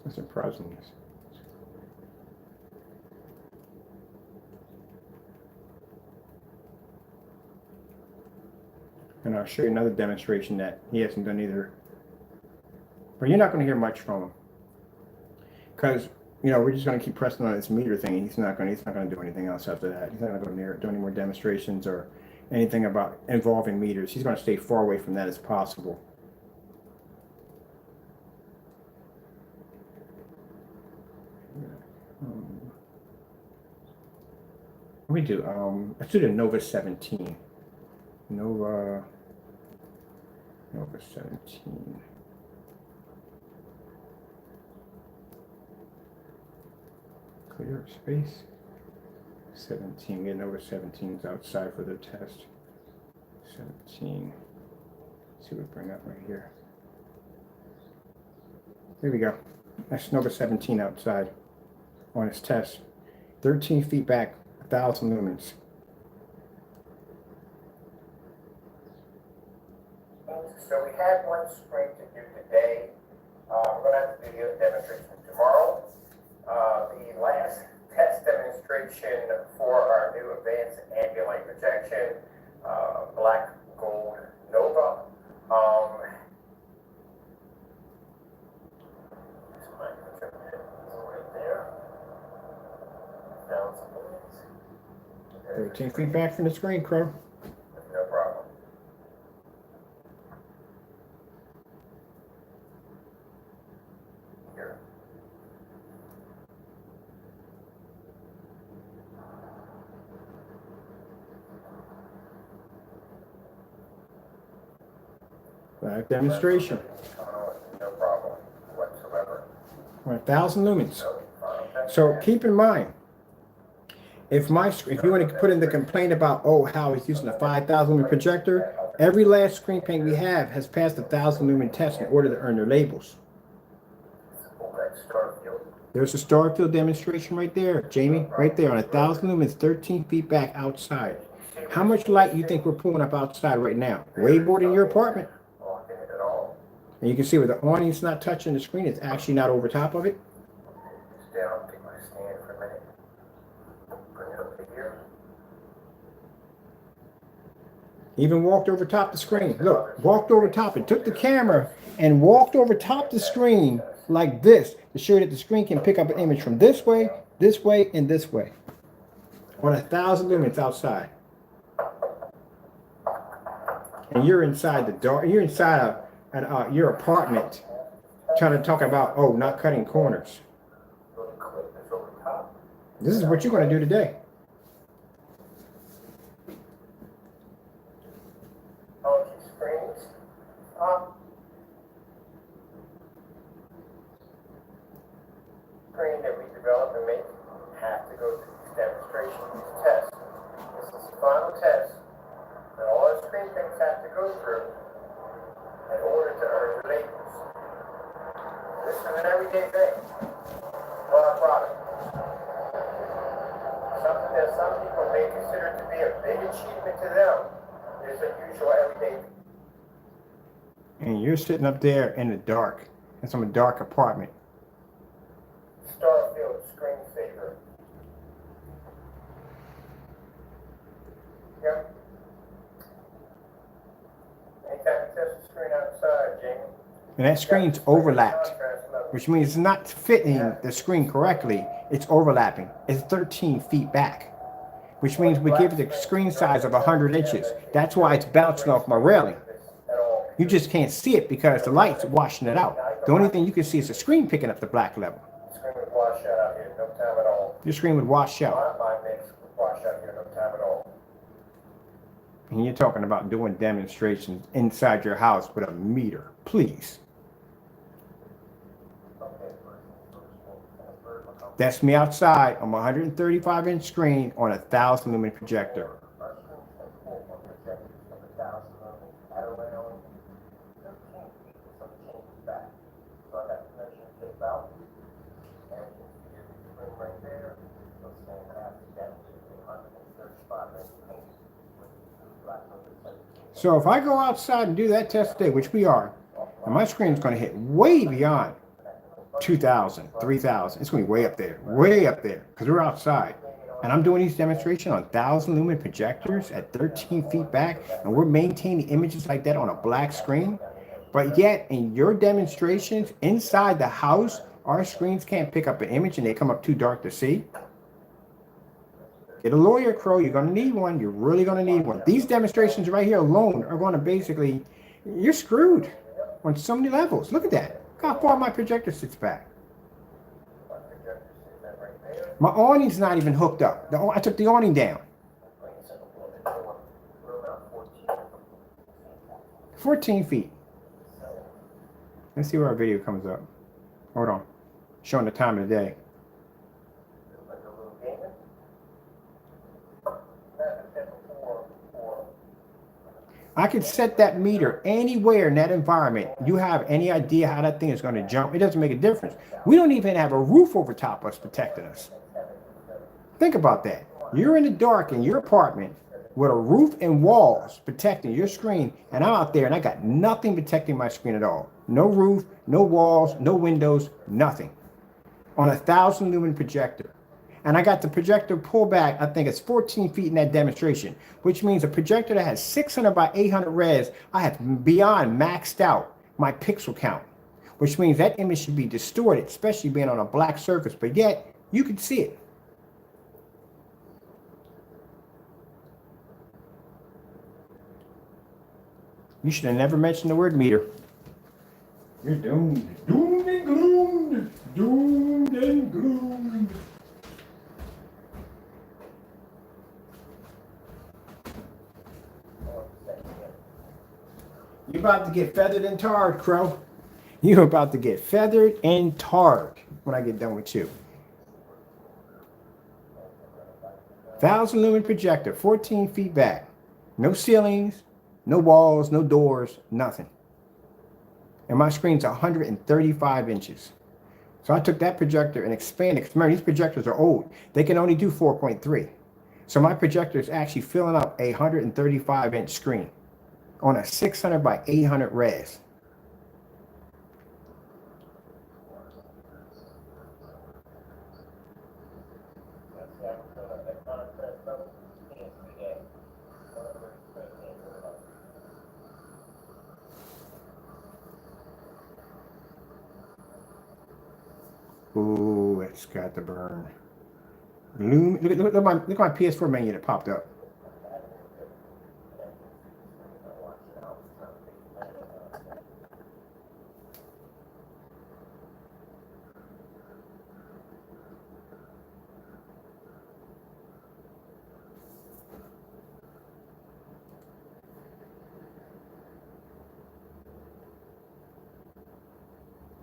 That's surprising. And I'll show you another demonstration that he hasn't done either. But you're not going to hear much from him. Because, you know, we're just going to keep pressing on this meter thing. And he's not going to do anything else after that. He's not going to go near it, do any more demonstrations or anything about involving meters. He's going to stay far away from that as possible. we do? Let's do the Nova 17. Nova 17. Clear space. 17. We get Nova 17s outside for the test. 17. Let's see what we bring up right here. There we go. That's Nova 17 outside on its test. 13 feet back, 1,000 lumens. So we had one screen to do today. We're going to have to do the demonstration tomorrow. The last test demonstration for our new advanced ambient projection, black gold Nova. This might put right there. 1,000 lumens. 13 feet back from the screen, Crow. No problem. Here. Live demonstration. No problem whatsoever. 1,000 lumens. So keep in mind, if you want to put in the complaint about, oh, how he's using a 5,000 lumen projector, every last screen paint we have has passed 1,000 lumen test in order to earn their labels. There's a star field demonstration right there, Jamie, right there on 1,000 lumens, 13 feet back outside. How much light you think we're pulling up outside right now? Way more than your apartment. And you can see where the awning's not touching the screen, it's actually not over top of it. Even walked over top the screen. Look, walked over top and took the camera and walked over top the screen like this to show that the screen can pick up an image from this way, and this way. On 1,000 lumens outside. And you're inside the dark, you're inside your apartment trying to talk about, oh, not cutting corners. This is what you're going to do today. Screen that we develop and make have to go through these demonstrations, these tests. This is the final test that all our screen paints have to go through in order to earn the labels. This is an everyday thing for our product. Something that some people may consider to be a big achievement to them is a usual everyday thing. And you're sitting up there in the dark, in some dark apartment. Starfield screensaver. Yep. Anytime you test the screen outside, Jamie. And that screen's overlapped, which means it's not fitting the screen correctly. It's overlapping. It's 13 feet back, which means we give it a screen size of 100 inches. That's why it's bouncing off my railing. You just can't see it because the light's washing it out. The only thing you can see is the screen picking up the black level. Screen would wash out here, no time at all. Your screen would wash out. My mix would wash out here, no time at all. And you're talking about doing demonstrations inside your house with a meter. Please. That's me outside on my 135-inch screen on a 1,000 lumen projector. So if I go outside and do that test today, which we are, and my screen's going to hit way beyond 2,000, 3,000. It's going to be way up there, because we're outside. And I'm doing these demonstrations on 1,000 lumen projectors at 13 feet back, and we're maintaining images like that on a black screen. But yet, in your demonstrations inside the house, our screens can't pick up an image and they come up too dark to see. Get a lawyer, Crow. You're going to need one. You're really going to need one. These demonstrations right here alone are going to basically, you're screwed on so many levels. Look at that. Look how far my projector sits back. My awning's not even hooked up. I took the awning down. 14 feet. Let's see where our video comes up. Hold on. Showing the time of the day. Like a little gamer. That's a tip for I could set that meter anywhere in that environment. You have any idea how that thing is going to jump? It doesn't make a difference. We don't even have a roof over top us protecting us. Think about that. You're in the dark in your apartment with a roof and walls protecting your screen, and I'm out there and I got nothing protecting my screen at all. No roof, no walls, no windows, nothing. On a 1,000 lumen projector. And I got the projector pulled back, I think it's 14 feet in that demonstration, which means a projector that has 600 by 800 res, I have beyond maxed out my pixel count, which means that image should be distorted, especially being on a black surface, but yet you can see it. You should have never mentioned the word meter. You're doomed. Doomed and gloomed. Doomed and gloomed. You're about to get feathered and tarred, Crow. You're about to get feathered and tarred when I get done with you. 1,000 lumen projector, 14 feet back. No ceilings, no walls, no doors, nothing. And my screen's 135 inches. So I took that projector and expanded. Because remember, these projectors are old. They can only do 4.3. So my projector is actually filling up a 135-inch screen on a 600 by 800 res. Ooh, it's got to burn. Look at my PS4 menu that popped up.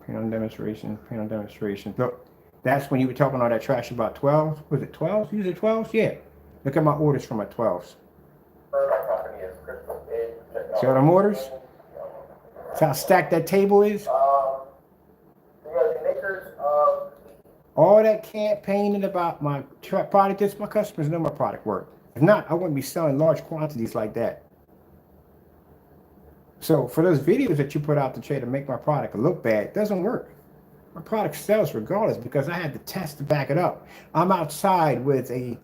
Paint on demonstration, paint on demonstration. Look, that's when you were talking all that trash about 12s. Was it 12s? You said 12s? Yeah. Look at my orders from my 12s. See all them orders? See how stacked that table is? All that campaigning about my product, this my customers know my product work. If not, I wouldn't be selling large quantities like that. So for those videos that you put out to try to make my product look bad, it doesn't work. My product sells regardless because I had the test to back it up. I'm outside with a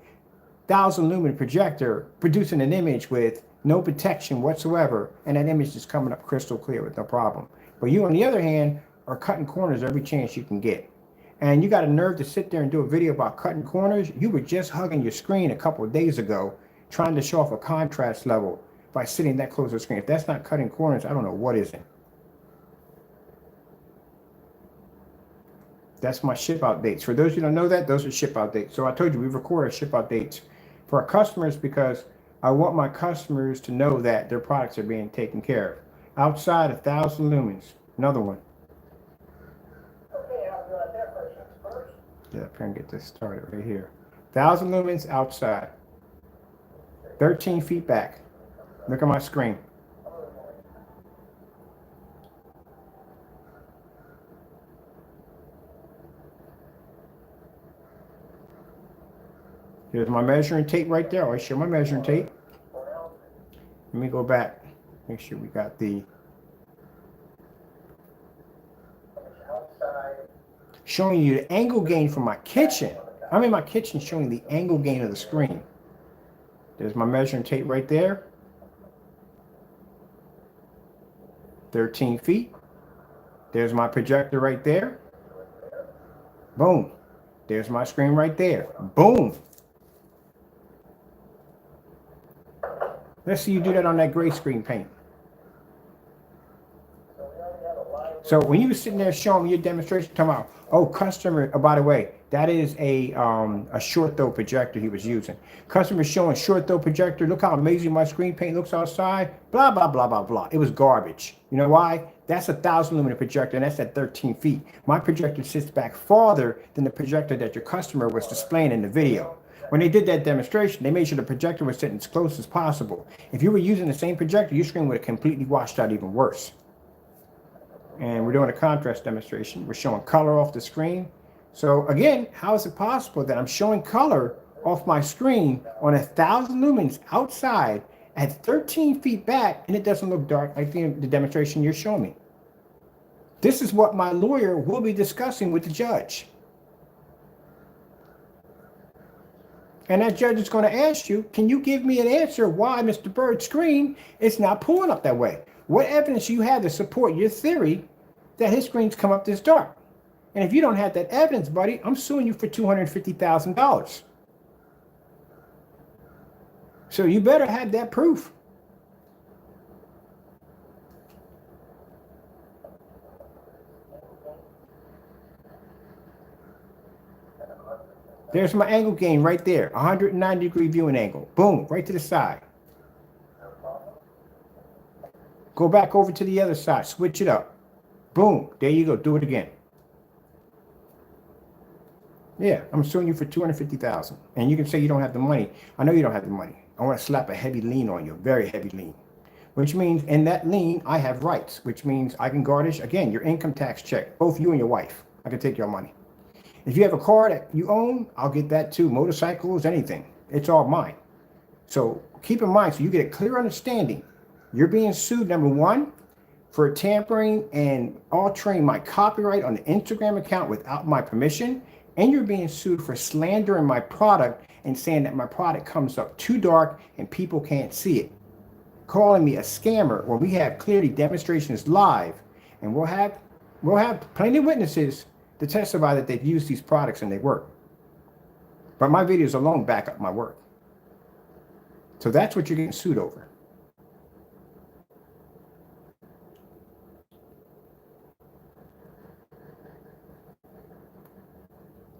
1,000 lumen projector producing an image with no protection whatsoever, and that image is coming up crystal clear with no problem. But you, on the other hand, are cutting corners every chance you can get. And you got a nerve to sit there and do a video about cutting corners. You were just hugging your screen a couple of days ago trying to show off a contrast level by sitting that close to the screen. If that's not cutting corners, I don't know what isn't. That's my ship out dates. For those who don't know that, those are ship out dates. So I told you we record our ship out dates for our customers because I want my customers to know that their products are being taken care of. Outside 1,000 lumens. Another one. Okay, I'll do that first. Yeah, I'm trying to get this started right here. 1,000 lumens outside. 13 feet back. Look at my screen. Here's my measuring tape right there. I'll show my measuring tape. Let me go back. Make sure we got the showing you the angle gain from my kitchen. I'm in my kitchen showing the angle gain of the screen. There's my measuring tape right there. 13 feet. There's my projector right there. Boom. There's my screen right there. Boom. Let's see you do that on that gray screen paint. So when you were sitting there showing me your demonstration, talking about, oh, customer, oh, by the way, that is a short throw projector he was using. Customer showing short throw projector. Look how amazing my screen paint looks outside. Blah, blah, blah, blah, blah. It was garbage. You know why? That's a 1,000 lumen projector, and that's at 13 feet. My projector sits back farther than the projector that your customer was displaying in the video. When they did that demonstration, they made sure the projector was sitting as close as possible. If you were using the same projector, your screen would have completely washed out even worse. And we're doing a contrast demonstration. We're showing color off the screen. So again, how is it possible that I'm showing color off my screen on 1,000 lumens outside at 13 feet back, and it doesn't look dark like the demonstration you're showing me? This is what my lawyer will be discussing with the judge. And that judge is going to ask you, can you give me an answer why Mr. Bird's screen is not pulling up that way? What evidence you have to support your theory that his screens come up this dark? And if you don't have that evidence, buddy, I'm suing you for $250,000. So you better have that proof. There's my angle gain right there, 190-degree viewing angle. Boom, right to the side. Go back over to the other side, switch it up. Boom, there you go, do it again. Yeah, I'm suing you for $250,000. And you can say you don't have the money. I know you don't have the money. I want to slap a heavy lien on you, a very heavy lien. Which means in that lien, I have rights, which means I can garnish, again, your income tax check, both you and your wife. I can take your money. If you have a car that you own, I'll get that too. Motorcycles, anything. It's all mine. So keep in mind, so you get a clear understanding. You're being sued, number one, for tampering and altering my copyright on the Instagram account without my permission. And you're being sued for slandering my product and saying that my product comes up too dark and people can't see it. Calling me a scammer when we have clearly demonstrations live, and we'll have plenty of witnesses to testify that they've used these products and they work. But my videos alone back up my work. So that's what you're getting sued over.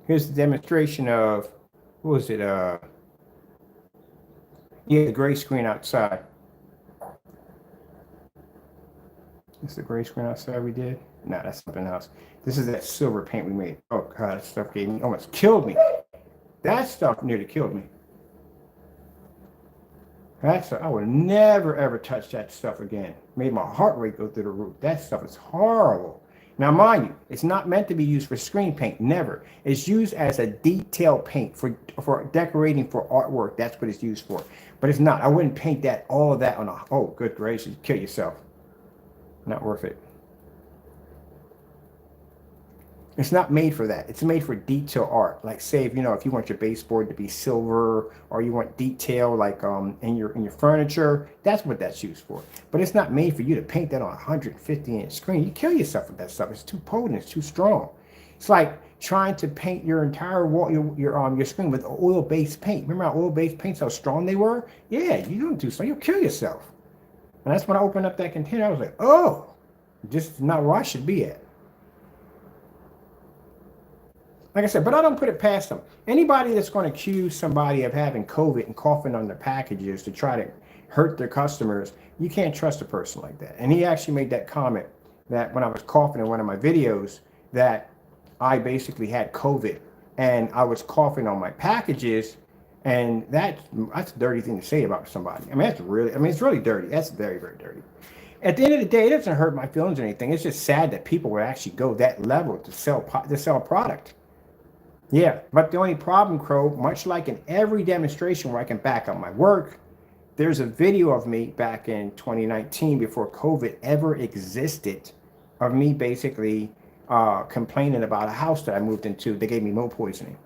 Here's the demonstration of, what was it? Yeah, the gray screen outside. This is the gray screen outside we did? No, that's something else. This is that silver paint we made. Oh God, that stuff gave me, almost killed me. That stuff nearly killed me. I would never ever touch that stuff again. Made my heart rate go through the roof. That stuff is horrible. Now, mind you, it's not meant to be used for screen paint, never. It's used as a detail paint for decorating for artwork. That's what it's used for. But it's not. I wouldn't paint that, all of that on a, oh, good gracious, kill yourself. Not worth it. It's not made for that. It's made for detail art. Like say, if you want your baseboard to be silver, or you want detail like in your furniture, that's what that's used for. But it's not made for you to paint that on a 150-inch screen. You kill yourself with that stuff. It's too potent. It's too strong. It's like trying to paint your entire wall, your screen with oil-based paint. Remember how oil-based paints, how strong they were? Yeah, you don't do so. You'll kill yourself. And that's when I opened up that container. I was like, oh, this is not where I should be at. Like I said, but I don't put it past them. Anybody that's going to accuse somebody of having COVID and coughing on their packages to try to hurt their customers, you can't trust a person like that. And he actually made that comment that when I was coughing in one of my videos, that I basically had COVID and I was coughing on my packages. And that's a dirty thing to say about somebody. I mean, it's really dirty. That's very, very dirty. At the end of the day, it doesn't hurt my feelings or anything. It's just sad that people would actually go that level to sell a product. Yeah, but the only problem, Crow, much like in every demonstration where I can back up my work, there's a video of me back in 2019 before COVID ever existed of me basically complaining about a house that I moved into. They gave me mold poisoning.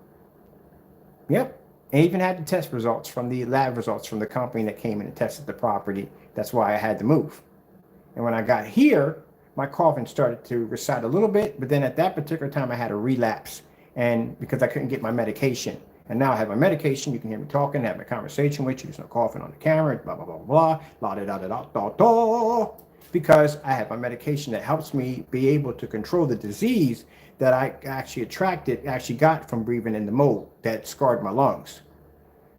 Yep. I even had the test results from the lab results from the company that came in and tested the property. That's why I had to move. And when I got here, my coughing started to recede a little bit, but then at that particular time I had a relapse. And because I couldn't get my medication. And now I have my medication, you can hear me talking, have a conversation with you, there's no coughing on the camera, blah, blah, blah, blah, blah, da, da, da, da, da, da. because I have my medication that helps me be able to control the disease that I actually got from breathing in the mold that scarred my lungs.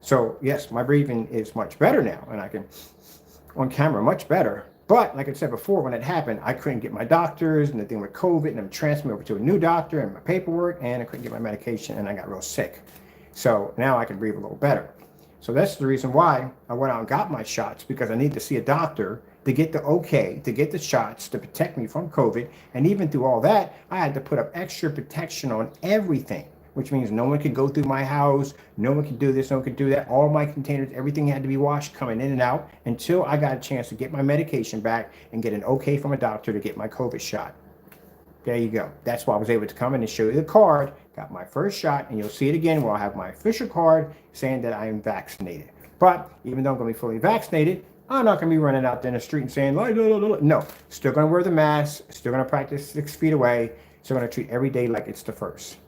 So yes, my breathing is much better now, and I can on camera much better. But like I said before, when it happened, I couldn't get my doctors and the thing with COVID, and I'm transferring over to a new doctor and my paperwork, and I couldn't get my medication, and I got real sick. So now I can breathe a little better. So that's the reason why I went out and got my shots, because I need to see a doctor to get the okay to get the shots to protect me from COVID. And even through all that, I had to put up extra protection on everything, which means no one could go through my house, no one could do this, no one could do that. All my containers, everything had to be washed coming in and out until I got a chance to get my medication back and get an okay from a doctor to get my COVID shot. There you go. That's why I was able to come in and show you the card, got my first shot, and you'll see it again where I'll have my official card saying that I am vaccinated. But even though I'm going to be fully vaccinated, I'm not going to be running out there in the street and saying, no, still going to wear the mask, still going to practice 6 feet away, still going to treat every day like it's the first.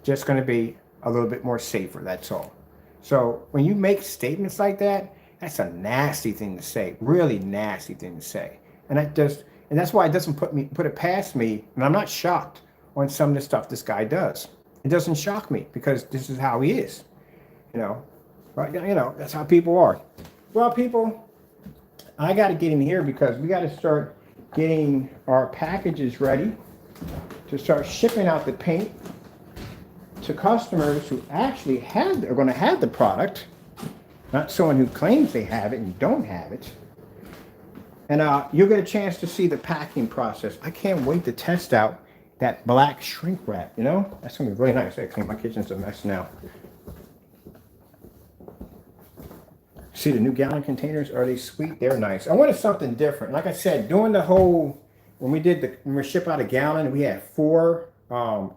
Just going to be a little bit more safer, that's all. So when you make statements like that, that's a nasty thing to say, really nasty thing to say. And that's why it doesn't put it past me, and I'm not shocked on some of the stuff this guy does. It doesn't shock me because this is how he is, But that's how people are. Well, people, I got to get in here because we got to start getting our packages ready to start shipping out the paint to customers who actually are going to have the product, not someone who claims they have it and don't have it. And you'll get a chance to see the packing process. I can't wait to test out that black shrink wrap, That's going to be really nice. Actually, my kitchen's a mess now. See the new gallon containers? Are they sweet? They're nice. I wanted something different. Like I said, when we ship out a gallon, we had 4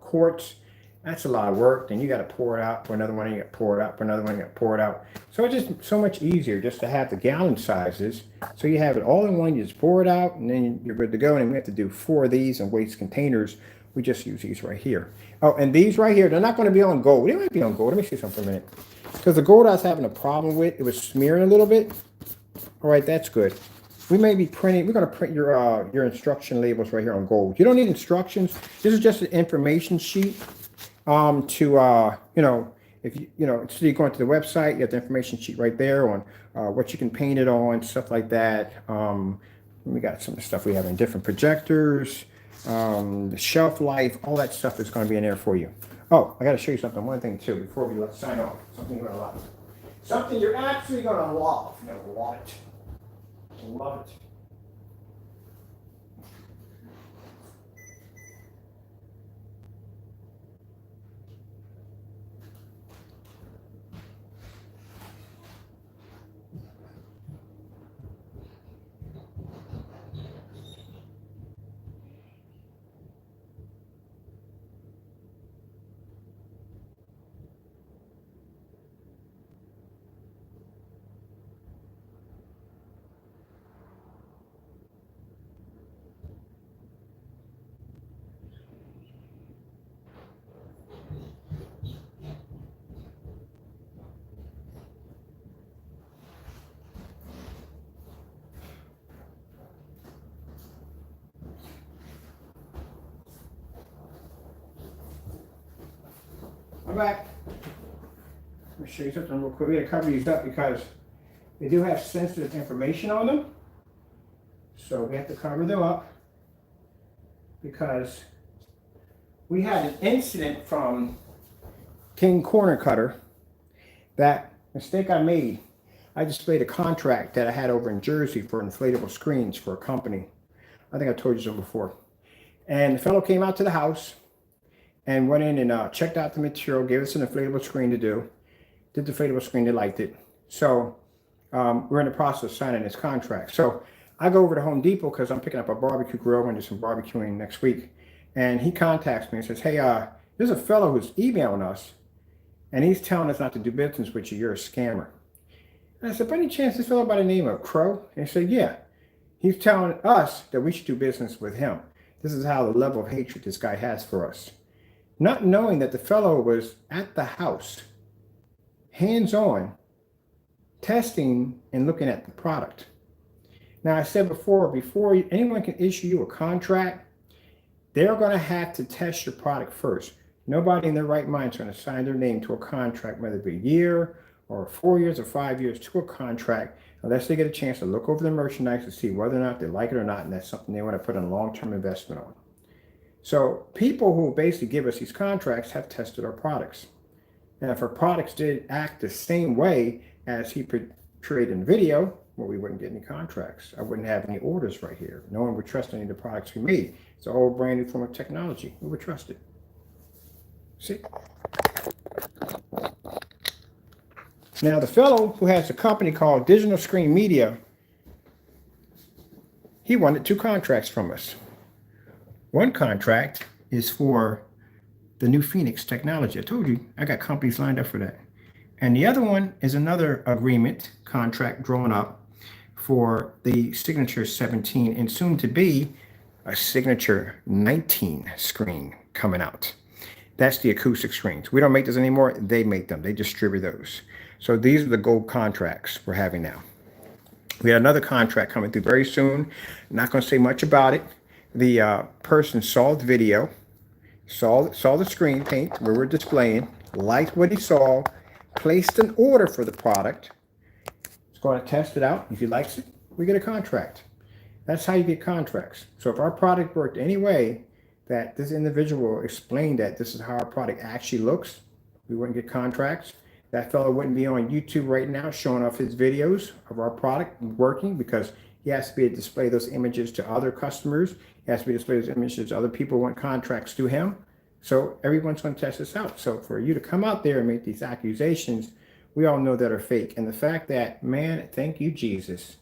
quarts. That's a lot of work. Then you got to pour it out for another one, and you got to pour it out for another one, and you got to pour it out. So it's just so much easier just to have the gallon sizes. So you have it all in one, you just pour it out, and then you're good to go. And we have to do 4 of these in waste containers. We just use these right here. Oh, and these right here, they're not going to be on gold. They might be on gold. Let me see something for a minute. Because the gold I was having a problem with, it was smearing a little bit. All right, that's good. We may be printing, we're going to print your instruction labels right here on gold. You don't need instructions. This is just an information sheet. If you so you go into the website, you have the information sheet right there on what you can paint it on, stuff like that. We got some of the stuff we have in different projectors, the shelf life, all that stuff is going to be in there for you. Oh, I got to show you something. One thing too before we sign off. Something you're going to love. Something you're actually going to love. You're going to love it. Love it. I'm back. Let me show you something real quick. We gotta cover these up because they do have sensitive information on them. So we have to cover them up because we had an incident from King Corner Cutter. That mistake I made, I displayed a contract that I had over in Jersey for inflatable screens for a company. I think I told you so before. And the fellow came out to the house and went in and checked out the material, gave us an inflatable screen to do. Did the inflatable screen, they liked it. So we're in the process of signing this contract. So I go over to Home Depot because I'm picking up a barbecue grill. I'm going to do some barbecuing next week. And he contacts me and says, hey, there's a fellow who's emailing us, and he's telling us not to do business with you. You're a scammer. And I said, by any chance this fellow by the name of Crow? And he said, yeah. He's telling us that we should do business with him. This is how the level of hatred this guy has for us. Not knowing that the fellow was at the house, hands-on, testing and looking at the product. Now, I said before anyone can issue you a contract, they're going to have to test your product first. Nobody in their right mind is going to sign their name to a contract, whether it be a year or 4 years or 5 years to a contract, unless they get a chance to look over the merchandise to see whether or not they like it or not, and that's something they want to put a long-term investment on. So people who basically give us these contracts have tested our products. And if our products did act the same way as he portrayed in the video, well, we wouldn't get any contracts. I wouldn't have any orders right here. No one would trust any of the products we made. It's a whole brand new form of technology. Who would trust it? See? Now, the fellow who has a company called Digital Screen Media, he wanted 2 contracts from us. One contract is for the new Phoenix technology. I told you, I got companies lined up for that. And the other one is another agreement contract drawn up for the Signature 17 and soon to be a Signature 19 screen coming out. That's the acoustic screens. We don't make those anymore. They make them. They distribute those. So these are the gold contracts we're having now. We had another contract coming through very soon. Not going to say much about it. The person saw the video, saw the screen paint where we're displaying, liked what he saw, placed an order for the product. He's going to test it out. If he likes it, we get a contract. That's how you get contracts. So if our product worked any way that this individual explained that this is how our product actually looks, we wouldn't get contracts. That fellow wouldn't be on YouTube right now showing off his videos of our product working, because he has to be able to display those images to other customers. He has to be able to display those images to other people who want contracts through him. So everyone's going to test this out. So for you to come out there and make these accusations, we all know that are fake. And the fact that, man, thank you, Jesus,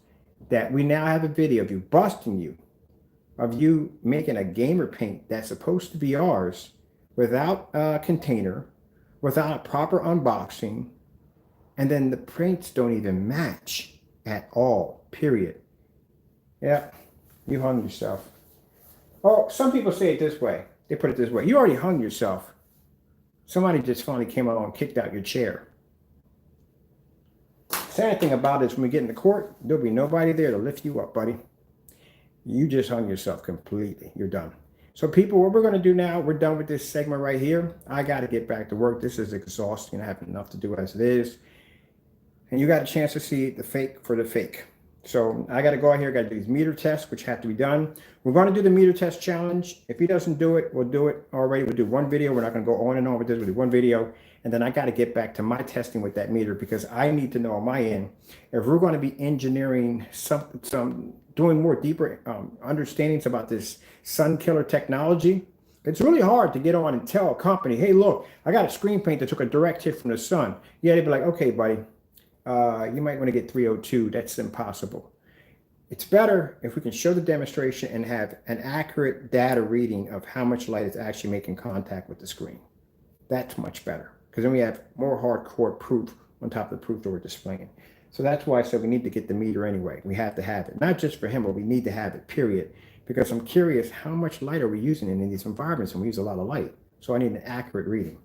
that we now have a video of you busting you, of you making a gamer paint that's supposed to be ours without a container, without a proper unboxing, and then the prints don't even match at all, period. Yeah, you hung yourself. Oh, some people say it this way. They put it this way. You already hung yourself. Somebody just finally came along and kicked out your chair. Sad thing about it is when we get into court, there'll be nobody there to lift you up, buddy. You just hung yourself completely. You're done. So people, what we're going to do now, we're done with this segment right here. I got to get back to work. This is exhausting. I have enough to do as it is. And you got a chance to see the fake for the fake. So I got to go out here, got to do these meter tests, which have to be done. We're going to do the meter test challenge. If he doesn't do it, we'll do it already. We'll do one video. We're not going to go on and on with this. We'll do one video. And then I got to get back to my testing with that meter, because I need to know on my end, if we're going to be engineering some doing more deeper understandings about this sun killer technology. It's really hard to get on and tell a company, hey, look, I got a screen paint that took a direct hit from the sun. Yeah, they'd be like, okay, buddy, you might want to get 302. That's impossible. It's better if we can show the demonstration and have an accurate data reading of how much light is actually making contact with the screen. That's much better, because then we have more hardcore proof on top of the proof that we're displaying. So that's why I said we need to get the meter anyway. We have to have it, not just for him, but we need to have it, period. Because I'm curious, how much light are we using in these environments? And we use a lot of light. So I need an accurate reading.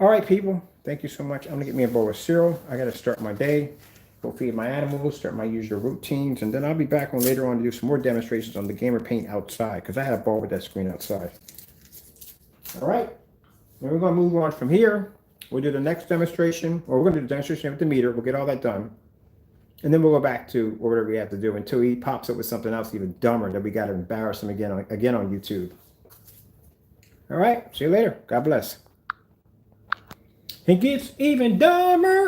All right, people, thank you so much. I'm gonna get me a bowl of cereal. I gotta start my day, go feed my animals, start my usual routines, and then I'll be back on later on to do some more demonstrations on the gamer paint outside, because I had a ball with that screen outside. All right, then we're gonna move on from here. We'll do the next demonstration, or we're gonna do the demonstration with the meter. We'll get all that done. And then we'll go back to whatever we have to do until he pops up with something else even dumber that we got to embarrass him again on YouTube. All right. See you later. God bless. It gets even dumber.